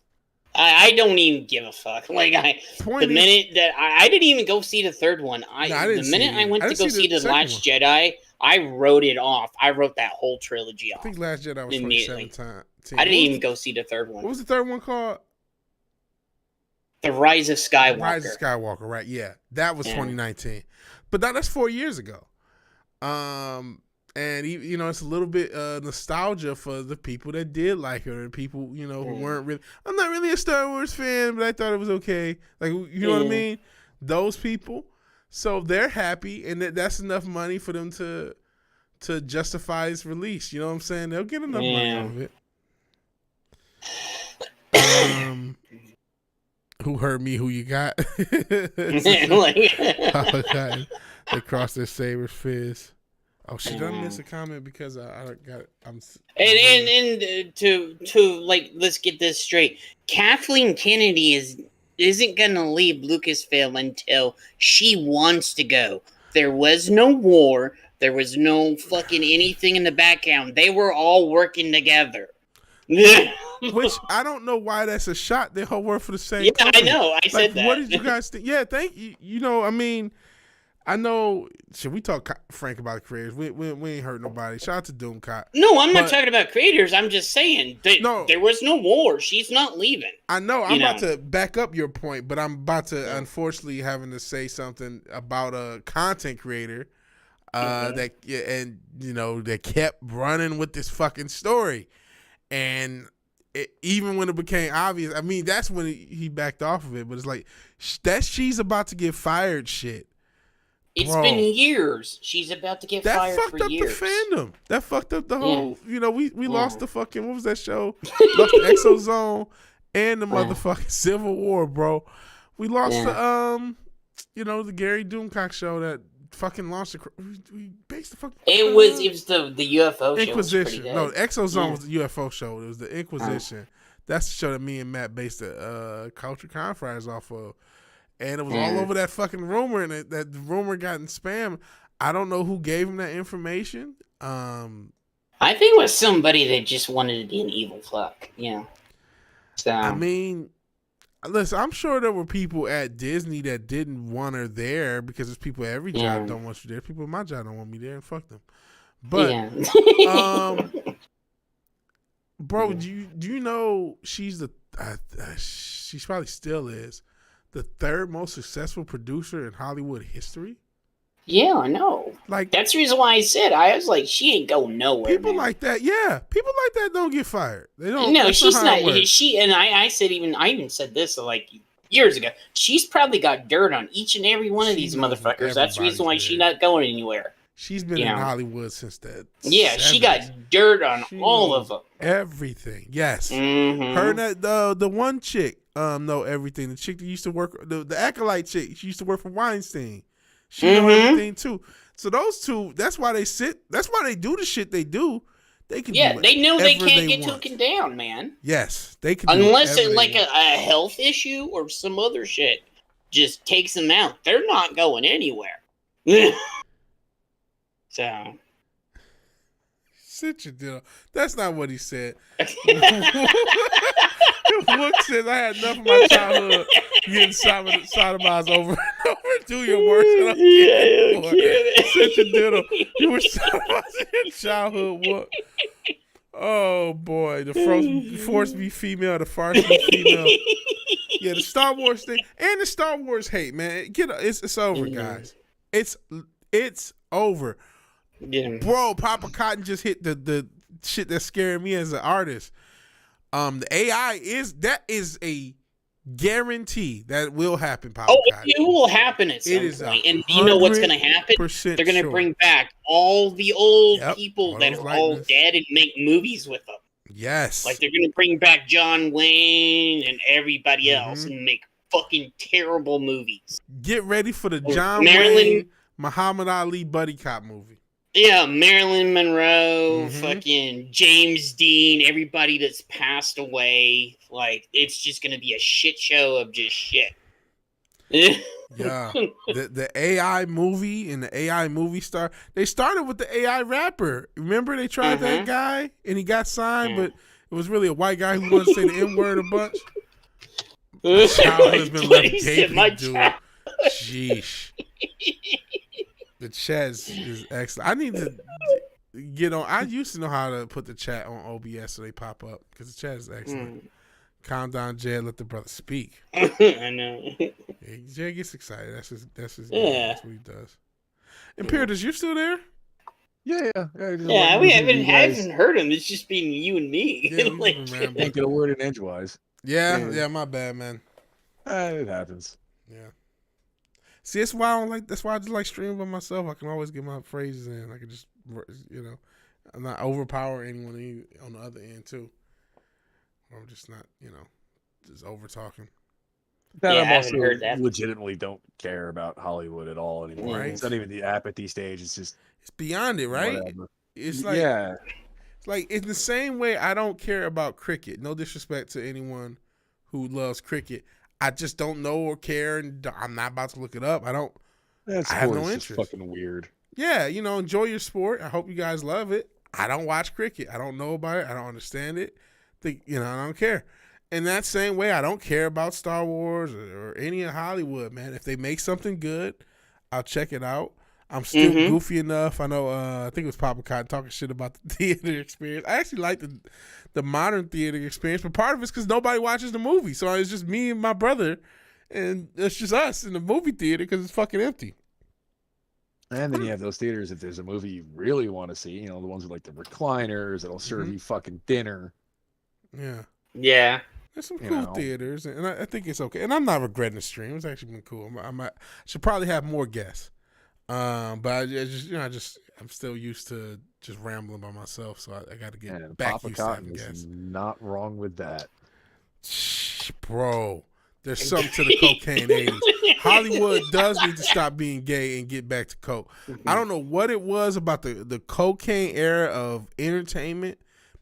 I don't even give a fuck. Like the minute that I didn't even go see the third one. The minute I went to go see the Last Jedi, I wrote it off. I wrote that whole trilogy off. I think Last Jedi was 2017. I didn't even go see the third one. What was the third one called? The Rise of Skywalker. Rise of Skywalker, right? Yeah, that was 2019. But that's 4 years ago. And you know, it's a little bit nostalgia for the people that did like her, and people, you know, who weren't really. I'm not really a Star Wars fan, but I thought it was okay. Like, you know what I mean? Those people. So they're happy, and that's enough money for them to justify its release. You know what I'm saying? They'll get enough money out of it. Who heard me? Who you got? They crossed their sabers fizz. Oh, she done miss a comment because I got. And to like, let's get this straight. Kathleen Kennedy isn't gonna leave Lucasfilm until she wants to go. There was no war. There was no fucking anything in the background. They were all working together. Which I don't know why that's a shot. They all work for the same. Yeah, company. I know. I said that. What did you guys think? Yeah, thank you. You know, I mean, I know. Should we talk frank about creators? We ain't hurt nobody. Shout out to Doomcock. No, I'm not talking about creators. I'm just saying no, there was no war. She's not leaving. I know. I'm about to back up your point, but I'm about to unfortunately having to say something about a content creator that and you know that kept running with this fucking story, and even when it became obvious, I mean that's when he backed off of it. But it's like that she's about to get fired. Shit. It's been years. She's about to get fired for years. That fucked up the fandom. That fucked up the whole. You know, we lost the fucking, what was that show? Lost the Exozone and the motherfucking Civil War, bro. We lost the you know, the Gary Doomcock show that fucking launched. We based the fuck. It was the UFO Inquisition. show. No, the Exozone was the UFO show. It was the Inquisition. That's the show that me and Matt based the Culture Conference off of. And it was all over that fucking rumor, and that rumor got in spam. I don't know who gave him that information. I think it was somebody that just wanted to be an evil fuck, you know. So I mean, listen, I'm sure there were people at Disney that didn't want her there because there's people at every job don't want you there. People at my job don't want me there, and fuck them. But bro, do you know she's she's probably still is the third most successful producer in Hollywood history? Yeah, I know. Like that's the reason why I said I was like, she ain't going nowhere. People like that, people like that don't get fired. They don't. No, she's not. She and I said I even said this like years ago. She's probably got dirt on each and every one of these motherfuckers. That's the reason why she's not going anywhere. She's been in Hollywood since that. Yeah, 70s. She got dirt on all of them. Everything. Yes. Mm-hmm. Her and the one chick know everything. The chick that used to work, the acolyte chick, she used to work for Weinstein. She know everything too. So those two, that's why they do the shit they do. They can they know they can't get taken down, man. Yes, they can. Unless it's like a health issue or some other shit just takes them out. They're not going anywhere. So sit your deal. That's not what he said. Wook says I had enough of my childhood getting sodomized over and over. Do your worst. Sit your diddle. You were sodomized in your childhood. What? Oh boy, the force be female, the farce be female. Yeah, the Star Wars thing and the Star Wars hate, man. It's over, guys. It's over. Yeah. Bro, Papa Cotton just hit the shit that's scaring me as an artist. The AI is a guarantee that will happen, Papa Cotton. It will happen at some point. And you know what's going to happen? They're going to bring back all the old people that are all dead and make movies with them. Yes. Like, they're going to bring back John Wayne and everybody else and make fucking terrible movies. Get ready for the John Wayne, Muhammad Ali buddy cop movie. Yeah, Marilyn Monroe, fucking James Dean, everybody that's passed away. Like, it's just going to be a shit show of just shit. Yeah. The AI movie and the AI movie star, they started with the AI rapper. Remember they tried that guy and he got signed, but it was really a white guy who wanted to say the N-word a bunch. My child has been left gaping, dude. Sheesh. The chat is excellent. I need to get on. I used to know how to put the chat on OBS so they pop up because the chat is excellent. Calm down, Jed. Let the brother speak. I know. Yeah, Jed gets excited. That's his game. That's what he does. Imperatus, you still there? Yeah. I haven't heard him. It's just been you and me. Yeah, like, can't get a word in edgewise. Yeah, my bad, man. It happens. Yeah. See, that's why I don't like. That's why I just like streaming by myself. I can always get my phrases in. I can just, I'm not overpower anyone on the other end too. I'm just not, just over talking. I also legitimately don't care about Hollywood at all anymore. Right. It's not even the apathy stage. It's just beyond it, right? Whatever. It's like it's like in the same way I don't care about cricket. No disrespect to anyone who loves cricket. I just don't know or care, and I'm not about to look it up. I have no interest. Just fucking weird. Yeah, enjoy your sport. I hope you guys love it. I don't watch cricket. I don't know about it. I don't understand it. I don't care. In that same way, I don't care about Star Wars or any of Hollywood, man. If they make something good, I'll check it out. I'm still goofy enough. I know. I think it was Papa Cotton talking shit about the theater experience. I actually like the modern theater experience, but part of it's because nobody watches the movie, so it's just me and my brother, and it's just us in the movie theater because it's fucking empty. And then you have those theaters if there's a movie you really want to see. The ones with like the recliners that'll serve you fucking dinner. Yeah. There's some cool theaters, and I think it's okay. And I'm not regretting the stream. It's actually been cool. I should probably have more guests. But I'm still used to just rambling by myself, so I got to get back Papa used to having guests. Not wrong with that, bro. There's something to the cocaine 80s. Hollywood does need to stop being gay and get back to coke. I don't know what it was about the cocaine era of entertainment,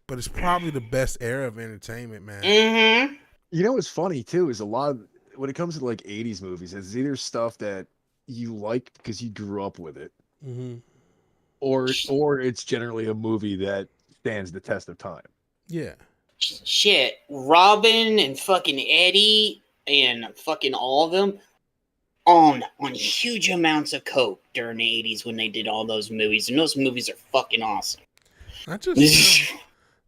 but it's probably the best era of entertainment, man. What's funny too is a lot of when it comes to like 80s movies, it's either stuff that you like because you grew up with it, or it's generally a movie that stands the test of time. Yeah. Shit, Robin and fucking Eddie and fucking all of them on huge amounts of coke during the 80s when they did all those movies, and those movies are fucking awesome. Not just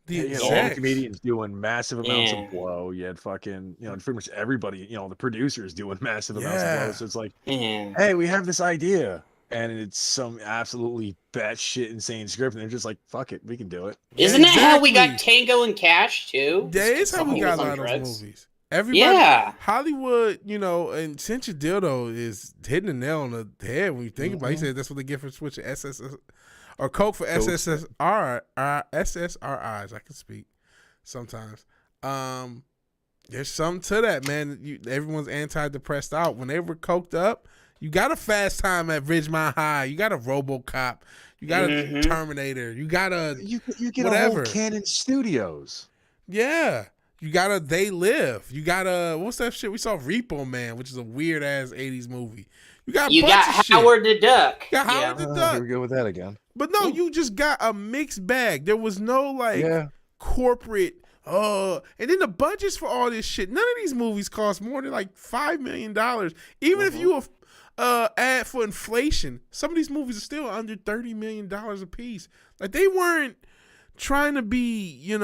you had all the comedians doing massive amounts of blow. You had fucking, pretty much everybody, the producers doing massive amounts of blow. So it's like, hey, we have this idea, and it's some absolutely batshit insane script, and they're just like, fuck it, we can do it. Isn't that how we got Tango and Cash too? That is how we got a lot of those movies. Everybody, Hollywood, and Cinch Dildo is hitting the nail on the head when you think about it. He said that's what they get for switching SSS or Coke for SSRIs. I can speak sometimes. There's something to that, man. Everyone's antidepressed out. When they were coked up, you got a Fast Time at Ridgemont High. You got a RoboCop. You got a Terminator. You got a you get whatever. A whole Canon Studios. Yeah. You got a They Live. You got a what's that shit? We saw Repo Man, which is a weird ass 80s movie. You got Howard the Duck. You got Howard the Duck. Here we go with that again. But no, you just got a mixed bag. There was no corporate. And then the budgets for all this shit. None of these movies cost more than like $5 million. Even if you add for inflation, some of these movies are still under $30 million a piece. Like they weren't trying to be,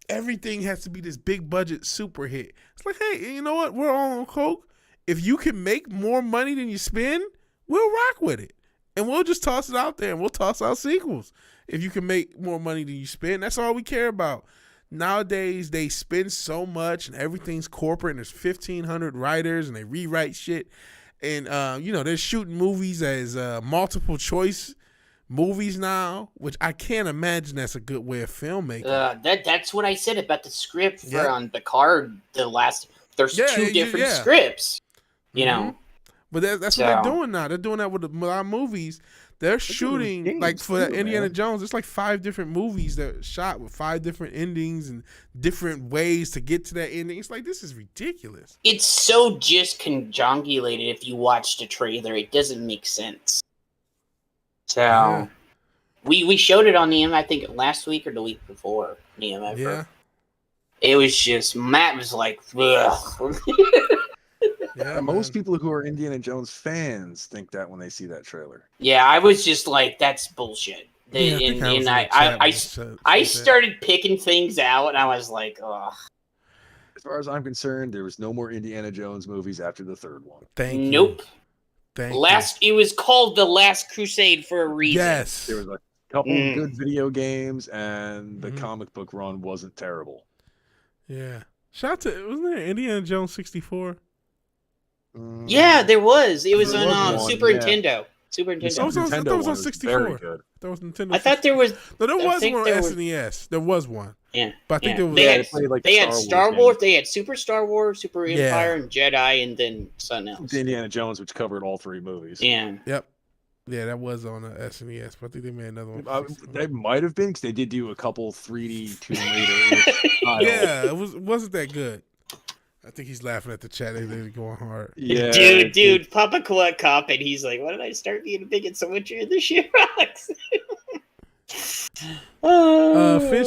everything has to be this big budget super hit. It's like, hey, you know what? We're all on coke. If you can make more money than you spend, we'll rock with it. and we'll just toss it out there, and we'll toss out sequels if you can make more money than you spend. That's all we care about. Nowadays, they spend so much, and everything's corporate, and there's 1,500 writers, and they rewrite shit. And, they're shooting movies as multiple choice movies now, which I can't imagine that's a good way of filmmaking. That's what I said about the script for on Picard. There's two different scripts, you know. But that's what they're doing now. They're doing that with our movies. They're shooting, like, for Indiana Jones, it's like 5 different movies that are shot with 5 different endings and different ways to get to that ending. It's like, this is ridiculous. It's so just conjugulated if you watch the trailer. It doesn't make sense. So, we showed it on the I think last week or the week before. Yeah. It was just, Matt was like, ugh. Yeah, most people who are Indiana Jones fans think that when they see that trailer. Yeah, I was just like, that's bullshit. I started picking things out, and I was like, ugh. As far as I'm concerned, there was no more Indiana Jones movies after the 3rd one. Nope. It was called The Last Crusade for a reason. Yes. There was a couple of good video games, and the comic book run wasn't terrible. Yeah. Shout out to, wasn't there Indiana Jones 64? Yeah, there was. It was on Super Nintendo. Super Nintendo. I thought it was on 64. That was Nintendo. I thought there was. No, there was one on SNES. There was one. Yeah, but I think there was. They had Star Wars. They had Super Star Wars, Super Empire, and Jedi, and then something else. Indiana Jones, which covered all 3 movies. Yeah. Yep. Yeah, that was on SNES, but I think they made another one. They might have been, because they did do a couple 3D Tomb Raider. Yeah, it wasn't that good. I think he's laughing at the chat. They're going hard. Yeah, dude, Papa Collect Cop, and he's like, "Why did I start being a bigot so much in the shit rocks?" Fizz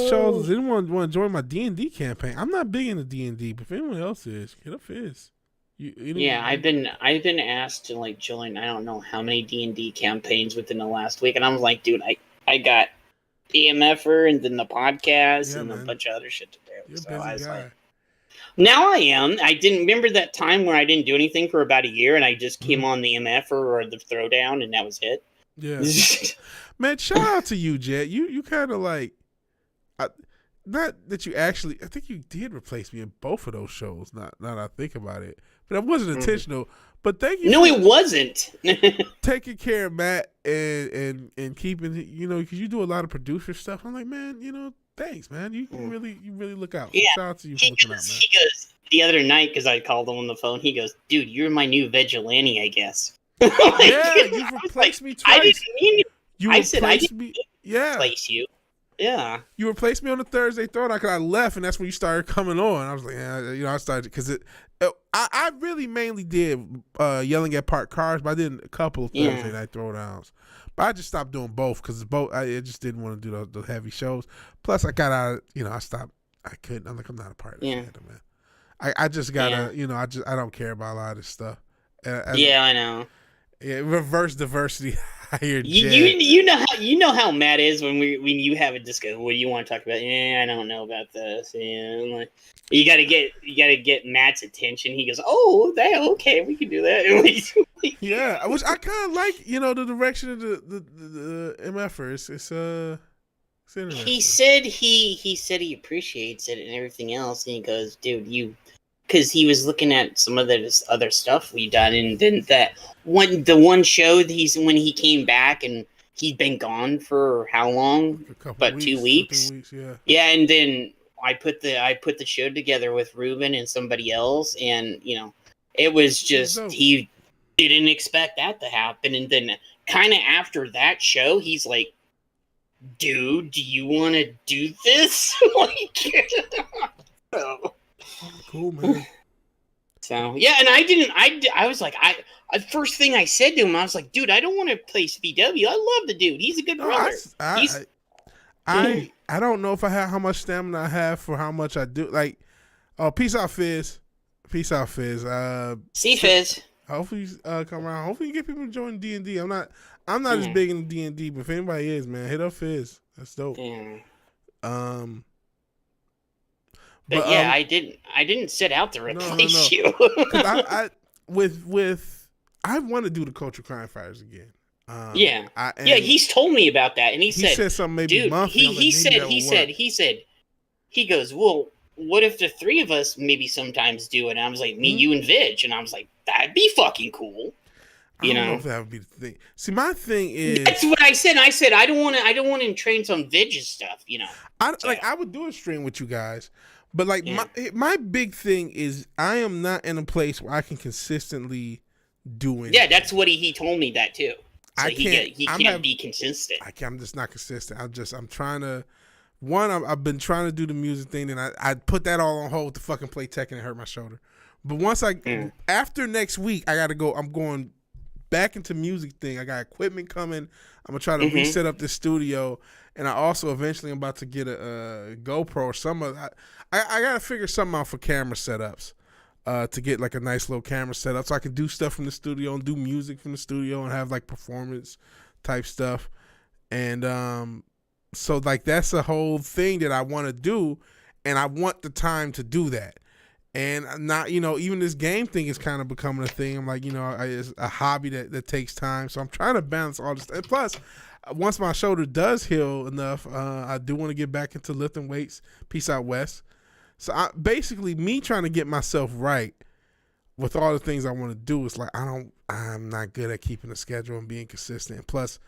Charles, does anyone want to join my D&D campaign? I'm not big into D&D, but if anyone else is, hit up Fizz. I've been asked to like join. I don't know how many D&D campaigns within the last week, and I'm like, dude, I got EMFer and then the podcast and a bunch of other shit to do. You're so a busy I was guy. like, now I am. I didn't remember that time where I didn't do anything for about a year, and I just came on the MFer or the Throwdown, and that was it. Yeah, man. Shout out to you, Jet. You kind of like, not that you actually. I think you did replace me in both of those shows. Now that I think about it, but that wasn't intentional. But thank you. No, it wasn't. Taking care of Matt and keeping, because you do a lot of producer stuff. I'm like, man, thanks, man. You really look out. Yeah. Shout out to you for looking out, man. He goes the other night, because I called him on the phone. He goes, "Dude, you're my new vigilante, I guess." Yeah, you've replaced me twice. I didn't mean it. I didn't replace you. Yeah. You replaced me on the Thursday Throwdown because I left, and that's when you started coming on. I was like, I started because I really mainly did yelling at parked cars, but I did a couple of Thursday night Throwdowns. But I just stopped doing both because I just didn't want to do the heavy shows. Plus, I got out. I stopped. I couldn't. I'm like, I'm not a part of that, man. I just gotta. I don't care about a lot of this stuff. I know. Yeah, reverse diversity. You know how Matt is when you have a discussion. What do you want to talk about? Yeah, I don't know about this. Yeah, like, you gotta get Matt's attention. He goes, "Oh, okay, we can do that." Yeah, which I kind of like. The direction of the MFer. It's interesting. He said he appreciates it and everything else, and he goes, "Dude, because he was looking at some of the other stuff we done, and then the one show when he came back, and he'd been gone for how long? About 2 weeks. 2 weeks, yeah. Yeah, and then I put the show together with Ruben and somebody else, and it was just he didn't expect that to happen, and then kind of after that show, he's like, "Dude, do you want to do this?" Cool, man. So yeah, and I was like, first thing I said to him, I was like, "Dude, I don't want to play VW. I love the dude. He's a good brother." I don't know if I have how much stamina I have for how much I do. Like, peace out, Fizz. Peace out, Fizz. See, Fizz. Hopefully you come around. Hopefully you get people to join D&D. I'm not as big in D&D, but if anybody is, man, hit up Fizz. That's dope. Yeah. But I didn't set out to replace you. I want to do the Culture Crime Fighters again. Yeah, and yeah. He's told me about that, and he said something maybe dude, monthly. he said, he goes, well, what if the three of us maybe sometimes do it? And I was like, me, you, and Vig, and I was like, that'd be fucking cool. I don't know if that would be the thing. See, my thing is that's what I said. I said I don't want to train some Vig's stuff. I would do a stream with you guys, but like my big thing is I am not in a place where I can consistently do it. Yeah, that's what he told me that too. So he can't be consistent. I'm just not consistent. I'm trying to. I've been trying to do the music thing, and I put that all on hold to fucking play Tekken and hurt my shoulder. But once after next week, I gotta go. I'm going back into music thing. I got equipment coming. I'm gonna try to reset up the studio, and I also eventually am about to get a GoPro or some of that. I gotta figure something out for camera setups, to get like a nice little camera setup so I can do stuff from the studio and do music from the studio and have like performance type stuff. And so like that's a whole thing that I want to do, and I want the time to do that. And not, even this game thing is kind of becoming a thing. I'm like, it's a hobby that takes time. So I'm trying to balance all this. And plus, once my shoulder does heal enough, I do want to get back into lifting weights. Peace out, West. So basically, me trying to get myself right with all the things I want to do is like, I'm not good at keeping a schedule and being consistent. And plus,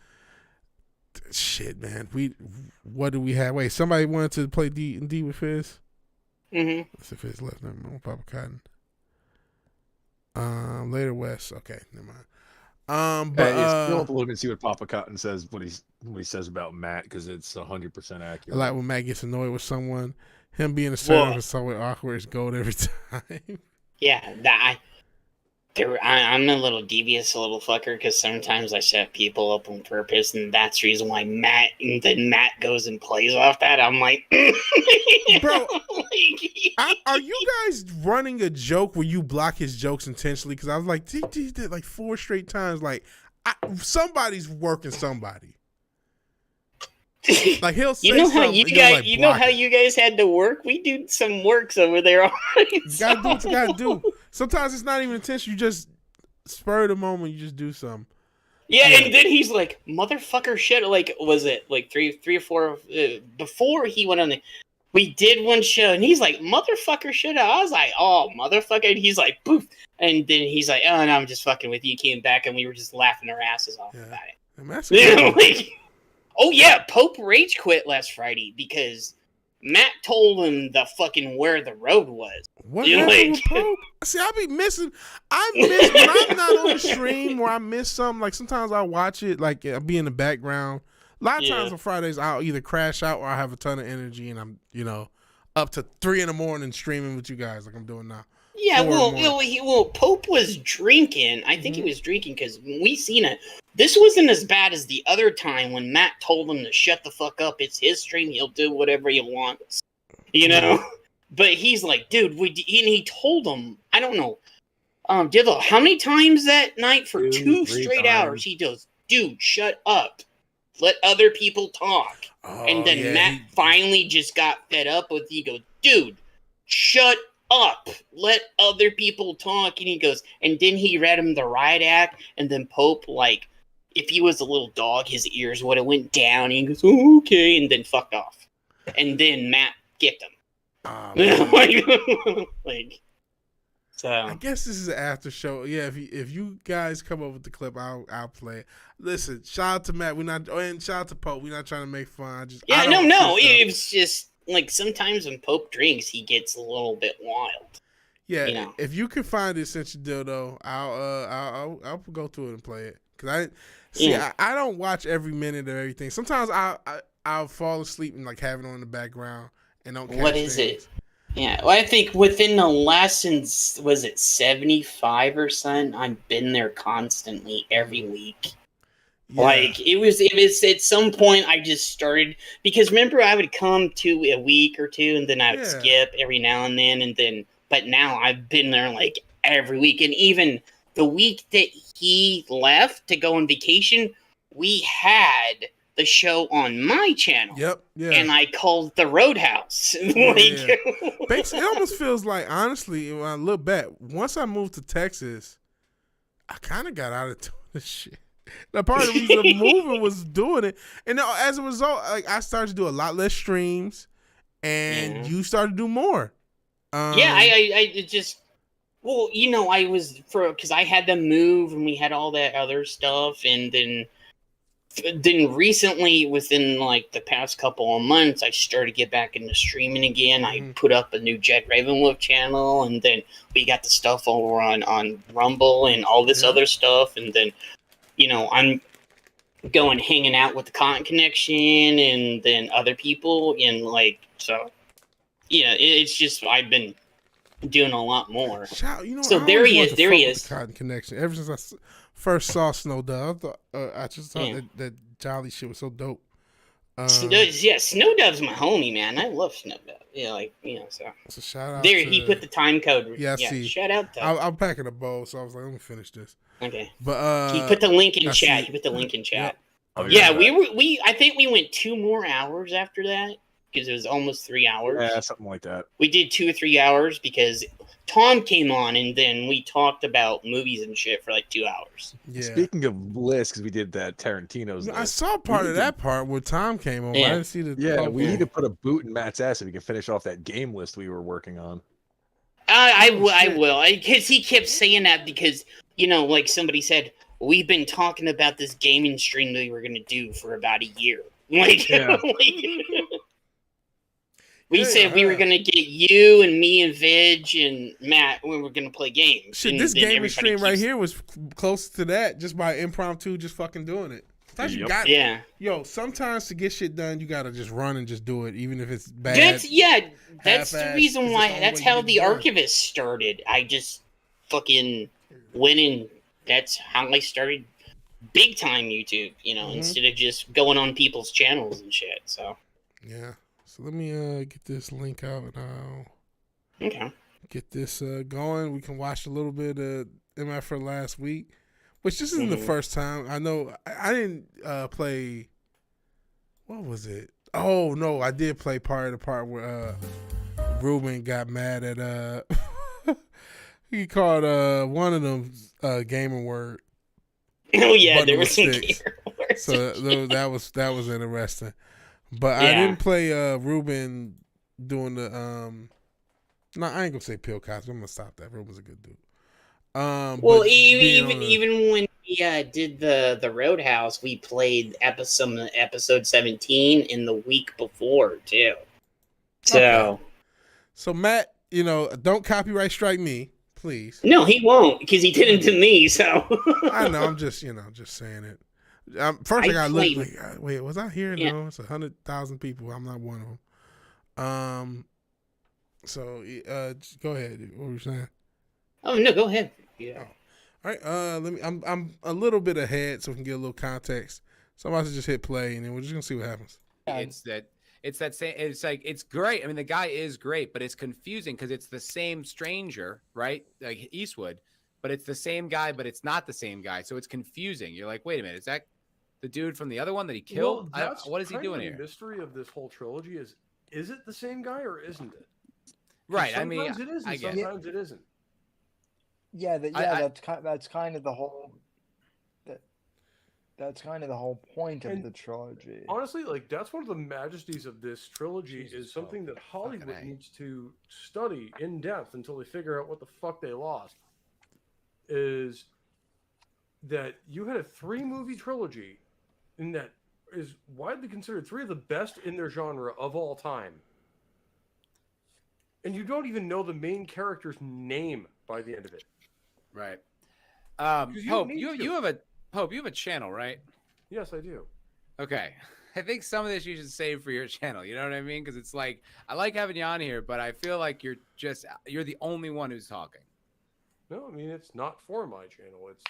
shit, man, what do we have? Wait, somebody wanted to play D&D with Fizz? Mm-hmm. Let's see if it's left. Never mind. Papa Cotton. Later, West. Okay, never mind. But look and see what Papa Cotton says. What he says about Matt, because it's 100% accurate. I like when Matt gets annoyed with someone. Him being a server is so awkward. It's gold every time. Yeah, I'm a little devious, a little fucker, because sometimes I set people up on purpose, and that's the reason why Matt goes and plays off that. I'm like, bro, are you guys running a joke where you block his jokes intentionally? Because I was like, he did like 4 straight times. Like, somebody's working somebody. Like he'll say how you guys, how you guys had to work. We do some works over there. You gotta do what you gotta do. Sometimes it's not even intentional. You just spur of the moment. You just do something. Yeah, and then he's like, "Motherfucker, shit!" Like, was it like three or four before he went on the? We did one show, and he's like, "Motherfucker, shit!" I was like, "Oh, motherfucker!" And he's like, "Poof!" And then he's like, "Oh no, I'm just fucking with you." He came back, and we were just laughing our asses off about it. Oh yeah, Pope rage quit last Friday because Matt told him the fucking where the road was. What happened with Pope? See, I be missing. I miss when I'm not on the stream or I miss something. Like sometimes I watch it, like I'll be in the background. A lot of times on Fridays I'll either crash out or I have a ton of energy and I'm, up to 3 a.m. streaming with you guys like I'm doing now. Yeah, well, Pope was drinking. I think he was drinking because we seen it. This wasn't as bad as the other time when Matt told him to shut the fuck up. It's his stream. He'll do whatever he wants, But he's like, dude, and he told him, I don't know, Diddle, how many times that night for 2 straight hours he goes, dude, shut up. Let other people talk. And then Matt finally just got fed up with. He goes, dude, shut up, let other people talk. And he goes, and then he read him the riot act, and then Pope, like, if he was a little dog, his ears would have went down, and he goes, oh, okay, and then fucked off. And then Matt kicked him. So I guess this is an after show. Yeah, if you guys come up with the clip, I'll play it. Listen, shout out to Matt. And shout out to Pope. We're not trying to make fun. It's just like sometimes when Pope drinks, he gets a little bit wild. Yeah, if you can find it since you dildo, I'll go through it and play it. Cause I don't watch every minute of everything. Sometimes I'll fall asleep and like have it on in the background and don't catch things. It? Yeah, well, I think within the lessons, was it 75 or something? I've been there constantly every week. Yeah. Like it was at some point I just started because remember I would come to a week or two and then I would skip every now and then but now I've been there like every week, and even the week that he left to go on vacation, we had the show on my channel. Yep. Yeah. And I called the Roadhouse. Basically, it almost feels like, honestly, when I look back, once I moved to Texas, I kind of got out of doing this shit. The part of the reason of moving was doing it, and as a result, like I started to do a lot less streams, and you started to do more. Yeah, I just, well, you know, because I had them move and we had all that other stuff, and then recently, within like the past couple of months, I started to get back into streaming again. I put up a new Jet Ravenwolf channel, and then we got the stuff over on Rumble and all this other stuff, and then, you know, I'm going hanging out with the Content Connection and then other people, and like, so yeah, it's just I've been doing a lot more. You know, so there he is. There he is. The Content Connection. Ever since I first saw Snow Dove, I just thought that Jolly shit was so dope. Snow Dove's my homie, man. I love Snow Dove. Yeah, like, you know, so. It's a shout out. There, he put the time code. Yeah, see. Shout out to. I'm packing a bowl, so I was like, let me finish this. Okay. But he put the link in chat. He put the link in chat. Yeah, I think we went 2 more hours after that because it was almost 3 hours. Yeah, something like that. We did 2 or 3 hours because Tom came on, and then we talked about movies and shit for like 2 hours. Yeah. Speaking of lists, because we did that Tarantino's list. I saw part of that part where Tom came on. Yeah. I didn't see the. Yeah, we need to put a boot in Matt's ass so we can finish off that game list we were working on. I will, because he kept saying that because, you know, like somebody said, we've been talking about this gaming stream that we were going to do for about a year. Like, we said we were going to get you and me and Vig and Matt when we were going to play games. Shit, this gaming stream right here was close to that just by impromptu, just fucking doing it. Yo, sometimes to get shit done, you got to just run and just do it, even if it's bad. That's the reason why. That's how the Archivist started. I just fucking went in. That's how I started big time YouTube, you know, instead of just going on people's channels and shit. So, yeah. So let me get this link out now. Okay. Get this going. We can watch a little bit of MF for last week, which this isn't the first time. I know I didn't play. What was it? Oh no, I did play part of the part where Ruben got mad at he called one of them gaming word. Oh yeah, there was some gamer words. So that was interesting. But I didn't play Ruben doing the no, I ain't gonna say Pill Cosby. I'm gonna stop that. Ruben's a good dude. Well, even when we did the Roadhouse, we played episode 17 in the week before too. So, so Matt, you know, don't copyright strike me, please. No, he won't because he did it to me. So I know. I'm just saying it. First, I gotta look. Like, wait, was I here? Yeah. No, it's 100,000 people. I'm not one of them. So, go ahead. What were you saying? Oh no, go ahead. Yeah. All right. Let me. I'm a little bit ahead, so we can get a little context. So I'm about to just hit play, and then we're just gonna see what happens. It's that same. It's like it's great. I mean, the guy is great, but it's confusing because it's the same stranger, right? Like Eastwood, but it's the same guy, but it's not the same guy. So it's confusing. You're like, wait a minute, is that the dude from the other one that he killed? Well, what is he doing here? The mystery of this whole trilogy is it the same guy or isn't it? Right. I mean, it is, and sometimes it isn't. Yeah, that's kind of the whole. That's kind of the whole point of the trilogy. Honestly, like that's one of the majesties of this trilogy is something that Hollywood needs to study in depth until they figure out what the fuck they lost. Is that you had a 3-movie trilogy, and that is widely considered 3 of the best in their genre of all time. And you don't even know the main character's name by the end of it. Right. Hope, you have a channel, right? Yes, I do. Okay. I think some of this you should save for your channel. You know what I mean? Because it's like, I like having you on here, but I feel like you're the only one who's talking. No, I mean, it's not for my channel. It's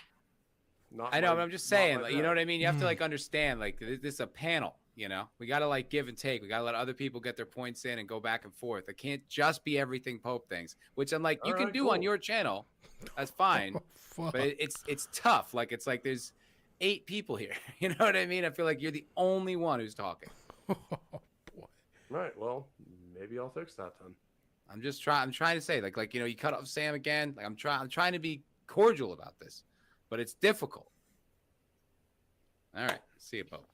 not. I know, but I'm just saying, like, you know what I mean? You have to like understand, like, this is a panel, you know? We got to like give and take. We got to let other people get their points in and go back and forth. It can't just be everything Pope thinks, which I'm like, you can do on your channel. That's fine. But it's tough. Like, it's like there's 8 people here. You know what I mean? I feel like you're the only one who's talking. Oh, boy. Right. Well, maybe I'll fix that then. I'm trying to say, like, you know, you cut off Sam again. Like, I'm trying to be cordial about this, but it's difficult. All right. See you, Pope.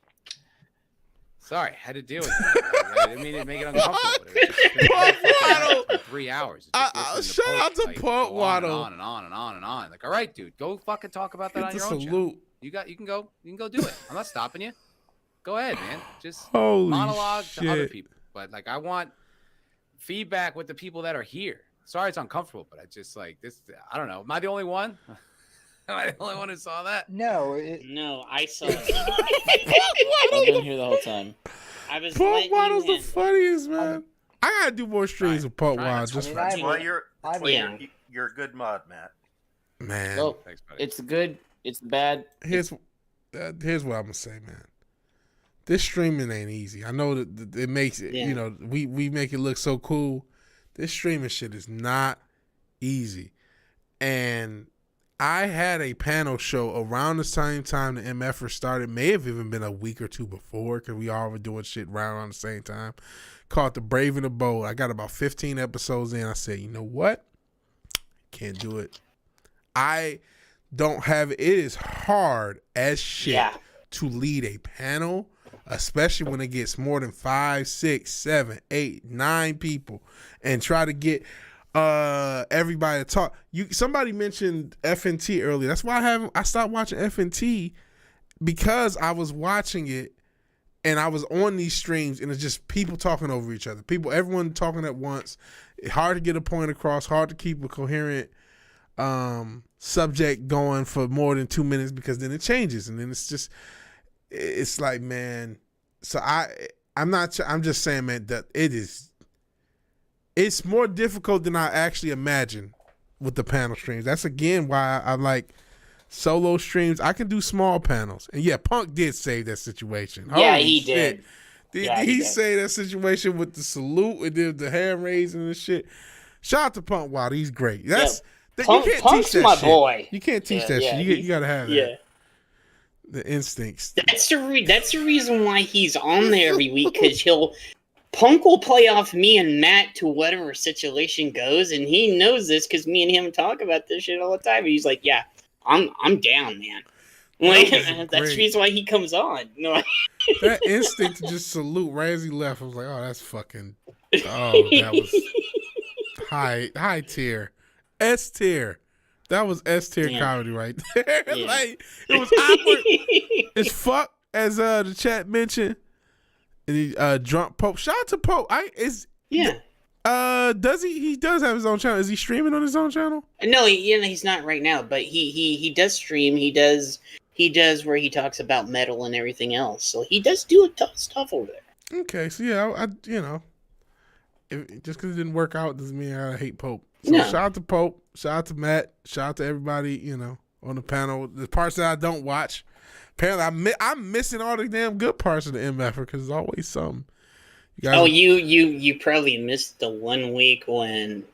Sorry, I had to deal with it. I didn't mean to make it uncomfortable. It was 3 hours. Shout out to Punk Waddle. On and on and on and on. Like, all right, dude, go fucking talk about that on your own salute. channel. You can go do it. I'm not stopping you. Go ahead, man. Just Holy monologue shit. to other people. But like, I want feedback with the people that are here. Sorry, it's uncomfortable, but I just like this. I don't know. Am I the only one? Am I the only one who saw that? No, No, I saw it. I've been here the whole time. I was Punk letting Waddle's you the in. funniest, man. I gotta do more streams with Punk Waddle. Just I mean, Well, you're Yeah. you're a good mod, Matt. man. Well, Thanks, buddy. it's good. It's bad. Here's what I'm gonna say, man. This streaming ain't easy. I know that it makes it. Yeah. You know, we make it look so cool. This streaming shit is not easy. And I had a panel show around the same time the MFers started. May have even been a week or two before, because we all were doing shit around the same time. Called The Brave and the Bold. I got about 15 episodes in. I said, you know what? Can't do it. I don't have it. It is hard as shit to lead a panel, especially when it gets more than 5, 6, 7, 8, 9 people, and try to get everybody to talk. Somebody mentioned FNT earlier. That's why I stopped watching FNT, because I was watching it and I was on these streams and it's just people talking over each other. Everyone talking at once. Hard to get a point across, hard to keep a coherent subject going for more than 2 minutes, because then it changes and then it's like, man. So I'm just saying, man, that it's more difficult than I actually imagined with the panel streams. That's again why I like solo streams. I can do small panels. And yeah, Punk did save that situation. Yeah, Holy he shit. did. He saved that situation with the salute and then the hand raising and shit. Shout out to Punk Waddle. He's great. You can't Punk's teach that my shit. boy. You can't teach that shit. You gotta have that. Yeah. The instincts. That's the reason why he's on there every week, because Punk will play off me and Matt to whatever situation goes, and he knows this because me and him talk about this shit all the time. And he's like, "Yeah, I'm down, man." Like, that's the reason why he comes on. No, that instinct to just salute right as he left, I was like, "Oh, that's fucking." Oh, that was high tier, S tier. That was S tier comedy right there. Yeah. Like, it was awkward as fuck, as the chat mentioned. And he drunk Pope. Shout out to Pope. Does he does have his own channel. Is he streaming on his own channel? No, he's not right now, but he does stream. He does where he talks about metal and everything else. So he does do a ton of stuff over there. Okay, so yeah, I just because it didn't work out doesn't mean I hate Pope. So shout out to Pope. Shout out to Matt. Shout out to everybody, on the panel. The parts that I don't watch. Apparently, I'm missing all the damn good parts of the MF because there's always some. You probably missed the 1 week when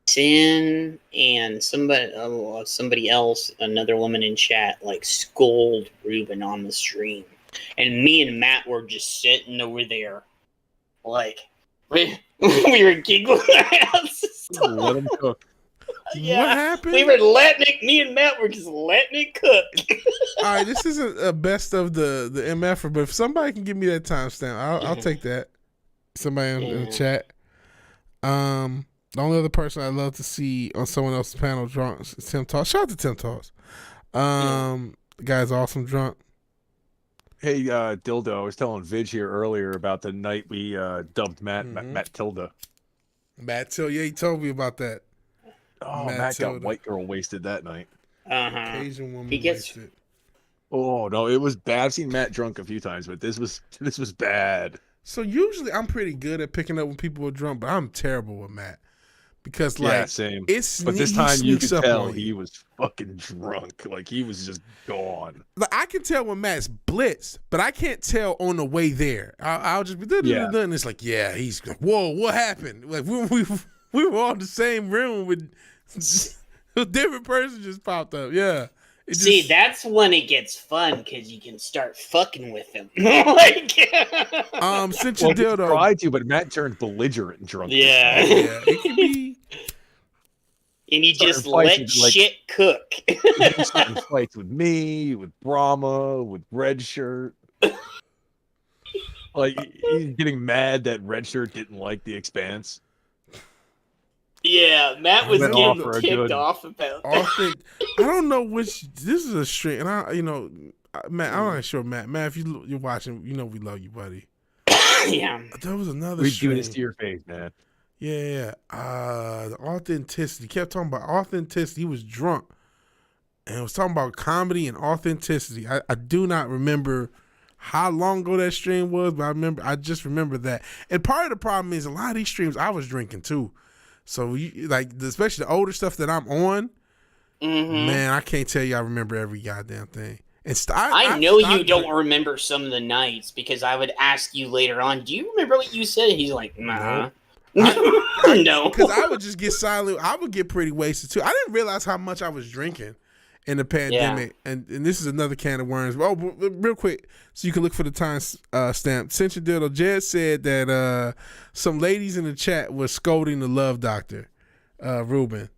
Sin and somebody else, another woman in chat, like scold Ruben on the stream, and me and Matt were just sitting over there, like we were giggling our asses off. Let him cook. Yeah, what happened? We were letting it. Me and Matt were just letting it cook. All right, this isn't a best of the MF, but if somebody can give me that timestamp, I'll take that. Somebody in the chat. The only other person I'd love to see on someone else's panel drunk is Tim Toss. Shout out to Tim Toss. The guy's awesome drunk. Hey, Dildo, I was telling Vig here earlier about the night we dubbed Matt Tilda. Matt Tilda, yeah, he told me about that. Oh, Matt got white girl wasted that night. Asian woman wasted. Oh no, it was bad. I've seen Matt drunk a few times, but this was bad. So usually I'm pretty good at picking up when people are drunk, but I'm terrible with Matt because same. But this time you could tell he was fucking drunk. Like he was just gone. Like, I can tell when Matt's blitzed, but I can't tell on the way there. I'll just be and it's like, yeah, he's like, whoa, what happened? Like we were all in the same room with a different person just popped up. Yeah. See, that's when it gets fun because you can start fucking with them. Like, since you dildo, tried to, but Matt turned belligerent and drunk. Yeah, it can be. And he just fights let with, like- shit cook. He started fights with me, with Brahma, with Red Shirt. Like he's getting mad that Red Shirt didn't like the Expanse. Yeah, Matt was Went getting off for a ticked good- off about that. Austin, I don't know which. This is a stream, and Matt, I'm not sure, Matt. Matt, if you're watching, you know we love you, buddy. Yeah. There was another We do stream. this to your face, man. Yeah. The authenticity. He kept talking about authenticity. He was drunk, and was talking about comedy and authenticity. I do not remember how long ago that stream was, but I just remember that. And part of the problem is a lot of these streams I was drinking too. So especially the older stuff that I'm on, man, I can't tell you I remember every goddamn thing. And I know you don't remember some of the nights because I would ask you later on, do you remember what you said? And he's like, nah. No. Because I would just get silent. I would get pretty wasted too. I didn't realize how much I was drinking in the pandemic. Yeah. And this is another can of worms. Oh, real quick, so you can look for the time stamp. Central Dildo, Jed said that some ladies in the chat was scolding the love doctor, Ruben.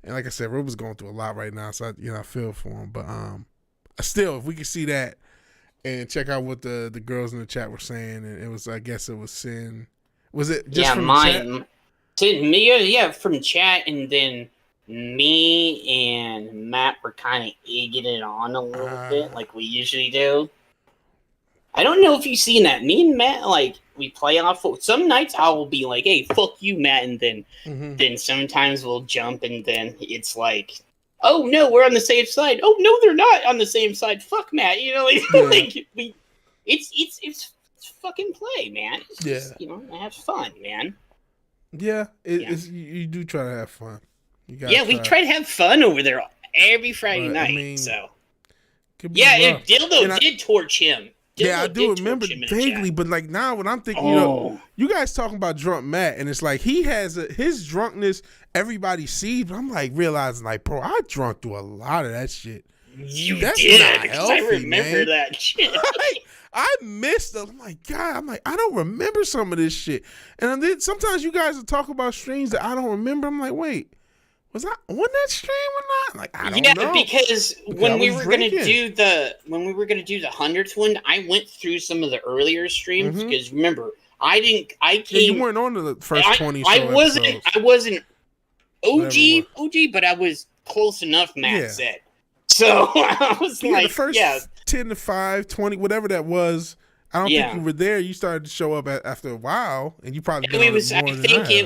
And like I said, Ruben's going through a lot right now, so I feel for him. But still, if we could see that and check out what the girls in the chat were saying, and it was, I guess it was Sin. Was it just from mine? Chat? Me, from chat, and then me and Matt were kind of egging it on a little bit, like we usually do. I don't know if you've seen that. Me and Matt, like, we play off. Some nights I will be like, "Hey, fuck you, Matt," and then sometimes we'll jump, and then it's like, "Oh no, we're on the same side." "Oh no, they're not on the same side." Fuck Matt, it's fucking play, man. It's just, have fun, man. Yeah, it's you do try to have fun. We try to have fun over there every Friday night. Dildo did torch him. I do remember vaguely, but like now when I'm thinking, you guys talking about drunk Matt, and it's like he has his drunkenness everybody sees, but I'm like realizing like, bro, I drunk through a lot of that shit. That's not healthy, I remember that shit. I missed it. I'm like, God, I don't remember some of this shit. And then sometimes you guys will talk about streams that I don't remember. I'm like, wait, was I on that stream or not? Like, I don't know. Because when we were gonna do the 100th one, I went through some of the earlier streams because remember, you weren't on the first 20. I wasn't OG, but I was close enough. Matt said. So I was like, the first 10 to 5, 20, whatever that was. I don't think you were there. You started to show up after a while, and you probably it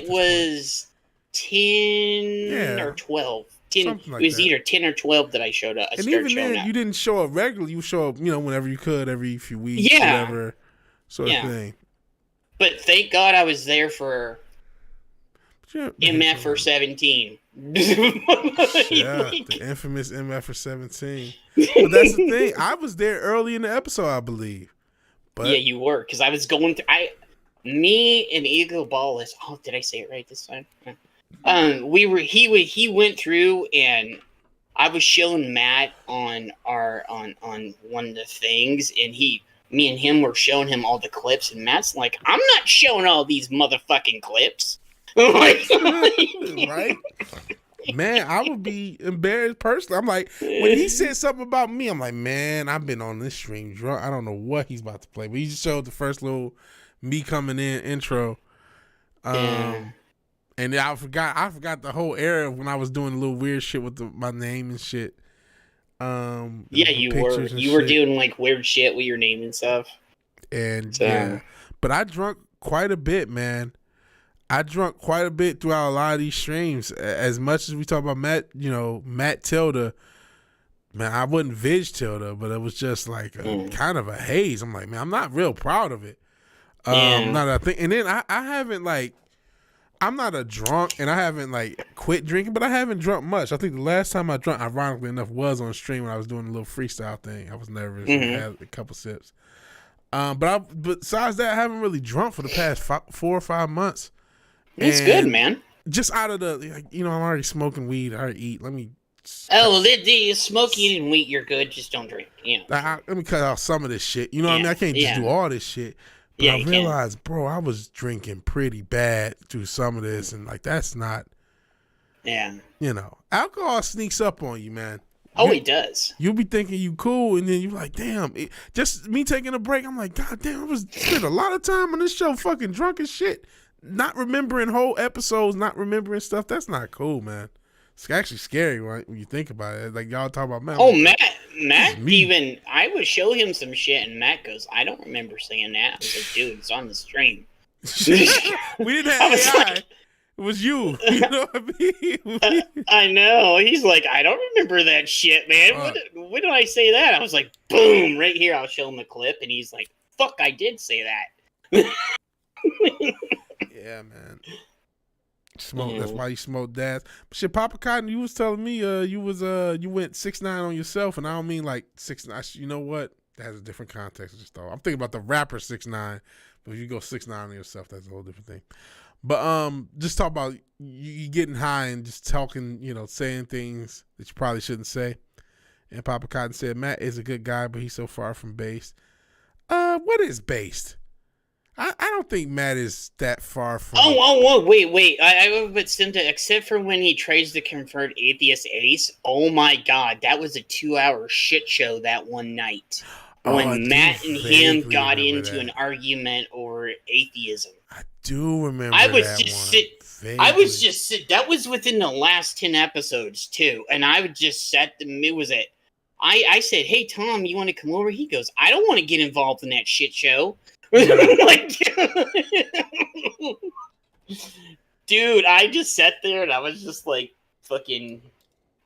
was 10 or 12. 10, it was either 10 or 12 that I showed up. And even then, you didn't show up regularly. You show up, whenever you could, every few weeks, whatever sort of thing. But thank God I was there for MF for 17. The infamous MF for 17. But that's the thing. I was there early in the episode, I believe. But yeah, you were, because I was going through. Me and Eagle Ballis. Oh, did I say it right this time? He went through, and I was showing Matt on one of the things, and me and him were showing him all the clips, and Matt's like, "I'm not showing all these motherfucking clips." Right? Man, I would be embarrassed personally. I'm like, when he said something about me, I'm like, man, I've been on this stream drunk. I don't know what he's about to play, but he just showed the first little me coming in intro. And then I forgot the whole era when I was doing a little weird shit with my name and shit. You were doing like weird shit with your name and stuff. And but I drunk quite a bit, man. I drunk quite a bit throughout a lot of these streams. As much as we talk about Matt, Matt Tilda, man, I wouldn't Vig Tilda, but it was just like kind of a haze. I'm like, man, I'm not real proud of it. Not a thing. And then I haven't I'm not a drunk, and I haven't quit drinking, but I haven't drunk much. I think the last time I drank, ironically enough, was on stream when I was doing a little freestyle thing. I was nervous. And I had a couple sips. But besides that, I haven't really drunk for the past 4 or 5 months. It's good, man. Just out of the, I'm already smoking weed. I already eat. Let me. The smoking and weed, you're good. Just don't drink. Let me cut out some of this shit. You know what I mean? I can't just do all this shit. But I realized, bro, I was drinking pretty bad through some of this, and that's not. Yeah. You know, alcohol sneaks up on you, man. Oh, it does. You'll be thinking you cool, and then you're like, damn. Just me taking a break, I'm like, God damn, I was spent a lot of time on this show fucking drunk as shit. Not remembering whole episodes, not remembering stuff. That's not cool, man. It's actually scary when you think about it. Like, y'all talk about, man. Oh, like, Matt even, I would show him some shit, and Matt goes, I don't remember saying that. I was like, dude, it's on the stream. we didn't have AI. Like, it was you. You know what I mean? I know. He's like, I don't remember that shit, man. When did I say that? I was like, boom, right here. I'll show him the clip, and he's like, fuck, I did say that. Yeah, man. Smoke. That's why you smoke dads. But shit, Papa Cotton, you was telling me you went 6ix9ine on yourself, and I don't mean like 6ix9ine. You know what? That has a different context. Just though I'm thinking about the rapper 6ix9ine, but if you go 6ix9ine on yourself, that's a whole different thing. But just talk about you getting high and just talking, saying things that you probably shouldn't say. And Papa Cotton said Matt is a good guy, but he's so far from based. What is based? I don't think Matt is that far from. Wait. I would send it, except for when he tries to convert Atheist Ace. Oh my God, that was a 2-hour shit show that one night when Matt and him got into an argument over atheism. I do remember. I was just sit. That was within the last 10 episodes too, and I would just set them. It was it. I said, "Hey Tom, you want to come over?" He goes, "I don't want to get involved in that shit show." Like, dude, I just sat there and I was just like fucking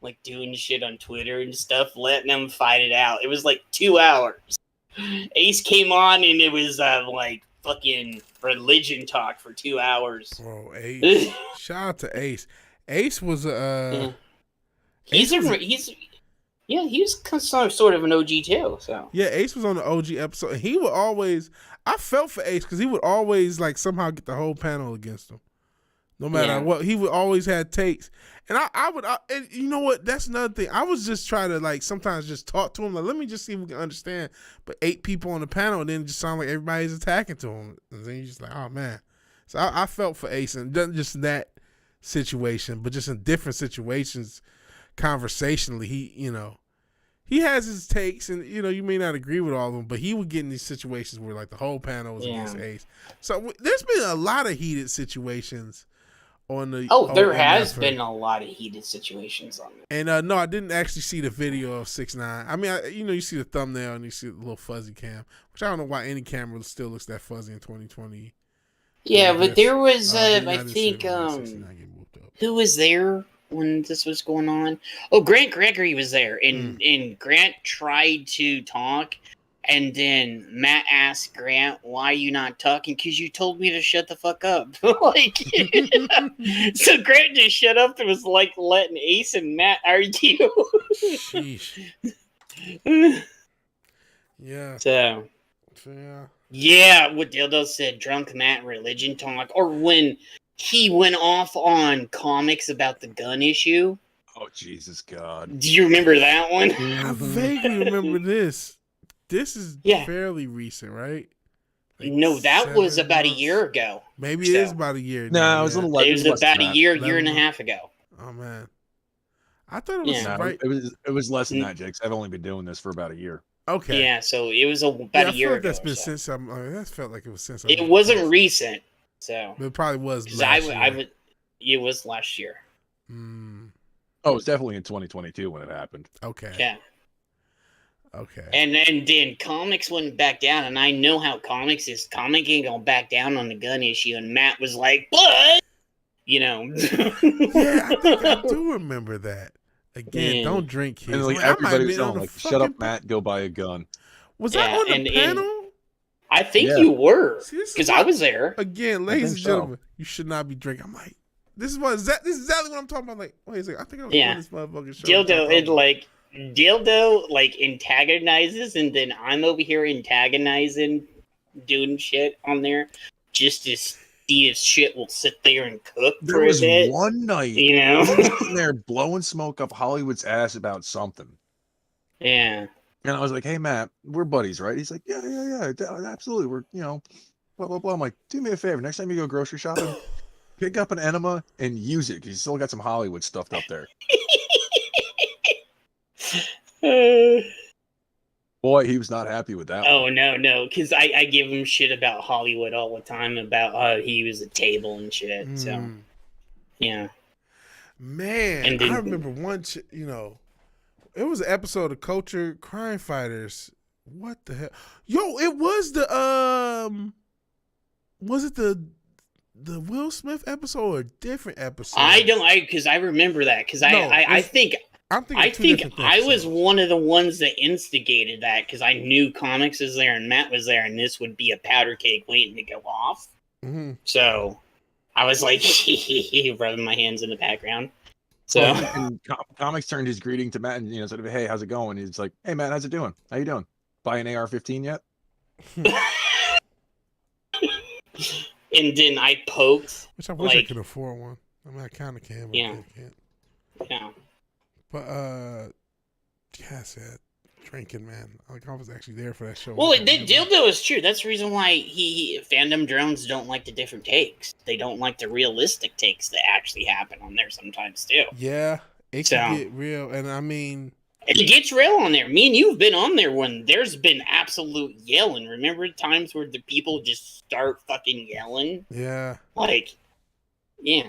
like doing shit on Twitter and stuff, letting them fight it out. It was like 2 hours. Ace came on and it was like fucking religion talk for 2 hours. Bro, Ace. Shout out to Ace. Ace was he was sort of an OG too. So yeah, Ace was on the OG episode. And he would always. I felt for Ace because he would always like somehow get the whole panel against him, no matter what. He would always have takes, and I would. And you know what? That's another thing. I was just trying to like sometimes just talk to him. Like, let me just see if we can understand. But 8 people on the panel, and then it just sound like everybody's attacking to him, and then you're just like, oh man. So I felt for Ace, and not just in that situation, but just in different situations, conversationally, he has his takes, and you may not agree with all of them, but he would get in these situations where like the whole panel was against Ace. So there's been a lot of heated situations on the. There has been a lot of heated situations on there. And no, I didn't actually see the video of 6ix9ine. I mean, you see the thumbnail and you see the little fuzzy cam, which I don't know why any camera still looks that fuzzy in 2020. Yeah, but there was I think who was there when this was going on? Oh, Grant Gregory was there, and Grant tried to talk, and then Matt asked Grant, "Why are you not talking?" "Because you told me to shut the fuck up." Like, so Grant just shut up and was like letting Ace and Matt argue. Sheesh. Yeah. So. Yeah, what Dildo said, drunk Matt religion talk, or when he went off on comics about the gun issue. Oh, Jesus God. Do you remember that one? I vaguely remember this. This is fairly recent, right? Like no, that was about a year ago. Maybe it is about a year. No, it was a little. It was about a year and a half ago. Oh man, I thought it was right. It was less than that, Jake. I've only been doing this for about a year. Okay. Yeah, so it was about a year like ago. That's been since that felt like it was since. It wasn't recent, so but it probably was. It was last year. Oh, it was definitely in 2022 when it happened. Okay. Yeah. Okay. And then comics went back down, and I know how comics is. Comic ain't gonna back down on the gun issue, and Matt was like, "But," Yeah, I think I do remember that. Again, don't drink, kids. And like everybody was telling like, "Shut up, Matt. Go buy a gun." Was I on the panel? I think you were, because I was there. Again, ladies and gentlemen, you should not be drinking. I'm like, this is exactly what I'm talking about. Like, wait a second, I think I was on this motherfucking show. Dildo like antagonizes, and then I'm over here antagonizing, doing shit on there, just to see if shit will sit there and cook for a bit. There was one night, sitting there blowing smoke up Hollywood's ass about something. Yeah. And I was like, "Hey, Matt, we're buddies, right?" He's like, "Yeah, absolutely. We're, blah, blah, blah." I'm like, "Do me a favor. Next time you go grocery shopping, Pick up an enema and use it. You still got some Hollywood stuff up there. Boy, he was not happy with that. Oh, no, because I give him shit about Hollywood all the time, about how he was a table and shit, so, yeah. Man, And then, I remember it was an episode of Culture Crime Fighters. What the hell? Yo, it was was it the Will Smith episode or a different episode? because I remember that, because I think I was one of the ones that instigated that, because I knew Comics was there and Matt was there, and this would be a powder cake waiting to go off. Mm-hmm. So I was like, rubbing my hands in the background. So and Comics turned his greeting to Matt and said, "Hey, how's it going?" He's like, "Hey, Matt, how's it doing? How you doing? Buy an AR-15 yet?" And then I poked. Which I wish I could afford one. I mean, I kind of can, but I can't. Yeah. But I said drinking, man. Like I was actually there for that show. Well, dildo is true. That's the reason why fandom drones don't like the different takes. They don't like the realistic takes that actually happen on there sometimes too. Yeah, it can get real, and I mean, it gets real on there. Me and you've been on there when there's been absolute yelling. Remember times where the people just start fucking yelling? Yeah. Like, yeah.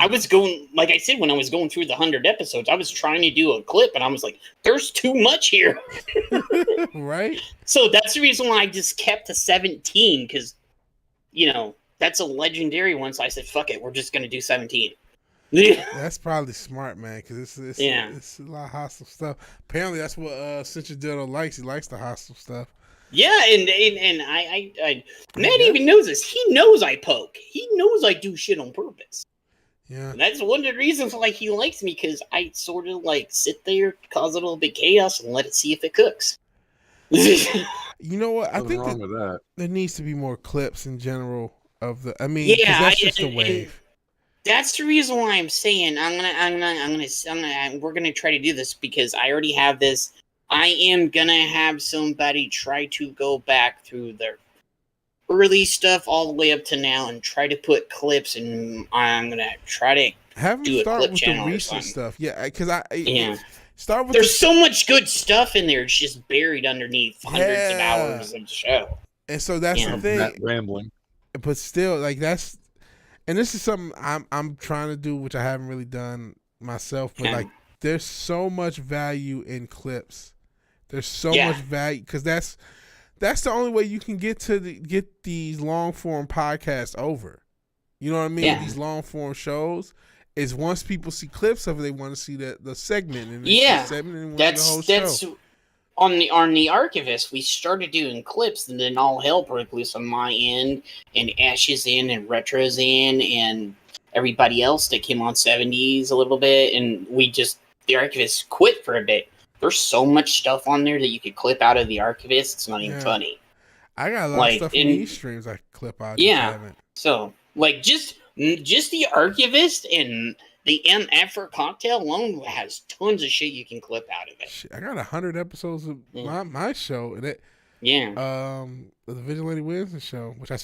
I was going, like I said, when I was going through the 100 episodes, I was trying to do a clip, and I was like, there's too much here. Right? So that's the reason why I just kept to 17, because, that's a legendary one. So I said, fuck it, we're just going to do 17. That's probably smart, man, because it's a lot of hostile stuff. Apparently, that's what Central Dildo likes. He likes the hostile stuff. Yeah, and I Matt even knows this. He knows I poke. He knows I do shit on purpose. Yeah, and that's one of the reasons why he likes me, because I sort of sit there, cause a little bit of chaos, and let it see if it cooks. You know what? I think wrong with that. There needs to be more clips in general of the. I mean, that's just a wave. That's the reason why I'm saying we're gonna try to do this, because I already have this. I am gonna have somebody try to go back through their early stuff all the way up to now and try to put clips, and I'm gonna try to have do them start a clip with channel the recent stuff. Yeah, because start with. There's so much good stuff in there. It's just buried underneath hundreds of hours of the show. And so that's the thing. That rambling. But still, that's, and this is something I'm trying to do, which I haven't really done myself. But there's so much value in clips. There's so much value, because that's the only way you can get these long form podcasts over. You know what I mean? Yeah. These long form shows is once people see clips of it, they want to see the segment. And that's on the Archivist. We started doing clips, and then all hell broke loose on my end, and Ash's in, and Retro's in, and everybody else that came on 70s a little bit, and the Archivist quit for a bit. There's so much stuff on there that you could clip out of the Archivist. It's not even funny. I got a lot of stuff from these streams I could clip out. So just the Archivist and the MF for Cocktail alone has tons of shit you can clip out of it. Shit, I got 100 episodes of my show, and the Vigilante Williamson show, which I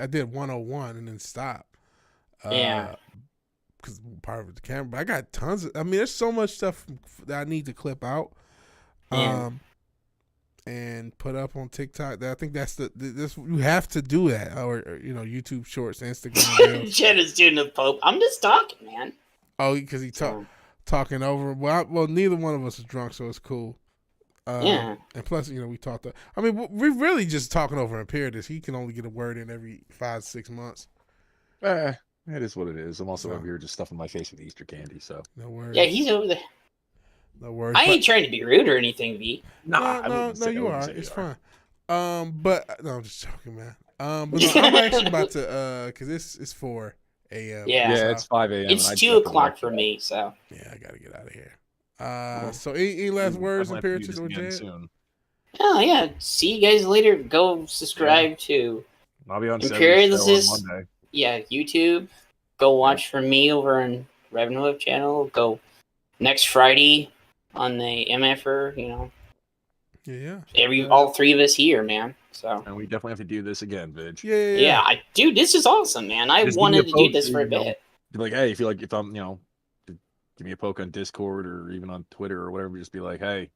did 101 and then stopped. Because part of the camera, but I got tons of. I mean, there's so much stuff that I need to clip out, and put up on TikTok. That I think that's this you have to do that, or YouTube Shorts, Instagram. Jen is doing the Pope. I'm just talking, man. Oh, because he talking over. Well, neither one of us is drunk, so it's cool. And plus, we talked. I mean, we're really just talking over a period. He can only get a word in every 5 to 6 months. It is what it is. I'm also over here just stuffing my face with Easter candy, so. No worries. Yeah, he's over there. No worries. I ain't trying to be rude or anything, V. No, you are. It's fine. But no, I'm just joking, man. But no, I'm actually about to because it's 4 a.m. Yeah, it's 5 a.m. It's 2 o'clock for me, so. Yeah, I gotta get out of here. So any last words, appearances, or Jed? Oh yeah. See you guys later. Go subscribe to I'll be on Imperialist. Monday. Yeah, YouTube. Go watch for me over on Revenue Web channel. Go next Friday on the MFR, Yeah. All 3 of us here, man. So And we definitely have to do this again, Vidge. yeah, dude, this is awesome, man. I Just give me wanted a to do poke, this for a you know, bit. Be like, hey, if I'm, give me a poke on Discord or even on Twitter or whatever. Just be like, hey,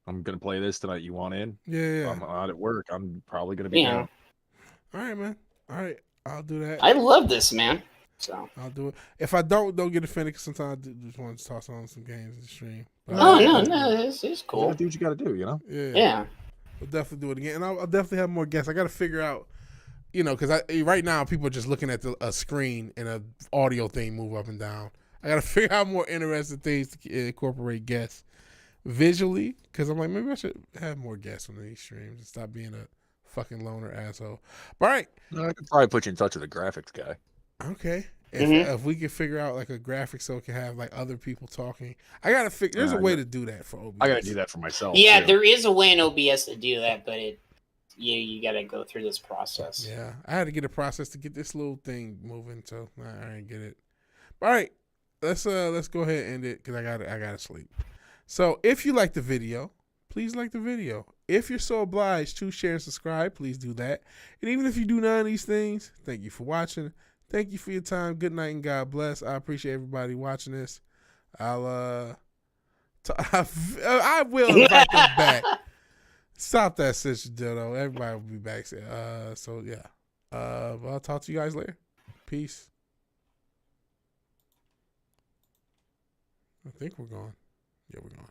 I'm gonna play this tonight. You want in? Yeah. I'm out at work. I'm probably gonna be down. All right, man. All right, I'll do that. I love this, man. So I'll do it. If I don't get offended, because sometimes I just want to toss on some games in the stream. But no, this is You cool. gotta do what you gotta do, you know? Yeah. We'll definitely do it again, and I'll definitely have more guests. I got to figure out, because right now people are just looking at a screen and a audio thing move up and down. I got to figure out more interesting things to incorporate guests visually, because I'm like, maybe I should have more guests on these streams and stop being a fucking loner asshole. All right. I could probably put you in touch with a graphics guy. Okay. If we can figure out like a graphic so it can have like other people talking, I gotta figure. There's a way to do that for OBS. I gotta do that for myself. Yeah, too. there is a way in OBS to do that, but you got to go through this process. Yeah, I had to get a process to get this little thing moving, so I didn't get it. All right, let's go ahead and end it because I gotta sleep. So if you like the video, please like the video. If you're so obliged to share and subscribe, please do that. And even if you do none of these things, thank you for watching. Thank you for your time. Good night and God bless. I appreciate everybody watching this. I will invite them back. Stop that sister dildo. Everybody will be back. So yeah. I'll talk to you guys later. Peace. I think we're gone. Yeah, we're gone.